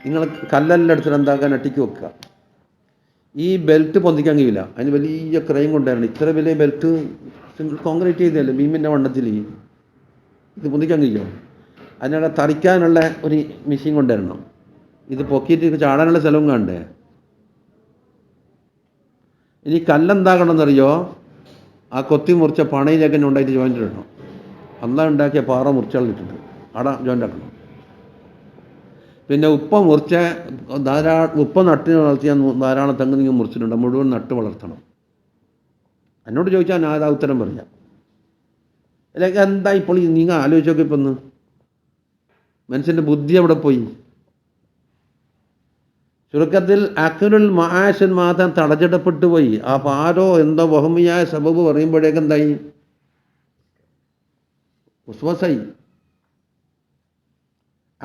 നിങ്ങൾ കല്ലെല്ലാം എടുത്തിട്ട് എന്താക്കാൻ അട്ടിക്ക് വെക്കുക. ഈ ബെൽറ്റ് പൊന്തിക്കാൻ കഴിയില്ല, അതിന് വലിയ ക്രെയിൻ കൊണ്ടുവരണം. ഇത്ര വലിയ ബെൽറ്റ് സിംഗിൾ കോൺക്രീറ്റ് ചെയ്തല്ലേ ഭീമിൻ്റെ വണ്ണത്തിൽ, ഇത് പൊന്തിക്കാൻ കഴിയുമോ? അതിനവിടെ തറിക്കാനുള്ള ഒരു മെഷീൻ കൊണ്ടുവരണം. ഇത് പൊക്കിയിട്ട് ചാടാനുള്ള സ്ഥലവും കാണണ്ടേ? ഇനി കല്ലെന്താകണമെന്നറിയോ? ആ കൊത്തി മുറിച്ച പണയിലേക്ക് തന്നെ ഉണ്ടായിട്ട് ജോയിൻ്റ് ഇടണം. അന്നാ ഉണ്ടാക്കിയ പാറ മുറിച്ചാളിട്ടുണ്ട് അവിടെ ജോയിൻ്റ് ആക്കണം. പിന്നെ ഉപ്പ നട്ട് വളർത്തിയ ധാരാളം തെങ്ങ് നിങ്ങൾ മുറിച്ചിട്ടുണ്ട്, മുഴുവൻ നട്ട് വളർത്തണം. എന്നോട് ചോദിച്ചാൽ ഞാൻ അതാ ഉത്തരം പറയാം. അല്ലെങ്കിൽ എന്താ ഇപ്പോൾ നിങ്ങൾ ആലോചിച്ച് നോക്കി, ഇപ്പം മനുഷ്യൻ്റെ ബുദ്ധി എവിടെ പോയി? ചുരുക്കത്തിൽ അക്ലുൽ മആശൻ മാത്രം തടച്ചിടപ്പെട്ടു പോയി. ആ പാരോ എന്തോ വഹമിയായ സബബ് പറയുമ്പോഴേക്ക് എന്തായി? ഉസ്വസായി.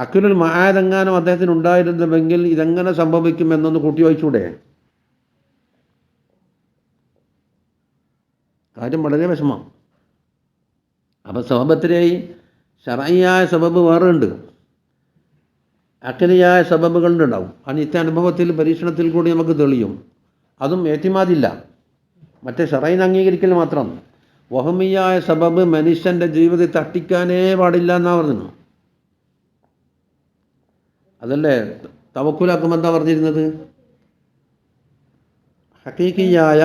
അക്ലുൽ മആദെങ്ങാനും അദ്ദേഹത്തിന് ഉണ്ടായിരുന്നുവെങ്കിൽ ഇതെങ്ങനെ സംഭവിക്കും എന്നൊന്ന് കൂട്ടി വായിച്ചൂടെ? കാര്യം വളരെ വിഷമം. അപ്പം സബബത്തിനായി ശറഈയായ സബബ് വേറെ ഉണ്ട്, അഖലിയായ സബബുകളുണ്ടാവും. ആ നിത്യാനുഭവത്തിൽ പരീക്ഷണത്തിൽ കൂടി നമുക്ക് തെളിയും. അതും ഏറ്റിമാദില്ല, മറ്റേ ശറഈൻ അംഗീകരിക്കൽ മാത്രം. വഹമിയായ സബബ് മനുഷ്യൻ്റെ ജീവിതത്തെ തട്ടിക്കാനേ പാടില്ല എന്നാ പറഞ്ഞു. അതല്ലേ തവക്കുലാക്കുമ്പോൾ എന്താ പറഞ്ഞിരുന്നത്? ഹഖീഖിയായ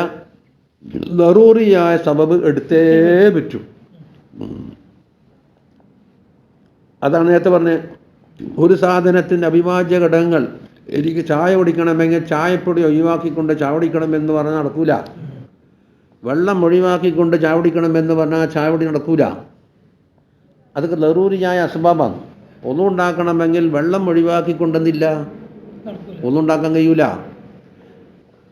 ദറൂറിയായ സബബ് എടുത്തേ പറ്റൂ. അതാണ് നേരത്തെ പറഞ്ഞത്. ഒരു സാധനത്തിൻ്റെ അവിഭാജ്യ ഘടകങ്ങൾ, എനിക്ക് ചായ കുടിക്കണമെങ്കിൽ ചായപ്പൊടി ഒഴിവാക്കിക്കൊണ്ട് ചായ കുടിക്കണമെന്ന് പറഞ്ഞാൽ നടക്കൂല. വെള്ളം ഒഴിവാക്കിക്കൊണ്ട് ചായ കുടിക്കണമെന്ന് പറഞ്ഞാൽ ചായ കുടി നടക്കൂല. അതൊക്കെ ദറൂറിയായ അസ്ബാബാണ്. ഒന്നും ഉണ്ടാക്കണമെങ്കിൽ വെള്ളം ഒഴിവാക്കിക്കൊണ്ടെന്നില്ല, ഒന്നും ഉണ്ടാക്കാൻ കഴിയൂല.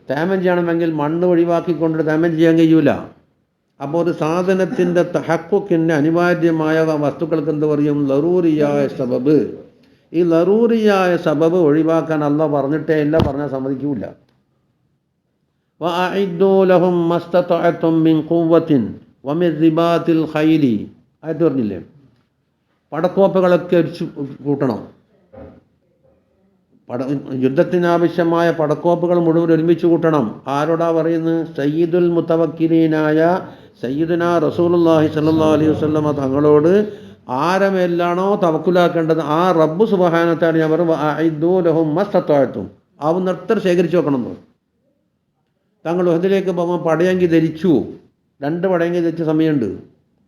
തേമം ചെയ്യണമെങ്കിൽ മണ്ണ് ഒഴിവാക്കിക്കൊണ്ട് തേമം ചെയ്യാൻ കഴിയൂല. അപ്പോൾ ഒരു സാധനത്തിൻ്റെ തഹഖുക്കിന് അനിവാര്യമായ വസ്തുക്കൾക്ക് എന്ത് പറയും? ലറൂറിയായ സബബ്. ഈ ലറൂറിയായ സബബ് ഒഴിവാക്കാൻ അല്ലാഹ് പറഞ്ഞിട്ടേ ഇല്ല, പറഞ്ഞാൽ സമ്മതിക്കൂല. വഅഇദ്ദൂ ലഹും മസ്തതഅതും മിൻ ഖുവ്വത്തിൻ വമിൻ റിബാത്തിൽ ഖൈലി. ആയത്ത് പറഞ്ഞില്ലേ? പടക്കോപ്പുകളൊക്കെ അടിച്ചു കൂട്ടണം. യുദ്ധത്തിനാവശ്യമായ പടക്കോപ്പുകൾ മുഴുവൻ ഒരുമിച്ച് കൂട്ടണം. ആരോടാ പറയുന്നത്? സയ്യിദുൽ മുതവക്കിലീനായ സയ്യിദുനാ റസൂലുള്ളാഹി സ്വല്ലല്ലാഹു അലൈഹി വസല്ലമ തങ്ങളോട് ആരമെല്ലാണോ തവക്കുലാക്കേണ്ടത് ആ റബ്ബ് സുബ്ഹാനഹു വ തആല ഞാൻ പറഞ്ഞു വഅഇദ്ദൂ ലഹും മസ്തതഅതും, ആവുന്നത്ര ശേഖരിച്ച് വെക്കണം. താങ്കൾ ഉഹദിലേക്ക് പോകുമ്പോൾ പടയങ്കി ധരിച്ചു, 2 പടയങ്കി ധരിച്ച സമയമുണ്ട്.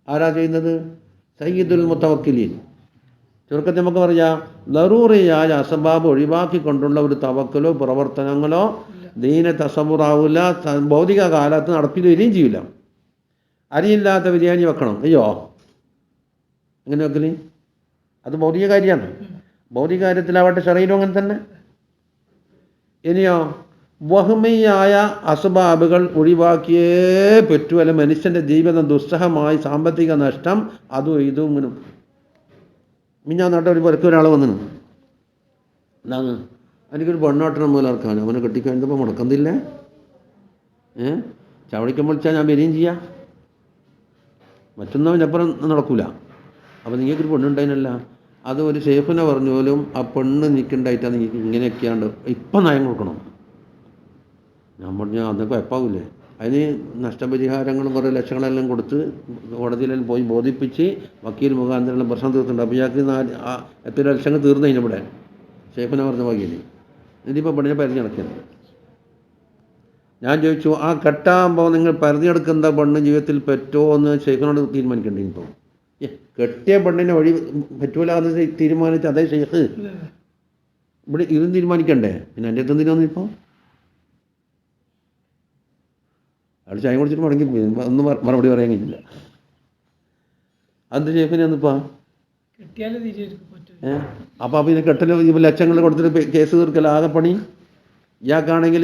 ആരാ ചെയ്യുന്നത്? സയ്യിദുൽ മുതവക്കിലീൻ. ചുരുക്കത്തിൽ നമുക്ക് പറയാം, ലറൂറിയായ അസബാബ് ഒഴിവാക്കിക്കൊണ്ടുള്ള ഒരു തവക്കലോ പ്രവർത്തനങ്ങളോ ദീന തസവുറാവില്ല, ഭൗതിക കാലത്ത് നടപ്പിൽ വരികയും ചെയ്യില്ല. അരിയില്ലാത്ത ബിരിയാണി വെക്കണം, അയ്യോ എങ്ങനെ വെക്കല്? അത് ഭൗതിക കാര്യമാണ്. ഭൗതിക കാര്യത്തിലാവട്ടെ ശറീരം അങ്ങനെ തന്നെ. ഇനിയോ വഹ്മിയായ അസ്ബാബുകൾ ഒഴിവാക്കിയേ പറ്റൂ, അല്ല മനുഷ്യൻ്റെ ജീവിതം ദുസ്സഹമായി, സാമ്പത്തിക നഷ്ടം, അതും ഇതും ഇങ്ങനെ. ഞാൻ നാട്ടിൽ ഒരു പുരക്ക് ഒരാൾ വന്നു, എന്താണ് എനിക്കൊരു പെണ്ണോട്ടണം മൂലർക്കാണ്, അവനെ കെട്ടിക്കഴിഞ്ഞപ്പോൾ മുടക്കുന്നില്ലേ, ചവടിക്കാൻ വിളിച്ചാൽ ഞാൻ വരികയും ചെയ്യാം, മറ്റൊന്നവനപ്പുറം നടക്കൂല. അപ്പോൾ നിങ്ങൾക്കൊരു പെണ്ണുണ്ടായിനല്ല, അത് ഒരു ഷേഫിനെ പറഞ്ഞു പോലും ആ പെണ്ണ് നിൽക്കണ്ടായിട്ടാണ് നിങ്ങൾക്ക് ഇങ്ങനെയൊക്കെയാണ്ട് ഇപ്പം നയം കൊടുക്കണം. ഞാൻ പറഞ്ഞു അതൊക്കെ എപ്പാവൂലേ? അതിന് നഷ്ടപരിഹാരങ്ങളും കുറേ ലക്ഷങ്ങളെല്ലാം കൊടുത്ത് കോടതിയിലെല്ലാം പോയി ബോധിപ്പിച്ച് വക്കീൽ മുഖാന്തരം പ്രശ്നം തീർത്തിട്ടുണ്ട്. അപ്പോൾ ഇയാൾക്ക് എത്ര ലക്ഷങ്ങൾ തീർന്നു ഇവിടെ ഷേഫിനെ പറഞ്ഞ വകയിൽ. ഇതിപ്പോൾ പെണ്ണിനെ പരിധി നടക്കുന്നത്. ഞാൻ ചോദിച്ചു, ആ കെട്ടാകുമ്പോൾ നിങ്ങൾ പരിധി എടുക്കുന്ന പെണ്ണ് ജീവിതത്തിൽ പറ്റുമോ എന്ന് ഷേഖിനോട് തീരുമാനിക്കേണ്ടി. ഇപ്പോൾ കെട്ടിയ പെണ്ണിനെ വഴി പറ്റൂല എന്ന് തീരുമാനിച്ച് അതേ ഷെയ്ഖ് ഇവിടെ ഇതും തീരുമാനിക്കണ്ടേ? പിന്നെ എൻ്റെ അടുത്ത് എന്തിനാന്ന് ഇപ്പോൾ അയാൾ ചായ കുടിച്ചിട്ട് മടങ്ങി പോയി. ഒന്നും മറുപടി പറയാൻ കഴിഞ്ഞില്ല. അത് ഷെയ്ഖിനെന്നിപ്പോൾ അപ്പോൾ പിന്നെ കെട്ടൽ ലക്ഷങ്ങൾ കൊടുത്തിട്ട് കേസ് തീർക്കൽ ആകെ പണി. ഇയാൾക്കാണെങ്കിൽ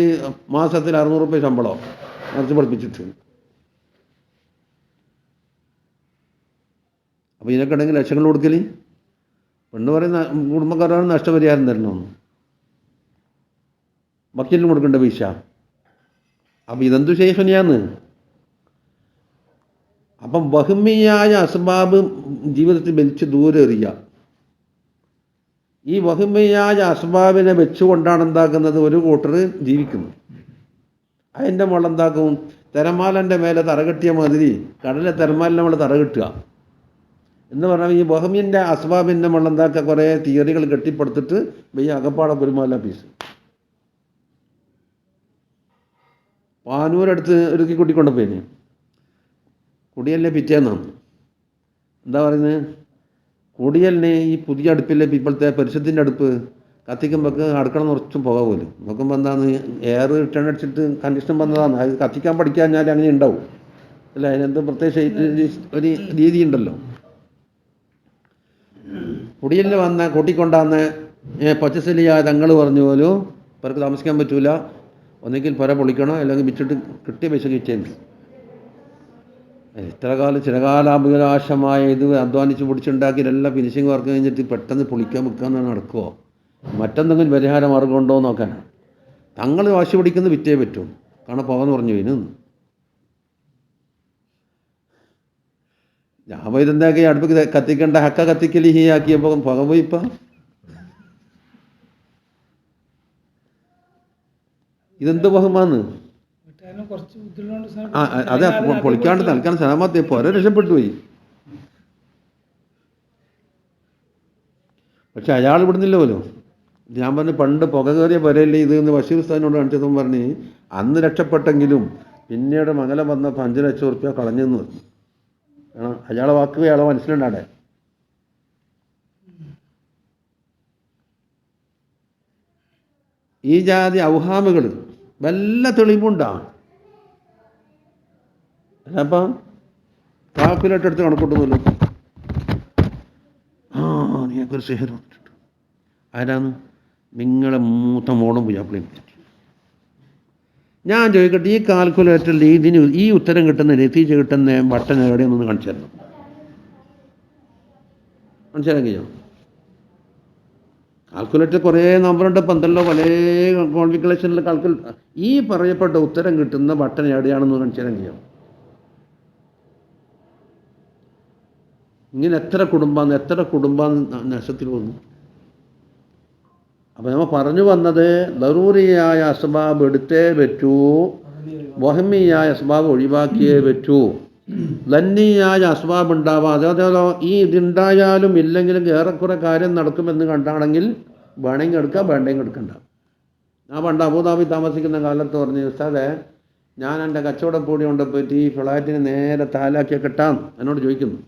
മാസത്തിൽ 600 രൂപ ശമ്പളം നിറച്ച് പഠിപ്പിച്ചിട്ട്. അപ്പോൾ ഇതിനൊക്കെ ഉണ്ടെങ്കിൽ ലക്ഷങ്ങൾ കൊടുക്കൽ. പെണ്ണ് പറയുന്ന കുടുംബക്കാരാണ് നഷ്ടപരിഹാരം തരണമെന്ന്, വക്കീലിന് കൊടുക്കേണ്ട പൈസ. അപ്പം ഇതെന്തു ശേഷനെയാന്ന്? അപ്പം വഹ്മിയായ അസ്ബാബ് ജീവിതത്തിൽ വലിച്ച് ദൂരെ എറിയുക. ഈ വഹ്മിയായ അസ്ബാബിനെ വെച്ചുകൊണ്ടാണ് എന്താക്കുന്നത്, ഒരു കൂട്ടർ ജീവിക്കുന്നത്. അതിൻ്റെ മുകളിൽ എന്താക്കും, തിരമാലൻ്റെ മേലെ തറകെട്ടിയ മാതിരി കടലിലെ തിരമാലിൻ്റെ മുകളിൽ തറകെട്ടുക എന്ന് പറഞ്ഞാൽ ഈ വഹ്മിൻ്റെ അസ്ബാബിൻ്റെ മുകളിൽ എന്താക്കുക, കുറേ തിയറികൾ കെട്ടിപ്പടുത്തിട്ട് ഈ അകപ്പാടെ പെരുമാല പീസ്. പാനൂരടുത്ത് ഒരുക്കി കൂട്ടിക്കൊണ്ട് പോയിന്, കുടിയലിനെ പിറ്റേന്നാണ്. എന്താ പറയുന്നത്, കുടിയലിന് ഈ പുതിയ അടുപ്പില്ലേ, ഇപ്പോഴത്തെ പരിശുദ്ധിൻ്റെ അടുപ്പ് കത്തിക്കുമ്പോൾ അടുക്കള നിറച്ചും പുക പോലും. നോക്കുമ്പോൾ എന്താണ്, എയർ റിട്ടേൺ അടിച്ചിട്ട് കണ്ടീഷൻ വന്നതാണ്. അത് കത്തിക്കാൻ പഠിക്കാഞ്ഞാൽ അങ്ങനെ ഉണ്ടാവും അല്ല, അതിനെന്ത് പ്രത്യേകിച്ച് ഒരു രീതി ഉണ്ടല്ലോ. കുടിയലിന് വന്ന കൂട്ടിക്കൊണ്ടാന്ന് പച്ചസലിയ തങ്ങൾ പറഞ്ഞു പോലും ഇവർക്ക് താമസിക്കാൻ പറ്റൂല, ഒന്നെങ്കിൽ പുര പൊളിക്കണം, അല്ലെങ്കിൽ വിറ്റിട്ട് കിട്ടിയ പൈസ കിട്ടിയത്. ചിരകാലാഭിലാഷമായ ഇത് അധ്വാനിച്ച് പൊടിച്ചുണ്ടാക്കിയിട്ടെല്ലാം ഫിനിഷിങ് വർക്ക് കഴിഞ്ഞിട്ട് പെട്ടെന്ന് പൊളിക്കാൻ വിൽക്കാൻ നടക്കുമോ? മറ്റെന്തെങ്കിലും പരിഹാര മാർഗം ഉണ്ടോ എന്ന് നോക്കാനാണ്. തങ്ങൾ വാശി പിടിക്കുന്നത് വിറ്റേ പറ്റും, കാരണം പുകന്ന് പറഞ്ഞു പോയിന്. ഞാൻ ഇതെന്താക്കി അടുപ്പ് കത്തിക്കേണ്ട ഹക്ക കത്തിക്കൽ ഹീ ആക്കിയപ്പോൾ പുക പോയി. ഇപ്പം ഇതെന്ത് ബഹുമാന്ന്? അതെ, പൊളിക്കാണ്ട് തൽക്കാലം സലാമത്ത് പുര രക്ഷപ്പെട്ടു പോയി. പക്ഷെ അയാൾ വിടുന്നില്ല പോലും. ഞാൻ പറഞ്ഞു, പണ്ട് പുക കയറിയ പുരയല്ലേ ഇത് എന്ന് ബഷീർ ഉസ്താദിനോട് കാണിച്ചതും പറഞ്ഞ് അന്ന് രക്ഷപ്പെട്ടെങ്കിലും പിന്നീട് മംഗലം വന്നപ്പോൾ 5 ലക്ഷം ഉറുപ്പ്യ കളഞ്ഞെന്ന് പറഞ്ഞു. അയാളെ വാക്ക് അയാളെ മനസ്സിലുണ്ടാടെ. ഈ ജാതി ഔഹാമുകൾ വല്ല തെളിവുണ്ടാണ്. അപ്പം കാൽക്കുലേറ്റർ എടുത്ത് കണക്കൂട്ടുന്നല്ലോ. നീക്കൊരു സെഹർ വന്നിട്ടുണ്ട്. ആരാന്ന്? നിങ്ങളെ മൂത്ത മോളും പുയ്യാപ്പിളയും. ഞാൻ ചോദിക്കട്ടെ, ഈ കാൽക്കുലേറ്ററിൽ ഈ ഉത്തരം കിട്ടുന്ന രതീജ കിട്ടുന്ന ബട്ടൺ എവിടെയൊന്നും കാണിച്ചു തരണം. കാണിച്ചു കഴിയോ? കാൽക്കുലേറ്റർ കുറേ നമ്പറുണ്ട്, 12 പല കോൺഫിഗറേഷനിൽ ഈ പറയപ്പെട്ട ഉത്തരം കിട്ടുന്ന ബട്ടൺ എവിടെയാണെന്ന് കാണിച്ചു തരാൻ കഴിയും. ഇങ്ങനെ എത്ര കുടുംബാന്ന് നഷ്ടത്തിൽ വന്നു. അപ്പം നമ്മൾ പറഞ്ഞു വന്നത്, ദറൂറിയായ അസ്ബാബ് എടുത്തേ പറ്റൂ, വഹ്മിയായ അസ്ബാബ് ഒഴിവാക്കിയേ പറ്റൂ. ലന്നിയായ അസ്ബാബ് ഉണ്ടാവാം. അതേപോലെ ഈ ഇതുണ്ടായാലും ഇല്ലെങ്കിലും ഏറെക്കുറെ കാര്യം നടക്കുമെന്ന് കണ്ടാണെങ്കിൽ വേണമെങ്കിൽ എടുക്കാം, വേണ്ടെങ്കിൽ എടുക്കണ്ട. ഞാൻ പണ്ട് അബുദാബി താമസിക്കുന്ന കാലത്ത് പറഞ്ഞു, ഉസ്താദേ ഞാൻ എൻ്റെ കച്ചവടം കൂടി കൊണ്ടുപോയിട്ട് ഈ ഫ്ലാറ്റിന് നേരെ താലാക്കിയ കിട്ടാം എന്നോട് ചോദിക്കുന്നു.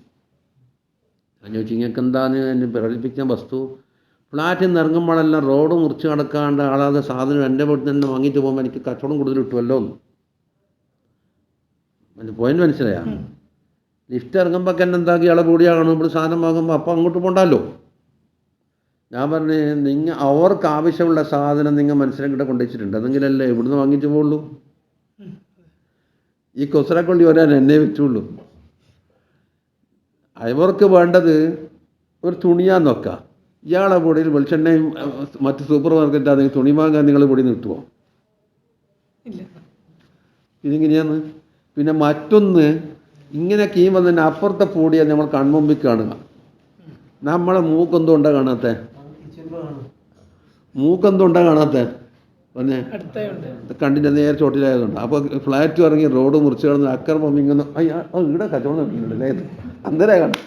ഞാൻ ചോദിച്ചു, ഇങ്ങൾക്ക് എന്താണ് എന്നെ പ്രകടിപ്പിക്കാൻ വസ്തു? ഫ്ലാറ്റിൽ നിന്ന് ഇറങ്ങുമ്പോഴെല്ലാം റോഡ് മുറിച്ച് കിടക്കാണ്ട് ആളാതെ സാധനം എൻ്റെ വീട്ടിൽ തന്നെ വാങ്ങിയിട്ട് പോകുമ്പോൾ എനിക്ക് കച്ചവടം കൂടുതൽ കിട്ടുമല്ലോ. പോയിന്റ് മനസ്സിലായാ? ലിഫ്റ്റ് ഇറങ്ങുമ്പോൾ തന്നെ എന്താക്കി ഇയാളെ കൂടിയാണ് ഇവിടെ സാധനം വാങ്ങുമ്പോൾ അപ്പം അങ്ങോട്ട് പോകണ്ടല്ലോ. ഞാൻ പറഞ്ഞു, അവർക്ക് ആവശ്യമുള്ള സാധനം നിങ്ങൾ മനസ്സിലാക്കിയിട്ട് കൊണ്ടുവച്ചിട്ടുണ്ട്, അതെങ്കിലല്ലേ ഇവിടുന്ന് വാങ്ങിയിട്ട് പോകുള്ളൂ. ഈ കൊസറക്കൊള്ളി വരാൻ എന്നെ വെച്ചുള്ളൂ. അവർക്ക് വേണ്ടത് ഒരു തുണിയാന്ന് നോക്കാം. ഇയാളെ പൊടിയിൽ വെളിച്ചെണ്ണയും മറ്റ് സൂപ്പർ മാർക്കറ്റ് ആണെങ്കിൽ തുണി വാങ്ങാൻ നിങ്ങൾ പൊടി കിട്ടുമോ? ഇതിങ്ങനെയാണ്. പിന്നെ മറ്റൊന്ന്, ഇങ്ങനെ കീം വന്നതിന് അപ്പുറത്തെ പൊടിയാണ് നമ്മൾ കൺമുമ്പിൽ കാണുക. നമ്മളെ മൂക്കെന്തുകൊണ്ടാ കാണാത്ത? പിന്നെ കണ്ടിൻ്റെ നേരെ ചോട്ടിലായതുകൊണ്ട്. അപ്പോൾ ഫ്ലാറ്റ് ഇറങ്ങി റോഡ് മുറിച്ച് കിടന്ന് അക്രമം ഇങ്ങനെ ഇവിടെ കച്ചവടം നടക്കുന്നുണ്ടല്ലേ, അന്നേരം കാണും.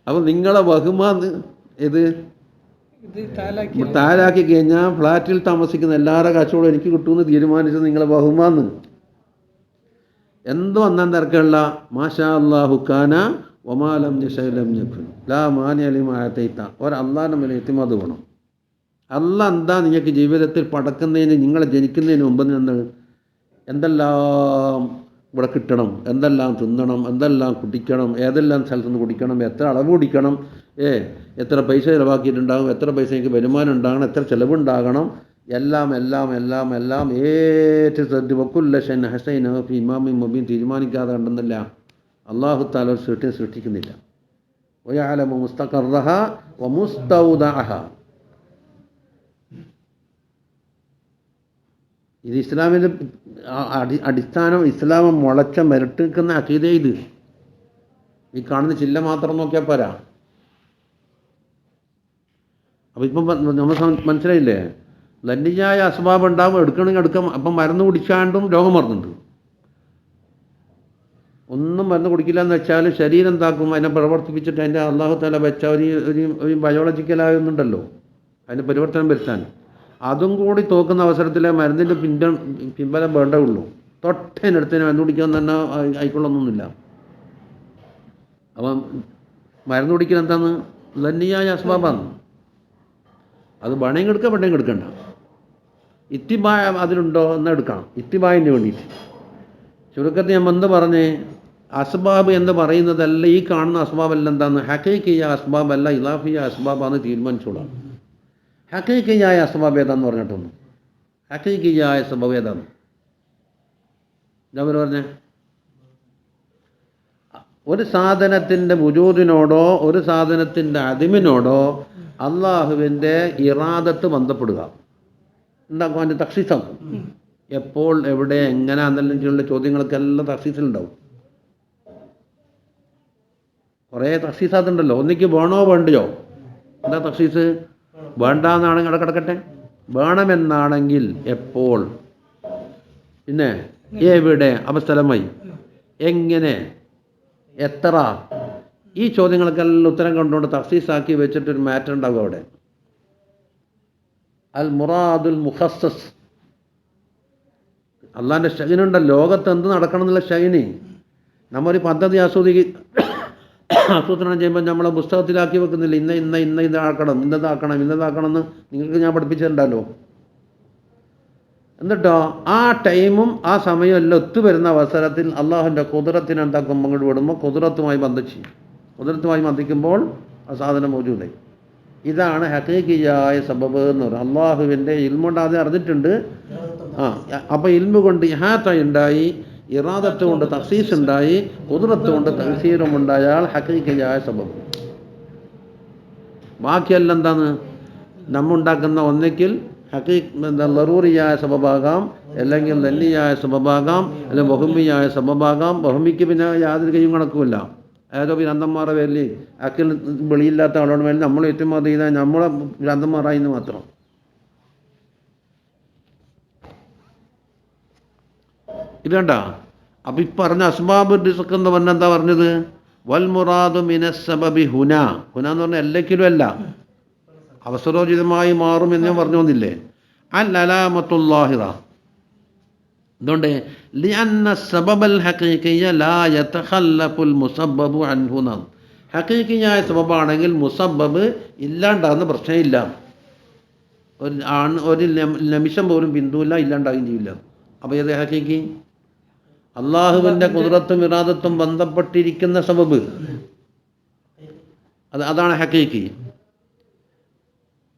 അപ്പം നിങ്ങളെ ബഹുമാന്ന് ഇത് താലാക്കി കഴിഞ്ഞാൽ ഫ്ലാറ്റിൽ താമസിക്കുന്ന എല്ലാവരുടെ കച്ചവടം എനിക്ക് കിട്ടുമെന്ന് തീരുമാനിച്ചത് നിങ്ങളെ ബഹുമാന്ന്. എന്ത് വന്നാൽ തിരക്കുള്ള മാഷാ അല്ലാഹു കാന ഒമാലം ജഷലം ജഖുൻ ലാ മാനിഅ ലിമാ അതൈത. ഒരല്ലാഹുവിൻ്റെ മേലെ ഇത്തിമാദ് വേണം. അല്ലാഹ് എന്താ നിങ്ങൾക്ക് ജീവിതത്തിൽ പടക്കുന്നതിന്, നിങ്ങളെ ജനിക്കുന്നതിന് മുമ്പ് നിന്ന് എന്തെല്ലാം ഇവിടെ കിട്ടണം, എന്തെല്ലാം തിന്നണം, എന്തെല്ലാം കുടിക്കണം, ഏതെല്ലാം സ്ഥലത്ത് നിന്ന് കുടിക്കണം, എത്ര അളവ് കുടിക്കണം, എത്ര പൈസ ചിലവാക്കിയിട്ടുണ്ടാകും, എത്ര പൈസ എനിക്ക് വരുമാനം ഉണ്ടാകണം, എത്ര ചിലവുണ്ടാകണം, എല്ലാം എല്ലാം എല്ലാം എല്ലാം ഏറ്റവും വക്കുല്ല ഷൻ ഹസൈൻ ഫി ഇമാമിൻ മുബീൻ തീരുമാനിക്കാതെ കണ്ടെന്നില്ല അല്ലാഹു തആല ഒരു സൃഷ്ടിക്കുന്നില്ല. വയഅലമു മുസ്തഖറഹ വമുസ്തൗദഅഹ. ഇത് ഇസ്ലാമിൻ്റെ അടിസ്ഥാനം. ഇസ്ലാം മുളച്ച മിരട്ടിക്കുന്ന അഖീദ. ഇത് ഈ കാണുന്ന ചില്ല മാത്രം നോക്കിയാൽ പോരാ. അപ്പം ഇപ്പം നമ്മൾ മനസ്സിലായില്ലേ, ലന്നിയായ അസ്ബാബ് ഉണ്ടാവും, എടുക്കണമെങ്കിൽ എടുക്കാം. അപ്പം മരുന്ന് കുടിക്കാണ്ടും രോഗം വരുന്നുണ്ട്. ഒന്നും മരുന്ന് കുടിക്കില്ല എന്ന് വെച്ചാൽ ശരീരം എന്താക്കും, അതിനെ പ്രവർത്തിപ്പിച്ചിട്ട് അതിൻ്റെ അല്ലാഹു തആല വെച്ച ഒരു ബയോളജിക്കലായൊന്നുണ്ടല്ലോ അതിന് പരിവർത്തനം വരുത്താൻ. അതും കൂടി തോക്കുന്ന അവസരത്തിലെ മരുന്നിൻ്റെ പിൻബലം വേണ്ടേ ഉള്ളൂ. തൊട്ടതിനടുത്തിന് മരുന്ന് കുടിക്കാൻ തന്നെ ആയിക്കൊള്ളൊന്നുമില്ല. അപ്പം മരുന്ന് കുടിക്കൽ എന്താണ്? ലന്നിയായ അസ്ബാബാണ്. അത് വേണമെങ്കിൽ എടുക്കാം, വേണമെങ്കിൽ എടുക്കണ്ട. ഇത്തിബായ അതിലുണ്ടോ എന്നാൽ എടുക്കണം, ഇത്തിബായിന് വേണ്ടിയിട്ട്. ചുരുക്കത്തിൽ ഞാൻ എന്ത് പറഞ്ഞേ, അസ്ബാബ് എന്ന് പറയുന്നതല്ല ഈ കാണുന്ന അസ്ബാബല്ല. എന്താണ്? ഹഖീഖിയ അസ്ബാബല്ല, ഇലാഫിയ അസ്ബാബാന്ന് തീരുമാനിച്ചോളാം. ഹഖീഖിയായ അസ്ബാബ് ഏതാന്ന് പറഞ്ഞിട്ടൊന്നും. ഹഖീഖിയായ സബബ് ഏതാന്ന് ഞാൻ പറഞ്ഞേ. ഒരു സാധനത്തിൻ്റെ വുജൂദിനോടോ ഒരു സാധനത്തിൻ്റെ അദിമിനോടോ അള്ളാഹുവിൻ്റെ ഇറാദത്ത് ബന്ധപ്പെടുക, ഉണ്ടാക്കും. അതിൻ്റെ തഖ്സീസാക്കും. എപ്പോൾ, എവിടെ, എങ്ങനെ എന്നെല്ലാം ചോദ്യങ്ങൾക്കെല്ലാം തഖ്സീസിലുണ്ടാവും. കുറേ തഖ്സീസാത്തുണ്ടല്ലോ. ഒന്നിക്ക് വേണോ വേണ്ടയോ? എന്താ തഖ്സീസ്? വേണ്ടാന്നാണെങ്കിൽ അവിടെ കിടക്കട്ടെ. വേണമെന്നാണെങ്കിൽ എപ്പോൾ, പിന്നെ എവിടെ, അവസ്ഥലമായി, എങ്ങനെ, എത്ര, ഈ ചോദ്യങ്ങൾക്കെല്ലാം ഉത്തരം കണ്ടുകൊണ്ട് തഖ്സീസാക്കി വെച്ചിട്ടൊരു മാറ്റർ ഉണ്ടാകും അവിടെ. അൽ മുറാദുൽ മുഖസ്സസ്. അള്ളാഹിൻ്റെ ഷൈനുണ്ടല്ലോ, ലോകത്ത് എന്ത് നടക്കണം എന്നുള്ള ഷൈന്. നമ്മൊരു പദ്ധതി ആസൂത്രണം ചെയ്യുമ്പോൾ നമ്മളെ പുസ്തകത്തിലാക്കി വെക്കുന്നില്ല. ഇതാക്കണം, ഇന്നതാക്കണം എന്ന് നിങ്ങൾക്ക് ഞാൻ പഠിപ്പിച്ചിട്ടുണ്ടല്ലോ. എന്നിട്ടോ ആ ടൈമും ആ സമയവും എല്ലാം ഒത്തുവരുന്ന അവസരത്തിൽ അള്ളാഹുവിൻ്റെ ഖുദ്റത്തിനെ എന്താക്കും, അങ്ങോട്ട് വിടുമ്പോൾ ഖുദ്റത്തുമായി ബന്ധിക്കുമ്പോൾ ആ സാധനം മൗജൂദായി. ഇതാണ് ഹഖീഖിയായ സബബ് എന്ന് പറയുന്നത്. അള്ളാഹുവിൻ്റെ ഇൽമുണ്ട്, ആദ്യം അറിഞ്ഞിട്ടുണ്ട്. അപ്പോൾ ഇൽമു കൊണ്ട് ഇഹാത്ത ഉണ്ടായി, ഇറാദത്ത് കൊണ്ട് തഖ്സീസ് ഉണ്ടായി, ഖുദ്റത്ത് കൊണ്ട് തഅ്സീറും ഉണ്ടായാൽ ഹഖീഖിയായ സബബ്. ബാക്കിയെല്ലാം എന്താണ്? നമ്മുണ്ടാക്കുന്ന ഒന്നിക്കിൽ ലറൂറിയായ സബബാകാം, അല്ലെങ്കിൽ ലന്നിയായ സബബാകാം, അല്ലെങ്കിൽ വഹുമിയായ സബബാകാം. വഹുമിക്ക് പിന്നെ യാതൊരു കയ്യും കണക്കുമില്ല. ഏതോ ഭ്രാന്തന്മാരെ പേരിൽ അക്കിൽ വെളിയില്ലാത്ത ആളോട് മേലിൽ നമ്മൾ ഏറ്റവും ചെയ്താൽ നമ്മളെ ഭ്രാന്തന്മാരായിന്ന് മാത്രം. ഇതണ്ട. അപ്പം ഇപ്പം പറഞ്ഞ അസ്ബാബ് റിസ്ക് എന്ന് പറഞ്ഞാൽ എന്താ പറഞ്ഞത്? വൽ മുറാദു മിനസ് സബബി ഹുന. ഹുന എന്ന് പറഞ്ഞാൽ എല്ലാക്കിലും അല്ല, അവസരോചിതമായി മാറും എന്ന് ഞാൻ പറഞ്ഞു വന്നില്ലേ. അൽ അലാമത്തുല്ലാഹിറ. അതുകൊണ്ട് ലിഅന്ന സബബൽ ഹഖീഖിയ ലാ യതഖല്ലഫുൽ മുസബ്ബബു അൻഹു. ഹഖീഖിയായ സബബാണെങ്കിൽ മുസബ്ബബ് ഇല്ലാണ്ടാകുന്ന പ്രശ്നമില്ല. ഒരു നിമിഷം പോലും ബിന്ദുവില്ല, ഇല്ലാണ്ടാകുകയും ചെയ്യില്ല. അപ്പോൾ ഏത് ഹഖീഖി? അള്ളാഹുവിൻ്റെ ഖുദ്റത്തും ഇറാദത്തും ബന്ധപ്പെട്ടിരിക്കുന്ന സബബ്, അതാണ് ഹഖീഖി.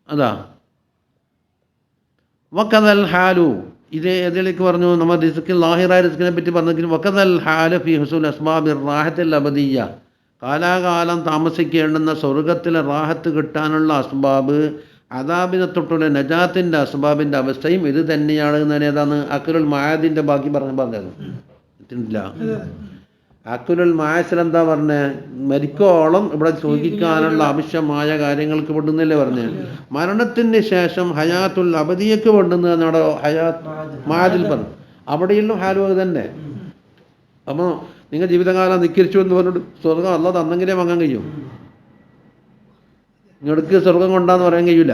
അതാ വക്കദൽ ഹാലു. ഇത് ഏതിലേക്ക് പറഞ്ഞു? നമ്മൾ റിസ്ക്കിൽ ലാഹിറായ റിസ്ക്കിനെ പറ്റി പറഞ്ഞെങ്കിലും വക്കദൽ ഹാലു ഫി ഹുസൂൽ അസ്ബാബിർ റാഹത്തിൽ അബദിയ്യ. കാലാകാലം താമസിക്കേണ്ടുന്ന സ്വർഗത്തിലെ റാഹത്ത് കിട്ടാനുള്ള അസ്ബാബ്, അദാബിനെ തൊട്ടുള്ള നജാത്തിൻ്റെ അസ്ബാബിൻ്റെ അവസ്ഥയും ഇത് തന്നെയാണ് എന്ന്. ഏതാണ്? അക്കുലുൽ മായദിൻ്റെ ബാക്കി പറഞ്ഞത് ഇല്ല. അക്കുലുൽ മായസിൽ എന്താ പറഞ്ഞത്? മരിക്കോളം ഇവിടെ ചോദിക്കാനുള്ള ആവശ്യമായ കാര്യങ്ങൾക്ക് വേണ്ടുന്നല്ലേ പറഞ്ഞത്. മരണത്തിന് ശേഷം ഹയാത്തുൽ അബദിയക്ക് വേണ്ടുന്നത് എന്നാണ് ഹയാത്ത് മായദിൽ പറഞ്ഞു. അവിടെയുള്ള ഹാലു തന്നെ. അപ്പോൾ നിങ്ങൾ ജീവിതകാലം നിക്കരിച്ചു എന്ന് പറഞ്ഞിട്ട് സ്വർഗം അല്ലാതെ തന്നെങ്കിലേ വാങ്ങാൻ കഴിയും. നിങ്ങൾക്ക് സ്വർഗം കൊണ്ടാന്ന് പറയാൻ കഴിയില്ല.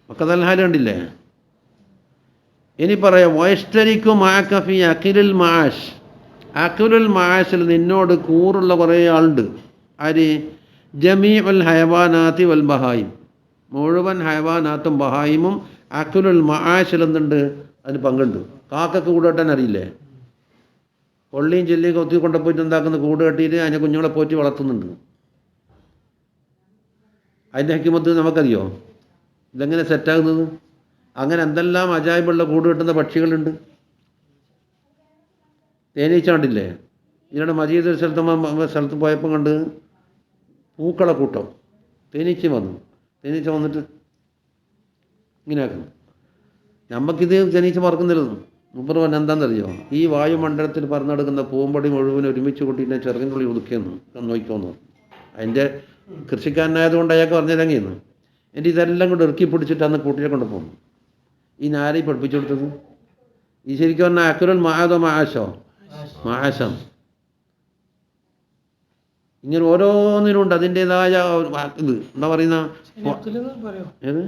ഒക്കെ നല്ല ഹാല് കണ്ടില്ലേ. ഇനി പറയാം വയസ്തരിക്കും മാക്കഫി അഖിലുൽ മാഷ്. അക്കുലുൽ മായസിൽ നിന്നോട് കൂറുള്ള കുറേ ആളുണ്ട്. ആര്? ജമീഉൽ ഹയവാനാത്തി വൽ ബഹായിം, മുഴുവൻ ഹയവാനാത്തും ബഹായിമും അക്കുലുൽ മായസിൽ എന്തുണ്ട്? അതിന് പങ്കുണ്ട്. കാക്കക്ക് കൂട് കെട്ടാൻ അറിയില്ലേ? കൊള്ളിയും ചെല്ലിയും കൊത്തി കൊണ്ടുപോയിട്ട് എന്താക്കുന്ന കൂട് കെട്ടിയിട്ട് അതിനെ കുഞ്ഞുങ്ങളെ പോറ്റി വളർത്തുന്നുണ്ട്. അതിൻ്റെ ഹക്കിമത്ത് നമുക്കറിയോ? ഇതെങ്ങനെ സെറ്റാകുന്നത്? അങ്ങനെ എന്തെല്ലാം അജായിബുള്ള കൂട് കെട്ടുന്ന പക്ഷികളുണ്ട്. തേനീച്ച കണ്ടില്ലേ? ഇതിനോട് മജീദ് ഒരു സ്ഥലത്ത് പോയപ്പോൾ കണ്ട് പൂക്കളെ കൂട്ടം തേനീച്ച വന്നു. തേനീച്ച വന്നിട്ട് ഇങ്ങനെ ആക്കുന്നു. നമുക്കിത് തേനീച്ച പറക്കുന്നില്ലെന്ന് മുമ്പ് പറഞ്ഞാൽ എന്താണെന്നറിയോ? ഈ വായുമണ്ഡലത്തിൽ പറന്നെടുക്കുന്ന പൂമ്പൊടി മുഴുവൻ ഒരുമിച്ച് കൂട്ടിയിട്ട് ചെറുകിനുള്ളിൽ ഒതുക്കിയെന്ന് നോക്കിക്കോന്നു. അതിൻ്റെ കൃഷിക്കാരനായതുകൊണ്ട് അയാൾക്ക് പറഞ്ഞിറങ്ങിയെന്ന്. എൻ്റെ ഇതെല്ലാം കൊണ്ട് ഇറുക്കി പിടിച്ചിട്ട് അന്ന് കൂട്ടിയെ കൊണ്ട് പോകുന്നു. ഈ നാരി പഠിപ്പിച്ചു കൊടുത്തത് ഈ ശരിക്കും പറഞ്ഞാൽ അക്കുലുൽ മായതോ മാശം. ഇങ്ങനെ ഓരോന്നിനുണ്ട് അതിൻ്റെതായ ഇത്. എന്താ പറയുന്ന ഏത്?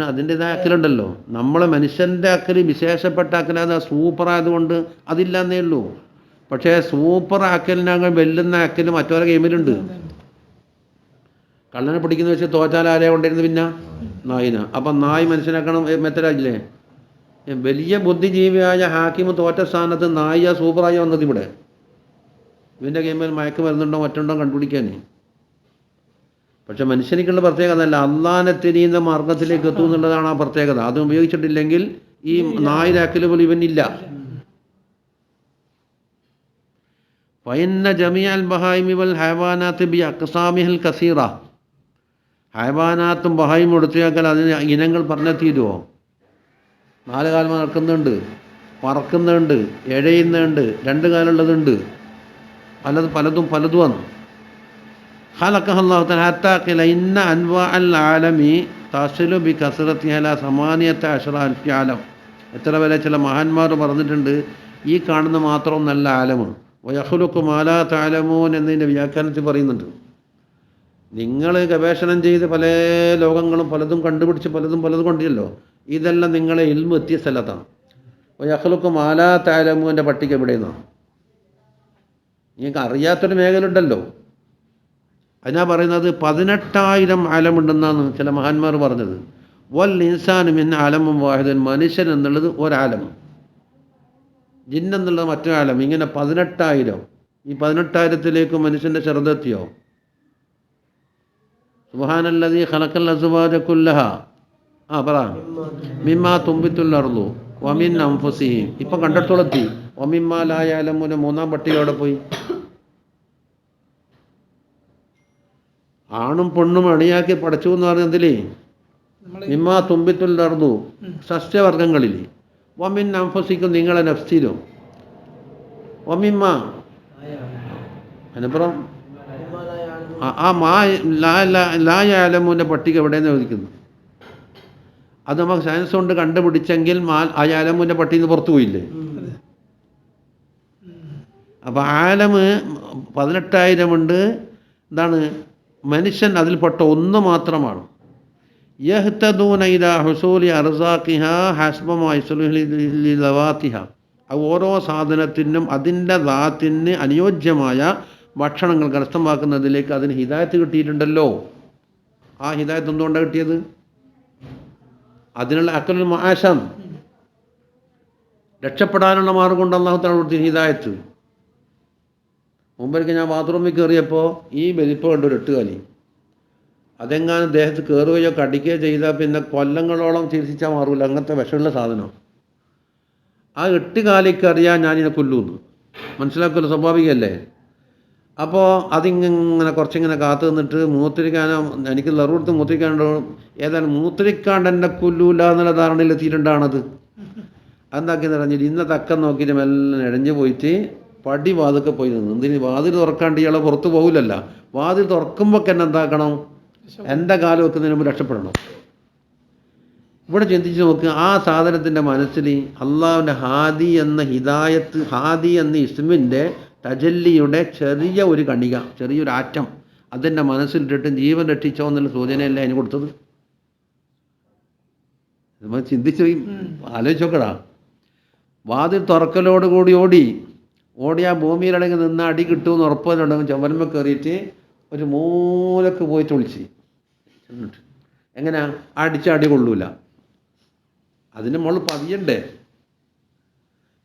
അതിൻ്റെതായ അക്കലുണ്ടല്ലോ. നമ്മളെ മനുഷ്യൻ്റെ അക്കല് വിശേഷപ്പെട്ട അക്കലാതെ സൂപ്പറായതുകൊണ്ട് അതില്ലാന്നേ ഉള്ളൂ. പക്ഷേ സൂപ്പർ അക്കലിനകം വെല്ലുന്ന അക്കല് മറ്റോരെ ഗെയിമിലുണ്ട്. കള്ളനെ പിടിക്കുന്ന വെച്ച് തോറ്റാൽ ആരെയാണ് കൊണ്ടിരുന്നത്? പിന്നെ നായിന. അപ്പം നായ് മനുഷ്യനാക്കണം മെത്തരാജില്ലേ? വലിയ ബുദ്ധിജീവിയായ ഹാക്കിം തോറ്റ സ്ഥാനത്ത് നായിയ സൂപ്പറായി വന്നത് ഇവിടെ. ഇവൻ്റെ ഗെയിമിൽ മയക്ക് വരുന്നുണ്ടോ മറ്റുണ്ടോ കണ്ടുപിടിക്കാൻ. പക്ഷെ മനുഷ്യനിക്കുള്ള പ്രത്യേകത അല്ല, അള്ളാനെ തിരിയുന്ന മാർഗത്തിലേക്ക് എത്തും എന്നുള്ളതാണ് ആ പ്രത്യേകത. അത് ഉപയോഗിച്ചിട്ടില്ലെങ്കിൽ ഈ നായിരാക്കൽ പോലും ഇവനില്ല. ഫഇന്ന ജമീഅൽ ബഹായിമി വൽ ഹയവാനാത്ത് ബി അഖ്സാമിഹിൽ കസീറ. ഹയവാനാത്തും ബഹായിമും എടുത്തിയാൽ അതിന് ഇനങ്ങൾ പറഞ്ഞാൽ തീരുമോ? 4 കാലം നടക്കുന്നുണ്ട്, പറക്കുന്നുണ്ട്, എഴയുന്നുണ്ട്, 2 കാലുള്ളതുണ്ട്, പലതുമാണ്. ഖലഖഹ അല്ലാഹു തആല ഹത്താ ഖില ഇന്ന അൻവാഅൽ ആലമി തസിലു ബി കസറത്തി അലാ 18,000 ആലം. എത്ര വരെ ചില മഹാന്മാർ പറഞ്ഞിട്ടുണ്ട്, ഈ കാണുന്ന മാത്രം നല്ല ആലമാണ്. വയഖ്ലുഖു മാ ലാ തഅലമൂൻ എന്നതിൻ്റെ വ്യാഖ്യാനത്തിൽ പറയുന്നുണ്ട്. നിങ്ങൾ ഗവേഷണം ചെയ്ത് പല ലോകങ്ങളും പലതും കണ്ടുപിടിച്ച് പലതും കൊണ്ടില്ലല്ലോ. ഇതെല്ലാം നിങ്ങളെ ഇൽമു എത്തിയ സ്ഥലത്താണ്. വയഖ്ലുഖു മാ ലാ തഅലമൂൻ്റെ പട്ടിക എവിടെയെന്നാണ്. നിങ്ങൾക്ക് അറിയാത്തൊരു മേഖല ഉണ്ടല്ലോ, അതിനാ പറയുന്നത് 18,000 ആലമുണ്ടെന്നാണ് ചില മഹാന്മാർ പറഞ്ഞത്. വൽ ഇൻസാനു മിൻ ആലമും വാഹിദൻ, മനുഷ്യൻ എന്നുള്ളത് ഒരാലം, ജിൻ എന്നുള്ളത് മറ്റൊരാലം. ഇങ്ങനെ 18,000. ഈ 18,000ത്തിലേക്ക് മനുഷ്യൻ്റെ ശ്രദ്ധയെത്തിയോ? സുബ്ഹാനല്ലദീ ഖലഖൽ അസ്വാജ കുല്ലഹ. പറ. മിമ്മാ തുംബിത്തുൽ അർളു വമിൻ അൻഫുസിഹിം. ഇപ്പം കണ്ടിടത്തോളെത്തി. വമിമ്മാ ലാ യഅലമൂന 3-ാം പട്ടികയോടെ പോയി. ആണും പെണ്ണും അണിയാക്കി പടച്ചു എന്ന് പറഞ്ഞതിലേ മിമ്മാ തുംബിത്തുൽ അർളു, സസ്യവർഗ്ഗങ്ങളിൽ. വമിൻ അൻഫുസിക്കും, നിങ്ങളെ നഫ്സിലും. വമിമ്മ അതിനപ്പുറം ലാ യഅലമൂൻ്റെ പട്ടിക എവിടെയെന്ന് ചോദിക്കുന്നു. അത് നമുക്ക് സയൻസ് കൊണ്ട് കണ്ടുപിടിച്ചെങ്കിൽ ആ ആലമുൻ്റെ പട്ടിയിൽ നിന്ന് പുറത്തു പോയില്ലേ? അപ്പോൾ ആലമ് 18,000 ഉണ്ട്. എന്താണ്? മനുഷ്യൻ അതിൽപ്പെട്ട ഒന്ന് മാത്രമാണ്. യഹ്തദൂന ഇലാ ഹുസൂലി അർസാഖിഹാ ഹസ്ബ മാ യസ്ലുഹു ലിദവാതിഹാ. ഓരോ സാധനത്തിനും അതിൻ്റെ ദാത്തിന് അനുയോജ്യമായ ഭക്ഷണങ്ങൾ കരസ്ഥമാക്കുന്നതിലേക്ക് അതിന് ഹിദായത്ത് കിട്ടിയിട്ടുണ്ടല്ലോ. ആ ഹിദായത്ത് എന്തുകൊണ്ടാണ് കിട്ടിയത്? അതിനുള്ള അക്കലുൽ മആശം, രക്ഷപ്പെടാനുള്ള മാർഗം കൊണ്ട് അല്ലാഹു തആല കൊടുത്ത ഹിദായത്ത്. മുമ്പൊരിക്കൽ ഞാൻ ബാത്റൂമിൽ കയറിയപ്പോൾ ഈ വലിപ്പം കണ്ടു, 8 കാലി. അതെങ്ങാനും ദേഹത്ത് കയറുകയോ കടിക്കുകയോ ചെയ്താൽ പിന്നെ കൊല്ലങ്ങളോളം ചികിത്സിച്ചാൽ മാറില്ല. അങ്ങനത്തെ വിഷമുള്ള സാധനം. ആ 8 കാലിക്കറിയാൻ ഞാനിനെ കൊല്ലുമെന്ന് മനസ്സിലാക്കുമല്ലോ, സ്വാഭാവികമല്ലേ? അപ്പോൾ അതിങ്ങനെ കുറച്ചിങ്ങനെ കാത്തു നിന്നിട്ട് മൂത്രിക്കാനോ എനിക്ക് നെറുകൊടുത്ത് മൂത്രിക്കാനുണ്ടോ, ഏതായാലും മൂത്രിക്കാണ്ട് എന്നെ കൊല്ലൂല എന്നുള്ള ധാരണയിൽ എത്തിയിട്ടുണ്ടാണത്. എന്താക്കിയെന്ന് പറഞ്ഞാൽ ഇന്ന തക്കം നോക്കിയിട്ട് മെല്ലെ ഇഴഞ്ഞു പോയിട്ട് പടി വാതിൽക്ക് പോയി നിന്ന്. എന്തിന്? വാതിൽ തുറക്കാണ്ട് ഇയാളെ പുറത്ത് പോകില്ലല്ല. വാതിൽ തുറക്കുമ്പോൾ തന്നെ എന്താക്കണം? എൻ്റെ കാലം വെക്കുന്നതിന് മുമ്പ് രക്ഷപ്പെടണം. ഇവിടെ ചിന്തിച്ച് നോക്ക്, ആ സാധനത്തിൻ്റെ മനസ്സിൽ അള്ളാഹുവിൻ്റെ ഹാദി എന്ന ഹിദായത്ത്, ഹാദി എന്ന ഇസ്മിൻ്റെ തജല്ലിയുടെ ചെറിയ ഒരു കണിക, ചെറിയൊരു ആറ്റം അതിൻ്റെ മനസ്സിലിട്ടിട്ട് ജീവൻ രക്ഷിച്ചോ എന്നുള്ള സൂചനയല്ലേ അതിന് കൊടുത്തത്? നമ്മൾ ചിന്തിച്ച് ആലോചിച്ച് നോക്കടാ. വാതിൽ തുറക്കലോടുകൂടി ഓടി ആ ഭൂമിയിലടങ്ങി നിന്ന് അടി കിട്ടുമെന്ന് ഉറപ്പുണ്ടെങ്കിൽ ചുമരുമ്മ കയറിയിട്ട് ഒരു മൂലക്ക് പോയിട്ട് ഒളിച്ച് എങ്ങനെയാ അടിച്ച അടി കൊള്ളൂല, അതിൻ്റെ മുകളിൽ പതിയണ്ടേ,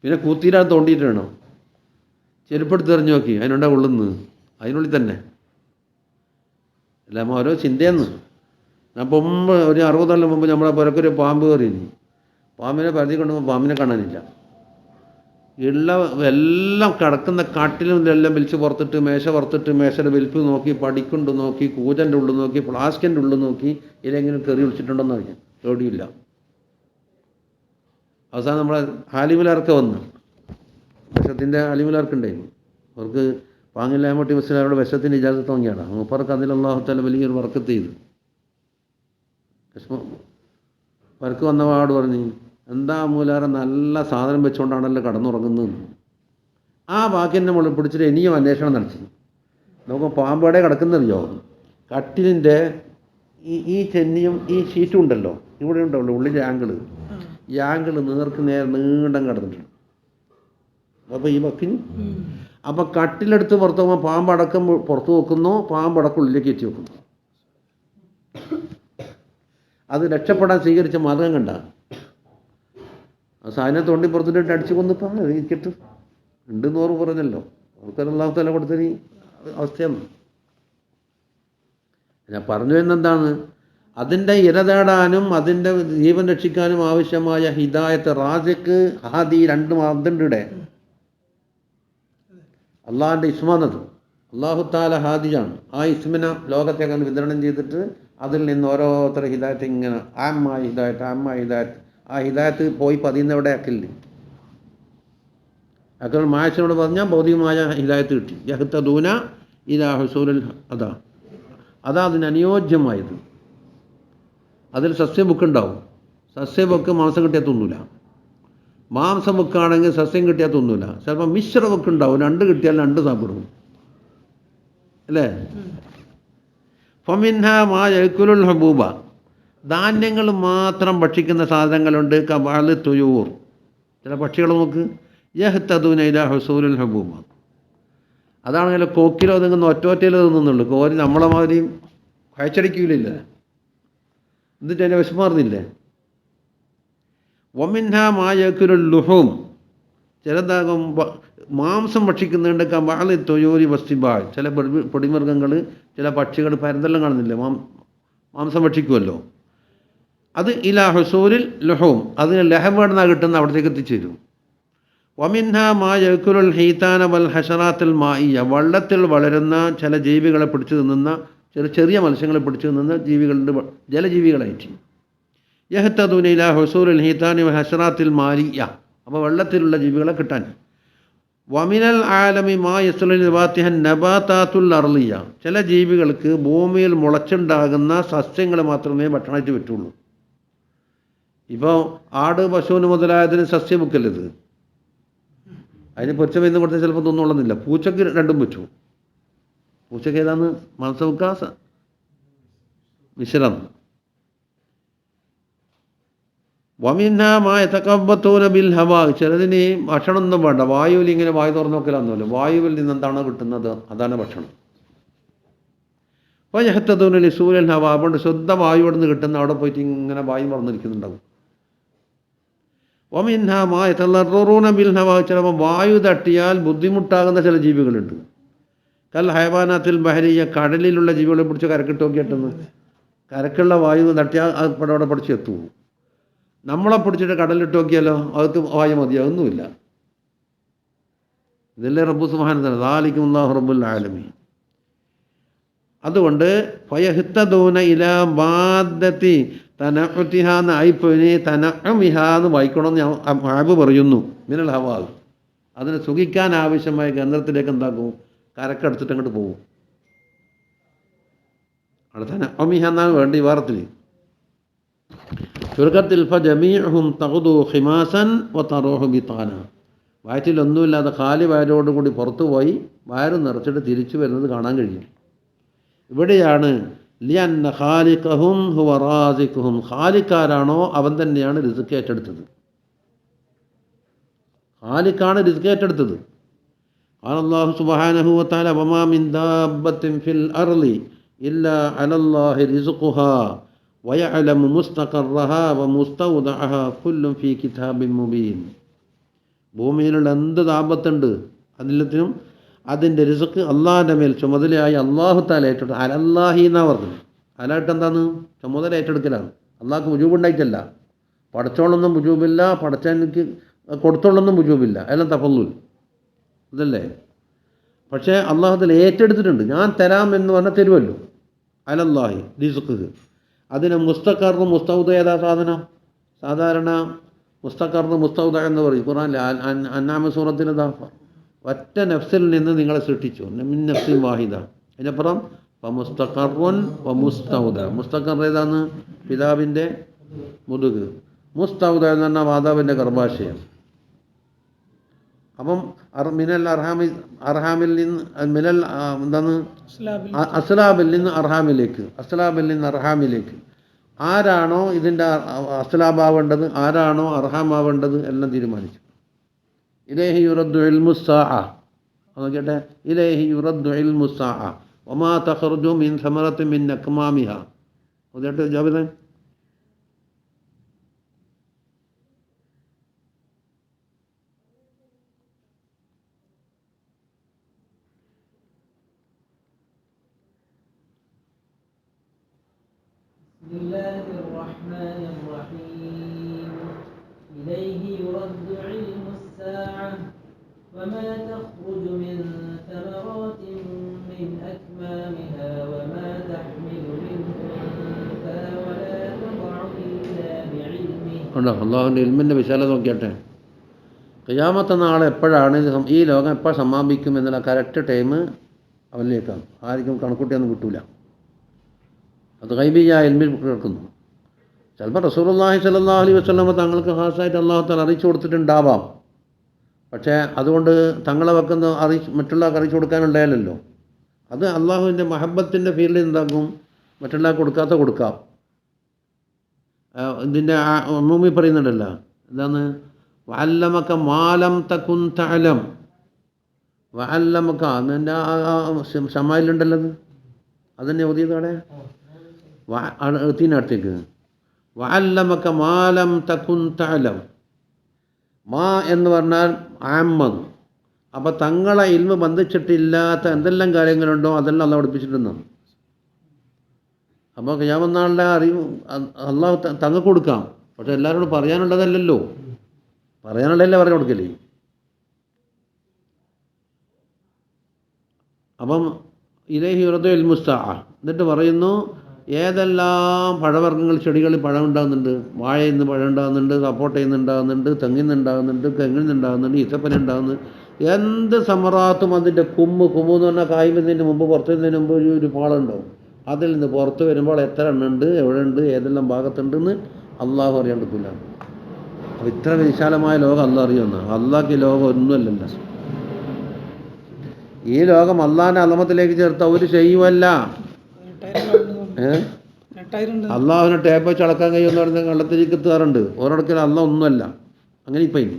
പിന്നെ കൂത്തിയിലാ തോണ്ടിയിട്ട് വേണം, ചെരുപ്പെടുത്ത് എറിഞ്ഞു നോക്കി അതിനുണ്ടാ ഉള്ളുന്ന്, അതിനുള്ളിൽ തന്നെ എല്ലാം ഓരോ ചിന്തയെന്ന്. അപ്പം മുമ്പ് ഒരു 60 കൊല്ലം മുമ്പ് നമ്മളെ പുരക്കൊരു പാമ്പ് കയറിയിരുന്നു. പാമ്പിനെ പരതി കൊണ്ടുപോകുമ്പോൾ പാമ്പിനെ കാണാനില്ല. എല്ലാം കിടക്കുന്ന കാട്ടിലും എല്ലാം വലിച്ച് പുറത്തിട്ട് മേശ പുറത്തിട്ട് മേശയുടെ വലിപ്പ് നോക്കി, പടിക്കൊണ്ട് നോക്കി, കൂജൻ്റെ ഉള്ളിൽ നോക്കി, ഫ്ലാസ്കിൻ്റെ ഉള്ളിൽ നോക്കി, ഇതിലെങ്കിലും കയറി വിളിച്ചിട്ടുണ്ടോയെന്ന് അറിയാം. എവിടെയില്ല. അവസാനം നമ്മളെ ഹാലിമിലാർക്ക് വന്നു, വിഷത്തിൻ്റെ ഹാലിമിലാർക്കുണ്ടായിരുന്നു. അവർക്ക് പാങ്ങില്ലാമട്ടി മുസ്ലിം വിഷത്തിൻ്റെ ഇജാസത്ത് വാങ്ങിയാണ്. മൂപ്പർക്ക് അതിൽ അല്ലാഹു തആല വലിയൊരു വർക്കത്ത് ചെയ്തു. വർക്ക് വന്ന പാട് പറഞ്ഞ്, എന്താ മൂലാറെ നല്ല സാധനം വെച്ചുകൊണ്ടാണല്ലോ കടന്നുറങ്ങുന്നത്. ആ വാക്കിൻ്റെ മുകളിൽ പിടിച്ചിട്ട് ഇനിയും അന്വേഷണം നടത്തി. നമുക്ക് പാമ്പടെ കിടക്കുന്നറിയോ, കട്ടിലിൻ്റെ ഈ ചെന്നിയും ഈ ഷീറ്റും ഉണ്ടല്ലോ, ഇവിടെ ഉണ്ടല്ലോ ഉള്ളിൻ്റെ ആംഗിള്, ഈ ആംഗിള് നീണ്ടം കിടന്നിട്ടുണ്ട്. അപ്പോൾ ഈ വക്കിന് അപ്പോൾ കട്ടിലെടുത്ത് പുറത്ത് പോകുമ്പോൾ പാമ്പടക്കം പുറത്ത് വെക്കുന്നു, പാമ്പടക്കം ഉള്ളിലേക്ക് എത്തി വെക്കുന്നു. അത് രക്ഷപ്പെടാൻ സ്വീകരിച്ച മാർഗം കണ്ട സാധനം തോണ്ടി പുറത്തിട്ട് അടിച്ചു കൊന്നിപ്പം ഇരിക്കട്ട് ഉണ്ടെന്ന് ഓർമ്മ പറഞ്ഞല്ലോ. അവർക്ക് അല്ലാഹു തആല കൊടുത്തൊരു അവസ്ഥയാണ്. ഞാൻ പറഞ്ഞു എന്നെന്താണ്, അതിൻ്റെ ഇര തേടാനും അതിൻ്റെ ജീവൻ രക്ഷിക്കാനും ആവശ്യമായ ഹിദായത്ത്, റാസിഖ്, ഹാദി രണ്ടും അതുണ്ട്. ഇവിടെ അള്ളാഹിൻ്റെ ഇസ്മാനത്, അല്ലാഹു തആല ഹാദിയാണ്. ആ ഇസ്മിനെ ലോകത്തെ വിതരണം ചെയ്തിട്ട് അതിൽ നിന്ന് ഓരോരുത്തർ ഹിദായത്ത് ഇങ്ങനെ ആമായ ഹിദായത്ത് ആ ഹിദായത്ത് പോയി പതിയുന്നവിടെ അക്കലില്ല. അക്കൽ മായച്ചനോട് പറഞ്ഞാൽ ഭൗതികമായ ഹിദായത്ത് കിട്ടി. യഹ്തദൂന ഇലാ ഹുസൂലുൽ അതാ അതിന് അനുയോജ്യമായത്. അതിൽ സസ്യബുക്കുണ്ടാവും. സസ്യബുക്ക് മാംസം കിട്ടിയാൽ തിന്നൂല. മാംസം ബുക്കാണെങ്കിൽ സസ്യം കിട്ടിയാൽ തിന്നൂല. ചിലപ്പോൾ മിശ്ര ബുക്കുണ്ടാവും, 2 കിട്ടിയാൽ 2 സാപ്പിടും അല്ലേ. ഫമിൻഹ മാ യഅ്കുലുൽ ഹബൂബ, ധാന്യങ്ങൾ മാത്രം ഭക്ഷിക്കുന്ന സാധനങ്ങളുണ്ട്. കബാല് തുയൂർ, ചില പക്ഷികൾ നോക്ക്, യഹ്തദൂന ഇലാ ഹുസൂലുൽ ഹബൂബ. അതാണെങ്കിൽ കൊക്കിലോ ഒതുങ്ങുന്ന ഒറ്റയിലോ തിന്നുന്നുള്ളൂ. കോരി നമ്മളെ മാതിരിയും കഴിച്ചടിക്കില്ല, എന്നിട്ട് അതിൻ്റെ വിശമാർന്നില്ലേ. വമിൻഹ മാ യഅ്കുലുൽ ലുഹൂം, ചിലതാകും മാംസം ഭക്ഷിക്കുന്നുണ്ട്. കബാല് തുയൂരി വസ്തിബാൽ, ചില പൊടിമൃഗങ്ങൾ, ചില പക്ഷികൾ പരന്തെല്ലാം കാണുന്നില്ലേ, മാംസം ഭക്ഷിക്കുമല്ലോ. അത് ഇലാ ഹുസൂലിൽ ലുഹൂം, അതിന് ലഹം വേണമെന്നാണ് കിട്ടുന്ന അവിടത്തേക്ക് എത്തിച്ചേരും. വമിൻഹ മാ യഅ്കുലുൽ ഹീതാന വൽ ഹശറാത്തുൽ മാഇയ, വെള്ളത്തിൽ വളരുന്ന ചില ജീവികളെ പിടിച്ചു തിന്നുന്ന, ചെറിയ മത്സ്യങ്ങളെ പിടിച്ചു തിന്നുന്ന ജീവികളുടെ ജലജീവികളായിട്ട്. യഹ്തദൂന ഇലാ ഹുസൂലിൽ ഹീതാനി വൽ ഹശറാത്തുൽ മാലിയ, അപ്പോൾ വെള്ളത്തിലുള്ള ജീവികളെ കിട്ടാൻ. വമിനൽ ആലമി മാ യസ്ലുൽ നബാത്തിഹൻ നബാതാത്തുൽ അർളിയ, ചില ജീവികൾക്ക് ഭൂമിയിൽ മുളച്ചുണ്ടാകുന്ന സസ്യങ്ങൾ മാത്രമേ ഭക്ഷണമായിട്ട് പറ്റുള്ളൂ. ഇപ്പോൾ ആട്, പശുവിന് മുതലായതിന് സസ്യബുക്കല്ലത്, അതിന് പൊച്ച മരുന്ന് കൊടുത്താൽ ചിലപ്പോൾ തിന്നോളുന്നില്ല. പൂച്ചക്ക് 2ഉം പറ്റും. പൂച്ചക്ക് ഏതാന്ന് മാംസബുക്ക മിശ്രം. വമിൻഹ മാ യതകബ്ബതൂന ബിൽ ഹവാ, ചിലതിന് ഭക്ഷണമൊന്നും വേണ്ട, വായുവിൽ ഇങ്ങനെ വായു തുറന്നു നോക്കലാന്നല്ലോ, വായുവിൽ നിന്ന് എന്താണോ കിട്ടുന്നത് അതാണ് ഭക്ഷണം. അപ്പോൾ യഹ്തദൂന ലിസൂലിൽ ഹവാ, അതുകൊണ്ട് ശുദ്ധ വായു അവിടെ നിന്ന് കിട്ടുന്ന അവിടെ പോയിട്ട് ഇങ്ങനെ വായു മറന്നിരിക്കുന്നുണ്ടാവും. വമിൻഹ മാ യതളറൂന ബിൽ ഹവാ, ചിലപ്പോൾ വായു തട്ടിയാൽ ബുദ്ധിമുട്ടാകുന്ന ചില ജീവികളുണ്ട്. കൽ ഹൈവാനാത്തിൽ ബഹരിയ, കടലിലുള്ള ജീവികളെ പിടിച്ച് കരക്കിട്ട് നോക്കിയിട്ടെന്ന്, കരക്കുള്ള വായു തട്ടിയാൽ അത് അവിടെ പിടിച്ച് എത്തുമോ. നമ്മളെ പിടിച്ചിട്ട് കടലിട്ട് നോക്കിയാലോ അകത്ത് വായു മതിയാകുന്നുമില്ല. ഇതല്ലേ റബ്ബു സുബ്ഹാനഹു വ തആല, ദാലികും അല്ലാഹു റബ്ബുൽ ആലമീൻ. അതുകൊണ്ട് ഫയഹ്തദൂന ഇലാ ബാദത്തി തനഉതിഹ എന്ന ആയിപ്പോയിന് തനഉമിഹ എന്ന് വായിക്കണമെന്ന് ഞാൻ മാബ് പറയുന്നു. മിനൽ ഹവാ, അതിനെ സുഖിക്കാൻ ആവശ്യമായ കേന്ദ്രത്തിലേക്ക് എന്താക്കും, കരക്കെടുത്തിട്ട് അങ്ങോട്ട് പോകും. അവിടെ തനഉമിഹ എന്നാണ് വേണ്ടി വാറത്തിൽ. ചുരുക്കത്തിൽ ഫജമീഉഹും തഗ്ദു ഖിമാസൻ വതറൂഹു ബിതാന, വയറ്റിലൊന്നുമില്ലാതെ ഖാലി വയറോടുകൂടി പുറത്തു പോയി വയറ് നിറച്ചിട്ട് തിരിച്ചു വരുന്നത് കാണാൻ കഴിയും. ഇവിടെയാണ് ലിയന്ന ഖാലിഖഹും ഹുവ റാസിഖുഹും, ഖാലിക്കാരാണോ അവൻ തന്നെയാണ് റിസ്ക് ഏറ്റെടുത്തത്. ഖാലിഖാണ് റിസ്ക് ഏറ്റെടുത്തത്. അല്ലാഹു സുബ്ഹാനഹു വ തആല വമാ മിൻ ദാബത്തിൻ ഫിൽ അർളി ഇല്ലാ അലല്ലാഹി റിസ്ഖുഹാ വയഅലമു മുസ്തഖറഹാ വമുസ്തൗദഅഹാ കുല്ലും ഫീ കിതാബിൻ മുബീൻ. ഭൂമിയിലുള്ള എന്ത് ദാബത്തുണ്ട് അതിലെത്തിനും അതിൻ്റെ റിസ്ക് അള്ളാഹിൻ്റെ മേൽ ചുമതലയായി അള്ളാഹു തആല ഏറ്റെടുത്തു. അലല്ലാഹി എന്നാ പറഞ്ഞത്. അലായിട്ട് എന്താന്ന് ചുമതല ഏറ്റെടുക്കലാണ്. അള്ളാഹ്ക്ക് വുജൂബുണ്ടായിട്ടല്ല. പടച്ചോളൊന്നും വുജൂബില്ല, പടച്ചവനിക്ക് കൊടുത്തോളൊന്നും വുജൂബില്ല, എല്ലാം തഫല്ലുൽ ഇതല്ലേ. പക്ഷേ അള്ളാഹു തആല ഏറ്റെടുത്തിട്ടുണ്ട്. ഞാൻ തരാം എന്ന് പറഞ്ഞാൽ തരുമല്ലോ. അലല്ലാഹി റിസ്ഖ്. അതിന് മുസ്തഖറും മുസ്തൗദ ഏതാ സാധനം? സാധാരണ മുസ്തഖർ മുസ്തൗദ എന്ന് പറയും ഖുർആനിൽ. അൻആം സൂറത്തിൽ ഇതാ ഒറ്റ നഫ്സിൽ നിന്ന് നിങ്ങളെ സൃഷ്ടിച്ചു, മിൻ നഫ്സിൻ വാഹിദ. അതിനപ്പുറം മുസ്തഖറുൻ മുസ്തൗദ. മുസ്തഖർ ഏതാന്ന്? പിതാവിൻ്റെ മുതുക്. മുസ്തൗദ എന്ന് പറഞ്ഞാൽ മാതാവിൻ്റെ ഗർഭാശയം. അപ്പം മിനൽ അർഹാമിൽ നിന്ന് മിനൽ എന്താണ് അസ്ലാബിൽ നിന്ന് അർഹാമിലേക്ക്, അസ്ലാബിൽ നിന്ന് അർഹാമിലേക്ക്. ആരാണോ ഇതിൻ്റെ അസ്ലാബാവേണ്ടത്, ആരാണോ അർഹാമാവേണ്ടത് എല്ലാം തീരുമാനിച്ചു. ഇലൈഹി യുറദ്ദു ഇൽമുസ്സാഅ. നോക്കട്ടെ, ഇലൈഹി യുറദ്ദു ഇൽമുസ്സാഅ വമാ തഖറുജു മിൻ സമറത്തിൻ മിൻ അക്മാമിഹാ. നോക്കട്ടെ ജാബിദേ. بسم الله الرحمن الرحيم إليه يرد علم الساعة وما تخرج من ثمرات من أكمامها وما تحمل من أنثى ولا تضع إلا بعلمه. അള്ളാഹുവിൻ്റെ ഇൽമിൻ്റെ വിശാലത നോക്കിയാട്ടെ. ഖിയാമത്ത് നാളെ എപ്പോഴാണ് ഈ ലോകം എപ്പോൾ സമാപിക്കും എന്നുള്ള കറക്റ്റ് ടൈം അവരിലേക്കാണ്. ആർക്കും കണക്കൂട്ടിയൊന്നും കിട്ടൂല. അത് ഗൈബിയ ഇൽമിൽ കിടക്കുന്നു. ചിലപ്പോൾ റസൂലുള്ളാഹി സ്വല്ലല്ലാഹു അലൈഹി വസല്ലം തങ്ങൾക്ക് ഖാസായിട്ട് അല്ലാഹു തആല അറിയിച്ചു കൊടുത്തിട്ടുണ്ടാവാം. പക്ഷേ അതുകൊണ്ട് തങ്ങളെ വെക്കുന്ന മറ്റുള്ളവർക്ക് അറിയിച്ചു കൊടുക്കാനുണ്ടായാലല്ലോ. അത് അള്ളാഹുവിൻ്റെ മഹബത്തിൻ്റെ ഫീൽഡിൽ എന്താക്കും, മറ്റുള്ളവർക്ക് കൊടുക്കാം. ഇതിൻ്റെ ഉമ്മൂമി പറയുന്നുണ്ടല്ലോ, എന്താണ്? വഅല്ലമക മാലം തകുൻ തഅലം. വഅല്ലമക എന്നെ ഷമായിലുണ്ടല്ലോ, അതന്നെ ഓതിയതോടെ അടുത്തേക്ക്. വഅല്ലമക മാലം തകുൻ തഅലം. മാ എന്ന് പറഞ്ഞാൽ ആമ്മൻ. അപ്പോൾ തങ്ങളെ ഇൽമ ബന്ധിച്ചിട്ടില്ലാത്ത എന്തെല്ലാം കാര്യങ്ങളുണ്ടോ അതെല്ലാം അള്ളാഹു പഠിപ്പിച്ചിട്ടുണ്ടോ. അപ്പോൾ ഖിയാമത്ത് നാളിലെ അറിവ് അള്ളാഹു തങ്ങൾക്ക് കൊടുക്കാം. പക്ഷെ എല്ലാവരോടും പറയാനുള്ളതല്ലല്ലോ, പറയാനുള്ളതല്ലേ പറഞ്ഞു കൊടുക്കല്ലേ. അപ്പം ഇലൈഹി യുറദ്ദു ഇൽമുസ്സാഅ. എന്നിട്ട് പറയുന്നു ഏതെല്ലാം പഴവർഗ്ഗങ്ങൾ ചെടികളിൽ പഴം ഉണ്ടാകുന്നുണ്ട്. വാഴയിൽ നിന്ന് പഴം ഉണ്ടാകുന്നുണ്ട്, സപ്പോട്ടയിൽ നിന്ന് ഉണ്ടാകുന്നുണ്ട്, തെങ്ങിൽ നിന്ന് ഉണ്ടാകുന്നുണ്ട്, തെങ്ങിൽ നിന്ന് ഉണ്ടാകുന്നുണ്ട്, ഈത്തപ്പന ഉണ്ടാകുന്നുണ്ട്. എന്ത് സമറാത്തും അതിൻ്റെ കുമ്മ് എന്ന് പറഞ്ഞാൽ കായ്മതിൻ്റെ മുമ്പ് പുറത്തു വരുന്നതിന് മുമ്പ് ഒരു പാളുണ്ടാവും. അതിൽ നിന്ന് പുറത്ത് വരുമ്പോൾ എത്ര എണ്ണം ഉണ്ട്, എവിടെ ഉണ്ട്, ഏതെല്ലാം ഭാഗത്തുണ്ടെന്ന് അള്ളാഹു അറിയാൻ പറ്റില്ല. അപ്പോൾ ഇത്ര വിശാലമായ ലോകം അള്ളാഹ് അറിയുന്ന. അള്ളാഹ്ക്ക് ഈ ലോകം ഒന്നുമല്ലല്ലോ. ഈ ലോകം അള്ളാഹിൻ്റെ അളമത്തിലേക്ക് ചേർത്ത ഒരു ചെയ്യുമല്ല. അള്ളാഹുവിനെ ടേപ്പ് വെച്ച് അളക്കാൻ കഴിയുമെന്ന് പറഞ്ഞാൽ കള്ളത്തിലേക്ക് എത്താറുണ്ട്. ഓരോടക്കൽ അള്ളാഹ് ഒന്നുമല്ല. അങ്ങനെ ഇപ്പം ഇനി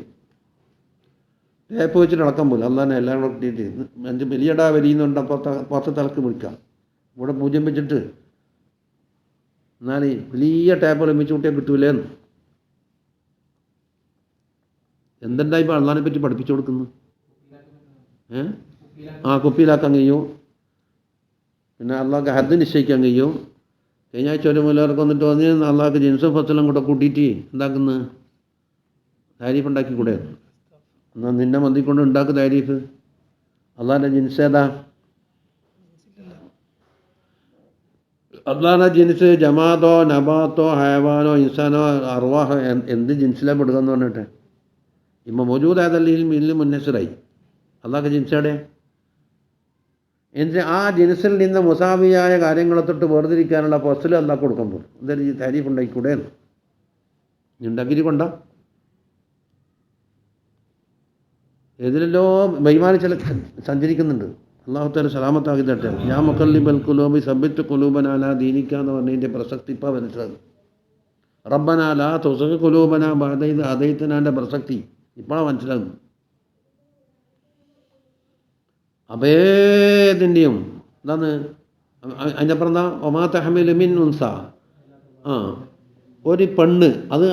ടേപ്പ് വെച്ചിട്ട് അളക്കാൻ പോലും അള്ളാഹിനെ എല്ലാം കൂട്ടിയിട്ട് 5 വലിയടാ വലിയെന്ന് പറഞ്ഞാൽ 10 തലക്ക് വിളിക്കാം. ഇവിടെ പൂജ്യം വെച്ചിട്ട് എന്നാൽ വലിയ ടേപ്പ് ഒരുമിച്ച് കൂട്ടിയാൽ കിട്ടൂലേന്ന്. എന്തുണ്ടായി ഇപ്പോൾ അള്ളാഹിനെ പറ്റി പഠിപ്പിച്ചു കൊടുക്കുന്നു. കുപ്പിയിലാക്കാൻ കഴിയും. പിന്നെ അള്ളാഹ്ക്ക് ഹദ് നിശ്ചയിക്കാൻ കഴിയും. കഴിഞ്ഞ ആഴ്ച ഒരു മുല്ലവർക്ക് വന്നിട്ട് വന്ന് അള്ളാഹ്ക്ക് ജിൻസും ഫസലും കൂടെ കൂട്ടിയിട്ട് എന്താക്കുന്നു, താരീഫ് ഉണ്ടാക്കി കൂടെ. എന്നാൽ നിന്നെ മന്തിക്കൊണ്ട് ഉണ്ടാക്കുക താരീഫ്. അള്ളാഹിൻ്റെ ജിൻസ് ഏതാ? അള്ളാഹിൻ്റെ ജിൻസ് ജമാഅത്തോ നബാത്തോ ഹയവാനോ ഇൻസാനോ അർവാഹോ എന്ത് ജിൻസിലാണ് പെടുക എന്ന് പറഞ്ഞിട്ട് ഇപ്പം മൗജൂദായതല്ലെങ്കിൽ ഇല്ല് മുന്നസറായി. അള്ളാഹ്ക്ക് ജിൻസയുടെ എന്നിട്ട് ആ ജിൻസിൽ നിന്ന് മുസാവിയായ കാര്യങ്ങളെ തൊട്ട് വേർതിരിക്കാനുള്ള ഫസ്ല് അള്ളാഹ് കൊടുക്കുമ്പോൾ എന്തായാലും ഈ താരീഫ് ഉണ്ടാക്കിക്കൂടെ ഉണ്ടാക്കിയിട്ട് കൊണ്ട ഏതിലല്ലോ ബൈമാനി ചില സഞ്ചരിക്കുന്നുണ്ട്. അള്ളാഹു തആല സലാമത്താക്കി തട്ടെ. യാ മുഖല്ലിബൽ ഖുലൂബി സബ്ബിത്ത് ഖുലൂബനാ അലാ ദീനിക എന്ന് പറഞ്ഞതിൻ്റെ പ്രസക്തി ഇപ്പോൾ മനസ്സിലാകും. റബ്ബനാ ലാ തുസിഗ് ഖുലൂബനാ ബഅദ ഇദ് ഹദൈതനാൻ്റെ പ്രസക്തി ഇപ്പോഴാണ് മനസ്സിലാകുന്നത്. അപ്പോൾ ഏതിൻ്റെയും എന്താണ് അതിൻ്റെ അപ്പുറം എന്താ ഒമാ തഹ്മിലു മിൻ ഉൻസ, ഒരു പെണ്ണ് അത്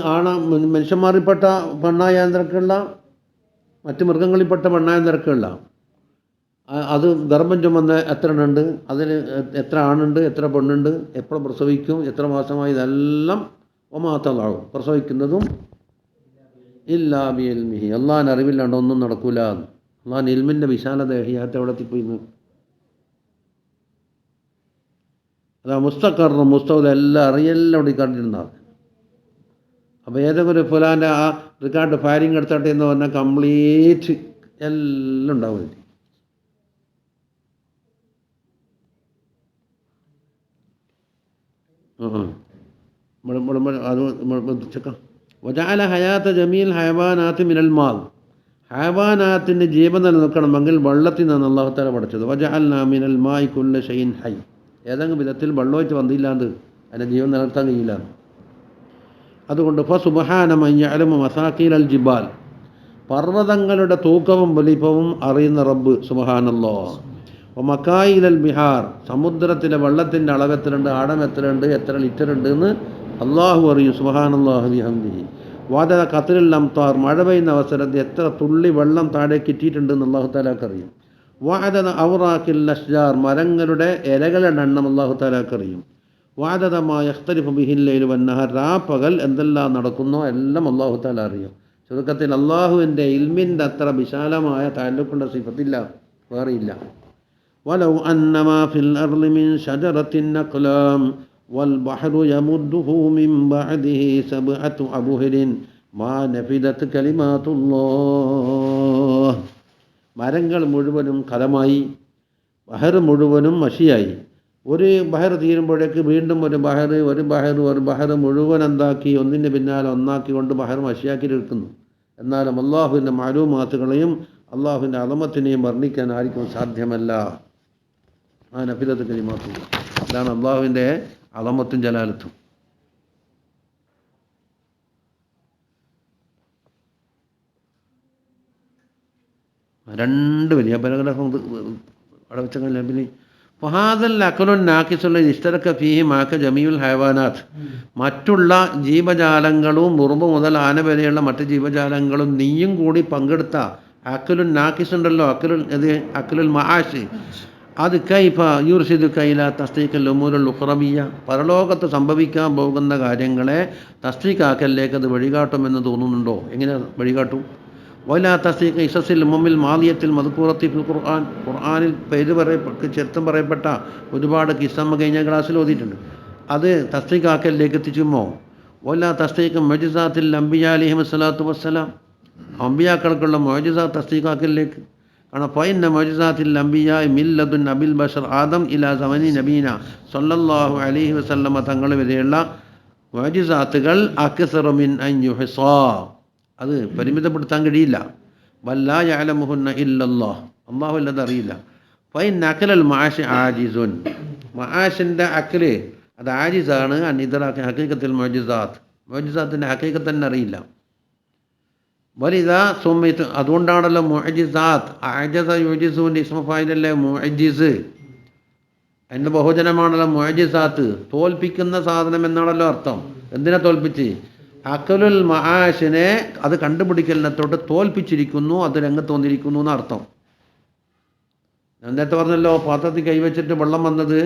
മനുഷ്യന്മാരിൽപ്പെട്ട പെണ്ണായ നിരക്കുള്ള മറ്റ് മൃഗങ്ങളിൽപ്പെട്ട പെണ്ണായ നിരക്കുള്ള അത് ഗർഭം ചുമന്ന് എത്ര എണ്ണുണ്ട്, അതിൽ എത്ര ആണുണ്ട്, എത്ര പെണ്ണുണ്ട്, എപ്പോൾ പ്രസവിക്കും, എത്ര മാസമായി, ഇതെല്ലാം ഒമാത്തതാവും പ്രസവിക്കുന്നതും ഇല്ലാ ബി ഇൽമിഹി, അള്ളാഹിന് അറിവില്ലാണ്ട് ഒന്നും നടക്കൂല. അള്ളാഹിന് ഇൽമിൻ്റെ വിശാലത ഹിയാത്ത് എവിടെ എത്തിപ്പോയിന്ന്. അതാ മുസ്തഖറും മുസ്തഖും എല്ലാം അറിയെല്ലാം ഇവിടെ കണ്ടിരുന്നത്. അപ്പോൾ ഏതെങ്കിലും ഒരു ഫുലാൻ്റെ ആ റിക്കാർഡ് ഫയറിങ് എടുത്തട്ടെ എന്ന് പറഞ്ഞാൽ കംപ്ലീറ്റ് എല്ലാം ഉണ്ടാവും. അത് വജഅല ഹയാത്ത ജമീൽ ഹയവാനാത്ത് മിനൽ മാൽ, ഹയവാനാത്തിൻ്റെ ജീവൻ നിലനിൽക്കണമെങ്കിൽ വെള്ളത്തിൽ നിന്നാണ് അല്ലാഹു തആല പഠിച്ചത്. വജഅൽനാ മിനൽ മായി കുല്ല ഷൈഇൻ ഹൈ, ഏതെങ്കിലും വിധത്തിൽ വെള്ളമായിട്ട് വന്നില്ലാണ്ട് അതിൻ്റെ ജീവൻ നിലനിർത്താൻ കഴിയില്ല. അതുകൊണ്ട് ഫസുബ്ഹാന മൻ യഅലമു മസാഖീൽ ജിബാൽ, പർവ്വതങ്ങളുടെ തൂക്കവും വലിപ്പവും അറിയുന്ന റബ്ബ് സുബ്ഹാനല്ലാഹ്. മക്കായിലൽ ബിഹാർ, സമുദ്രത്തിലെ വെള്ളത്തിൻ്റെ അളവ് എത്രയുണ്ട്, ആഴം എത്രയുണ്ട്, എത്ര ലിറ്റർ ഉണ്ട് എന്ന് അള്ളാഹു അറിയും സുബ്ഹാനല്ലാഹി ബിഹംദിഹി. വാദ ഖത്റുൽ അംതാർ, മഴ പെയ്യുന്ന അവസരത്തിൽ എത്ര തുള്ളി വെള്ളം താഴേക്ക് ഇട്ടിട്ടുണ്ടെന്ന് അള്ളാഹു തആലാക്ക് അറിയും. വാദ ഔറാഖിൽ അഷ്ജാർ, മരങ്ങളുടെ ഇലകളുടെ എണ്ണം അള്ളാഹു തആലാക്ക് അറിയും. വാദ മാ യഖ്തലിഫു ബിഹിൽ ലൈലു വന്നഹാർ, രാപ്പകൽ എന്തെല്ലാം നടക്കുന്നോ എല്ലാം അള്ളാഹു തആല അറിയും. ചുരുക്കത്തിൽ അള്ളാഹുവിൻ്റെ ഇൽമിൻ്റെ അത്ര വിശാലമായ തഅല്ലുഖുള്ള സിഫത്തില്ല, വേറെയില്ല. വലൗ അന്നമാ ഫിൽ അർളി മിൻ ഷജറത്തിൻ അഖ്ലാം വൽബഹ്റു യമുദ്ദുഹു മിൻ ബഅദിഹി സബ്അതു അബ്ഹുരിൻ മാ നഫിദത് കലിമാതുല്ലാഹ്, മരങ്ങൾ മുഴുവനും കലമായി, ബഹർ മുഴുവനും മഷിയായി. ഒരു ബഹർ തീരുമ്പോഴേക്ക് വീണ്ടും ഒരു ബഹർ മുഴുവൻ എന്താക്കി ഒന്നിൻ്റെ പിന്നാലെ ഒന്നാക്കി കൊണ്ട് ബഹർ മഷിയാക്കി എടുക്കുന്നു. എന്നാലും അള്ളാഹുവിൻ്റെ മാലൂമാത്തുകളെയും അള്ളാഹുവിൻ്റെ അളമത്തിനെയും വർണ്ണിക്കാൻ ആർക്കും സാധ്യമല്ല. ആ നഫിദത്ത് കലിമാത്തുള്ള, ഇതാണ് അള്ളാഹുവിൻ്റെ അളമത്തും ജലാലത്തും. രണ്ട് വലിയ പാരഗ്രാഫ് അവിടെ വെച്ചല്ലേ. പിന്നെ ഫഹാദൽ അഖലുൻ നാഖിസുൽ ഇഷ്തറക ഫീഹി മാക ജമീഉൽ ഹയവാനാത്ത്, മറ്റുള്ള ജീവജാലങ്ങളും ഉറുമ്പ് മുതൽ ആന വരെയുള്ള മറ്റ് ജീവജാലങ്ങളും നീയും കൂടി പങ്കെടുത്ത അഖലുൻ നാഖിസ് ഉണ്ടല്ലോ, അഖലുൽ മആശ്, അത് കൈഫ യുർഷിദു കൈല തസ്ദീഖൽ ഉമൂറുൽ ഉഖ്റവിയ്യ, പരലോകത്ത് സംഭവിക്കാൻ പോകുന്ന കാര്യങ്ങളെ തസ്ദീഖാക്കലിലേക്ക് അത് വഴികാട്ടുമെന്ന് തോന്നുന്നുണ്ടോ? എങ്ങനെ വഴികാട്ടും? വലാ തസ്ദീഖ് ഇസസിൽ മുമ്മിൽ മാലിയത്തിൽ മദ്കൂറത്തി ഫിൽ ഖുർആൻ, ഖുർആനിൽ ചരിത്രം പറയപ്പെട്ട ഒരുപാട് കിസ്സമ്മ കഴിഞ്ഞ ക്ലാസ്സിൽ ഓതിയിട്ടുണ്ട്. അത് തസ്ദീഖാക്കലിലേക്ക് എത്തിച്ചുമോ? വലാ തസ്ദീഖ് മുഅ്ജിസാത്തിൽ അംബിയാ അലൈഹിം സ്വലാത്തു വസ്സലാം, അംബിയാക്കൾക്കുള്ള മുഅ്ജിസാത്ത് തസ്ദീഖാക്കലിലേക്ക്. കാരണം ഫൈന മുഅ്ജിസാത്തിൽ അംബിയാ മില്ലദുൻ അബിൽ ബഷർ ആദം ഇലാ സമനി നബീന സല്ലല്ലാഹു അലൈഹി വസല്ലമ തങ്ങൾ വരെയുള്ള മുഅ്ജിസാത്തുകൾ അക്സറു മിൻ അൻ യുഹ്സാ, അത് പരിമിതപ്പെടുത്താൻ കഴിയില്ല. വല്ലാ യഅലമുഹുന്ന ഇല്ലല്ലാഹ്, അല്ലാഹു അല്ലാതെ അറിയില്ല. ഫൈൻ അഖലൽ മആശ് ആജിസുൻ, മആശിൻ്റെ അഖല് അത് ആജിസാണ്. അനിദ്റാഖി ഹഖീഖത്തുൽ മുഅ്ജിസാത്തിൻ്റെ ഹഖീഖത്ത് തന്നെ അറിയില്ല. വലിദാ സുമ്മിത്, അതുകൊണ്ടാണല്ലോ മുഅ്ജിസാത്ത്, അഅജസ യുഅ്ജിസൂൻ്റെ ഇസ്മു ഫായിലല്ലേ മുഅ്ജിസ്, അതിൻ്റെ ബഹുജനമാണല്ലോ മുഅ്ജിസാത്ത്, തോൽപ്പിക്കുന്ന സാധനം എന്നാണല്ലോ അർത്ഥം. എന്തിനെ തോൽപ്പിച്ച്? അഖലുൽ മആശിനെ, അത് കണ്ടുപിടിക്കലിനെ തൊട്ട് തോൽപ്പിച്ചിരിക്കുന്നു, അത് രംഗത്ത് വന്നിരിക്കുന്നു എന്നർത്ഥം. ഞാൻ നേരത്തെ പറഞ്ഞല്ലോ, പാത്രത്തിൽ കൈവച്ചിട്ട് വെള്ളം വന്നത്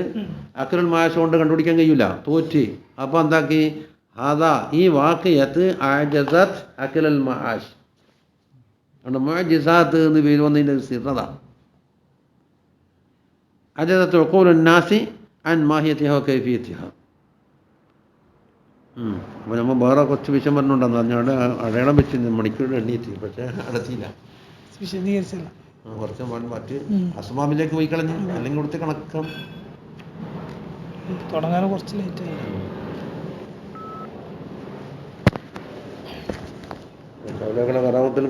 അഖലുൽ മആശ് കൊണ്ട് കണ്ടുപിടിക്കാൻ കഴിയില്ല, തോറ്റ്. അപ്പോൾ എന്താക്കി? അതാ ഈ വാക്കിയത്ത് അഅജസത് അഖലുൽ മആശ്, അതുകൊണ്ട് മുഅ്ജിസാത്ത് എന്ന് പേര് വന്നതിൻ്റെ സ്ഥിരത. അജസത്ത് ഉഖൂലുൻ നാസി അൻ മാഹിയതിഹ കൈഫിയതിഹ. അപ്പോൾ നമ്മൾ വേറെ കുറച്ച് വിഷയം പറഞ്ഞുകൊണ്ടെന്ന് പറഞ്ഞാൽ അടയാളം വെച്ച് മണിക്കൂർ എണ്ണീറ്റ്, പക്ഷേ അടച്ചില്ല, വിശദീകരിച്ചില്ല. കുറച്ച് മറ്റ് അസ്മാമിലേക്ക് പോയി കളഞ്ഞ്, അല്ലെങ്കിൽ കൊടുത്ത് കണക്കാം തുടങ്ങാൻ കുറച്ച് ലേറ്റായി. കറാമത്തിന്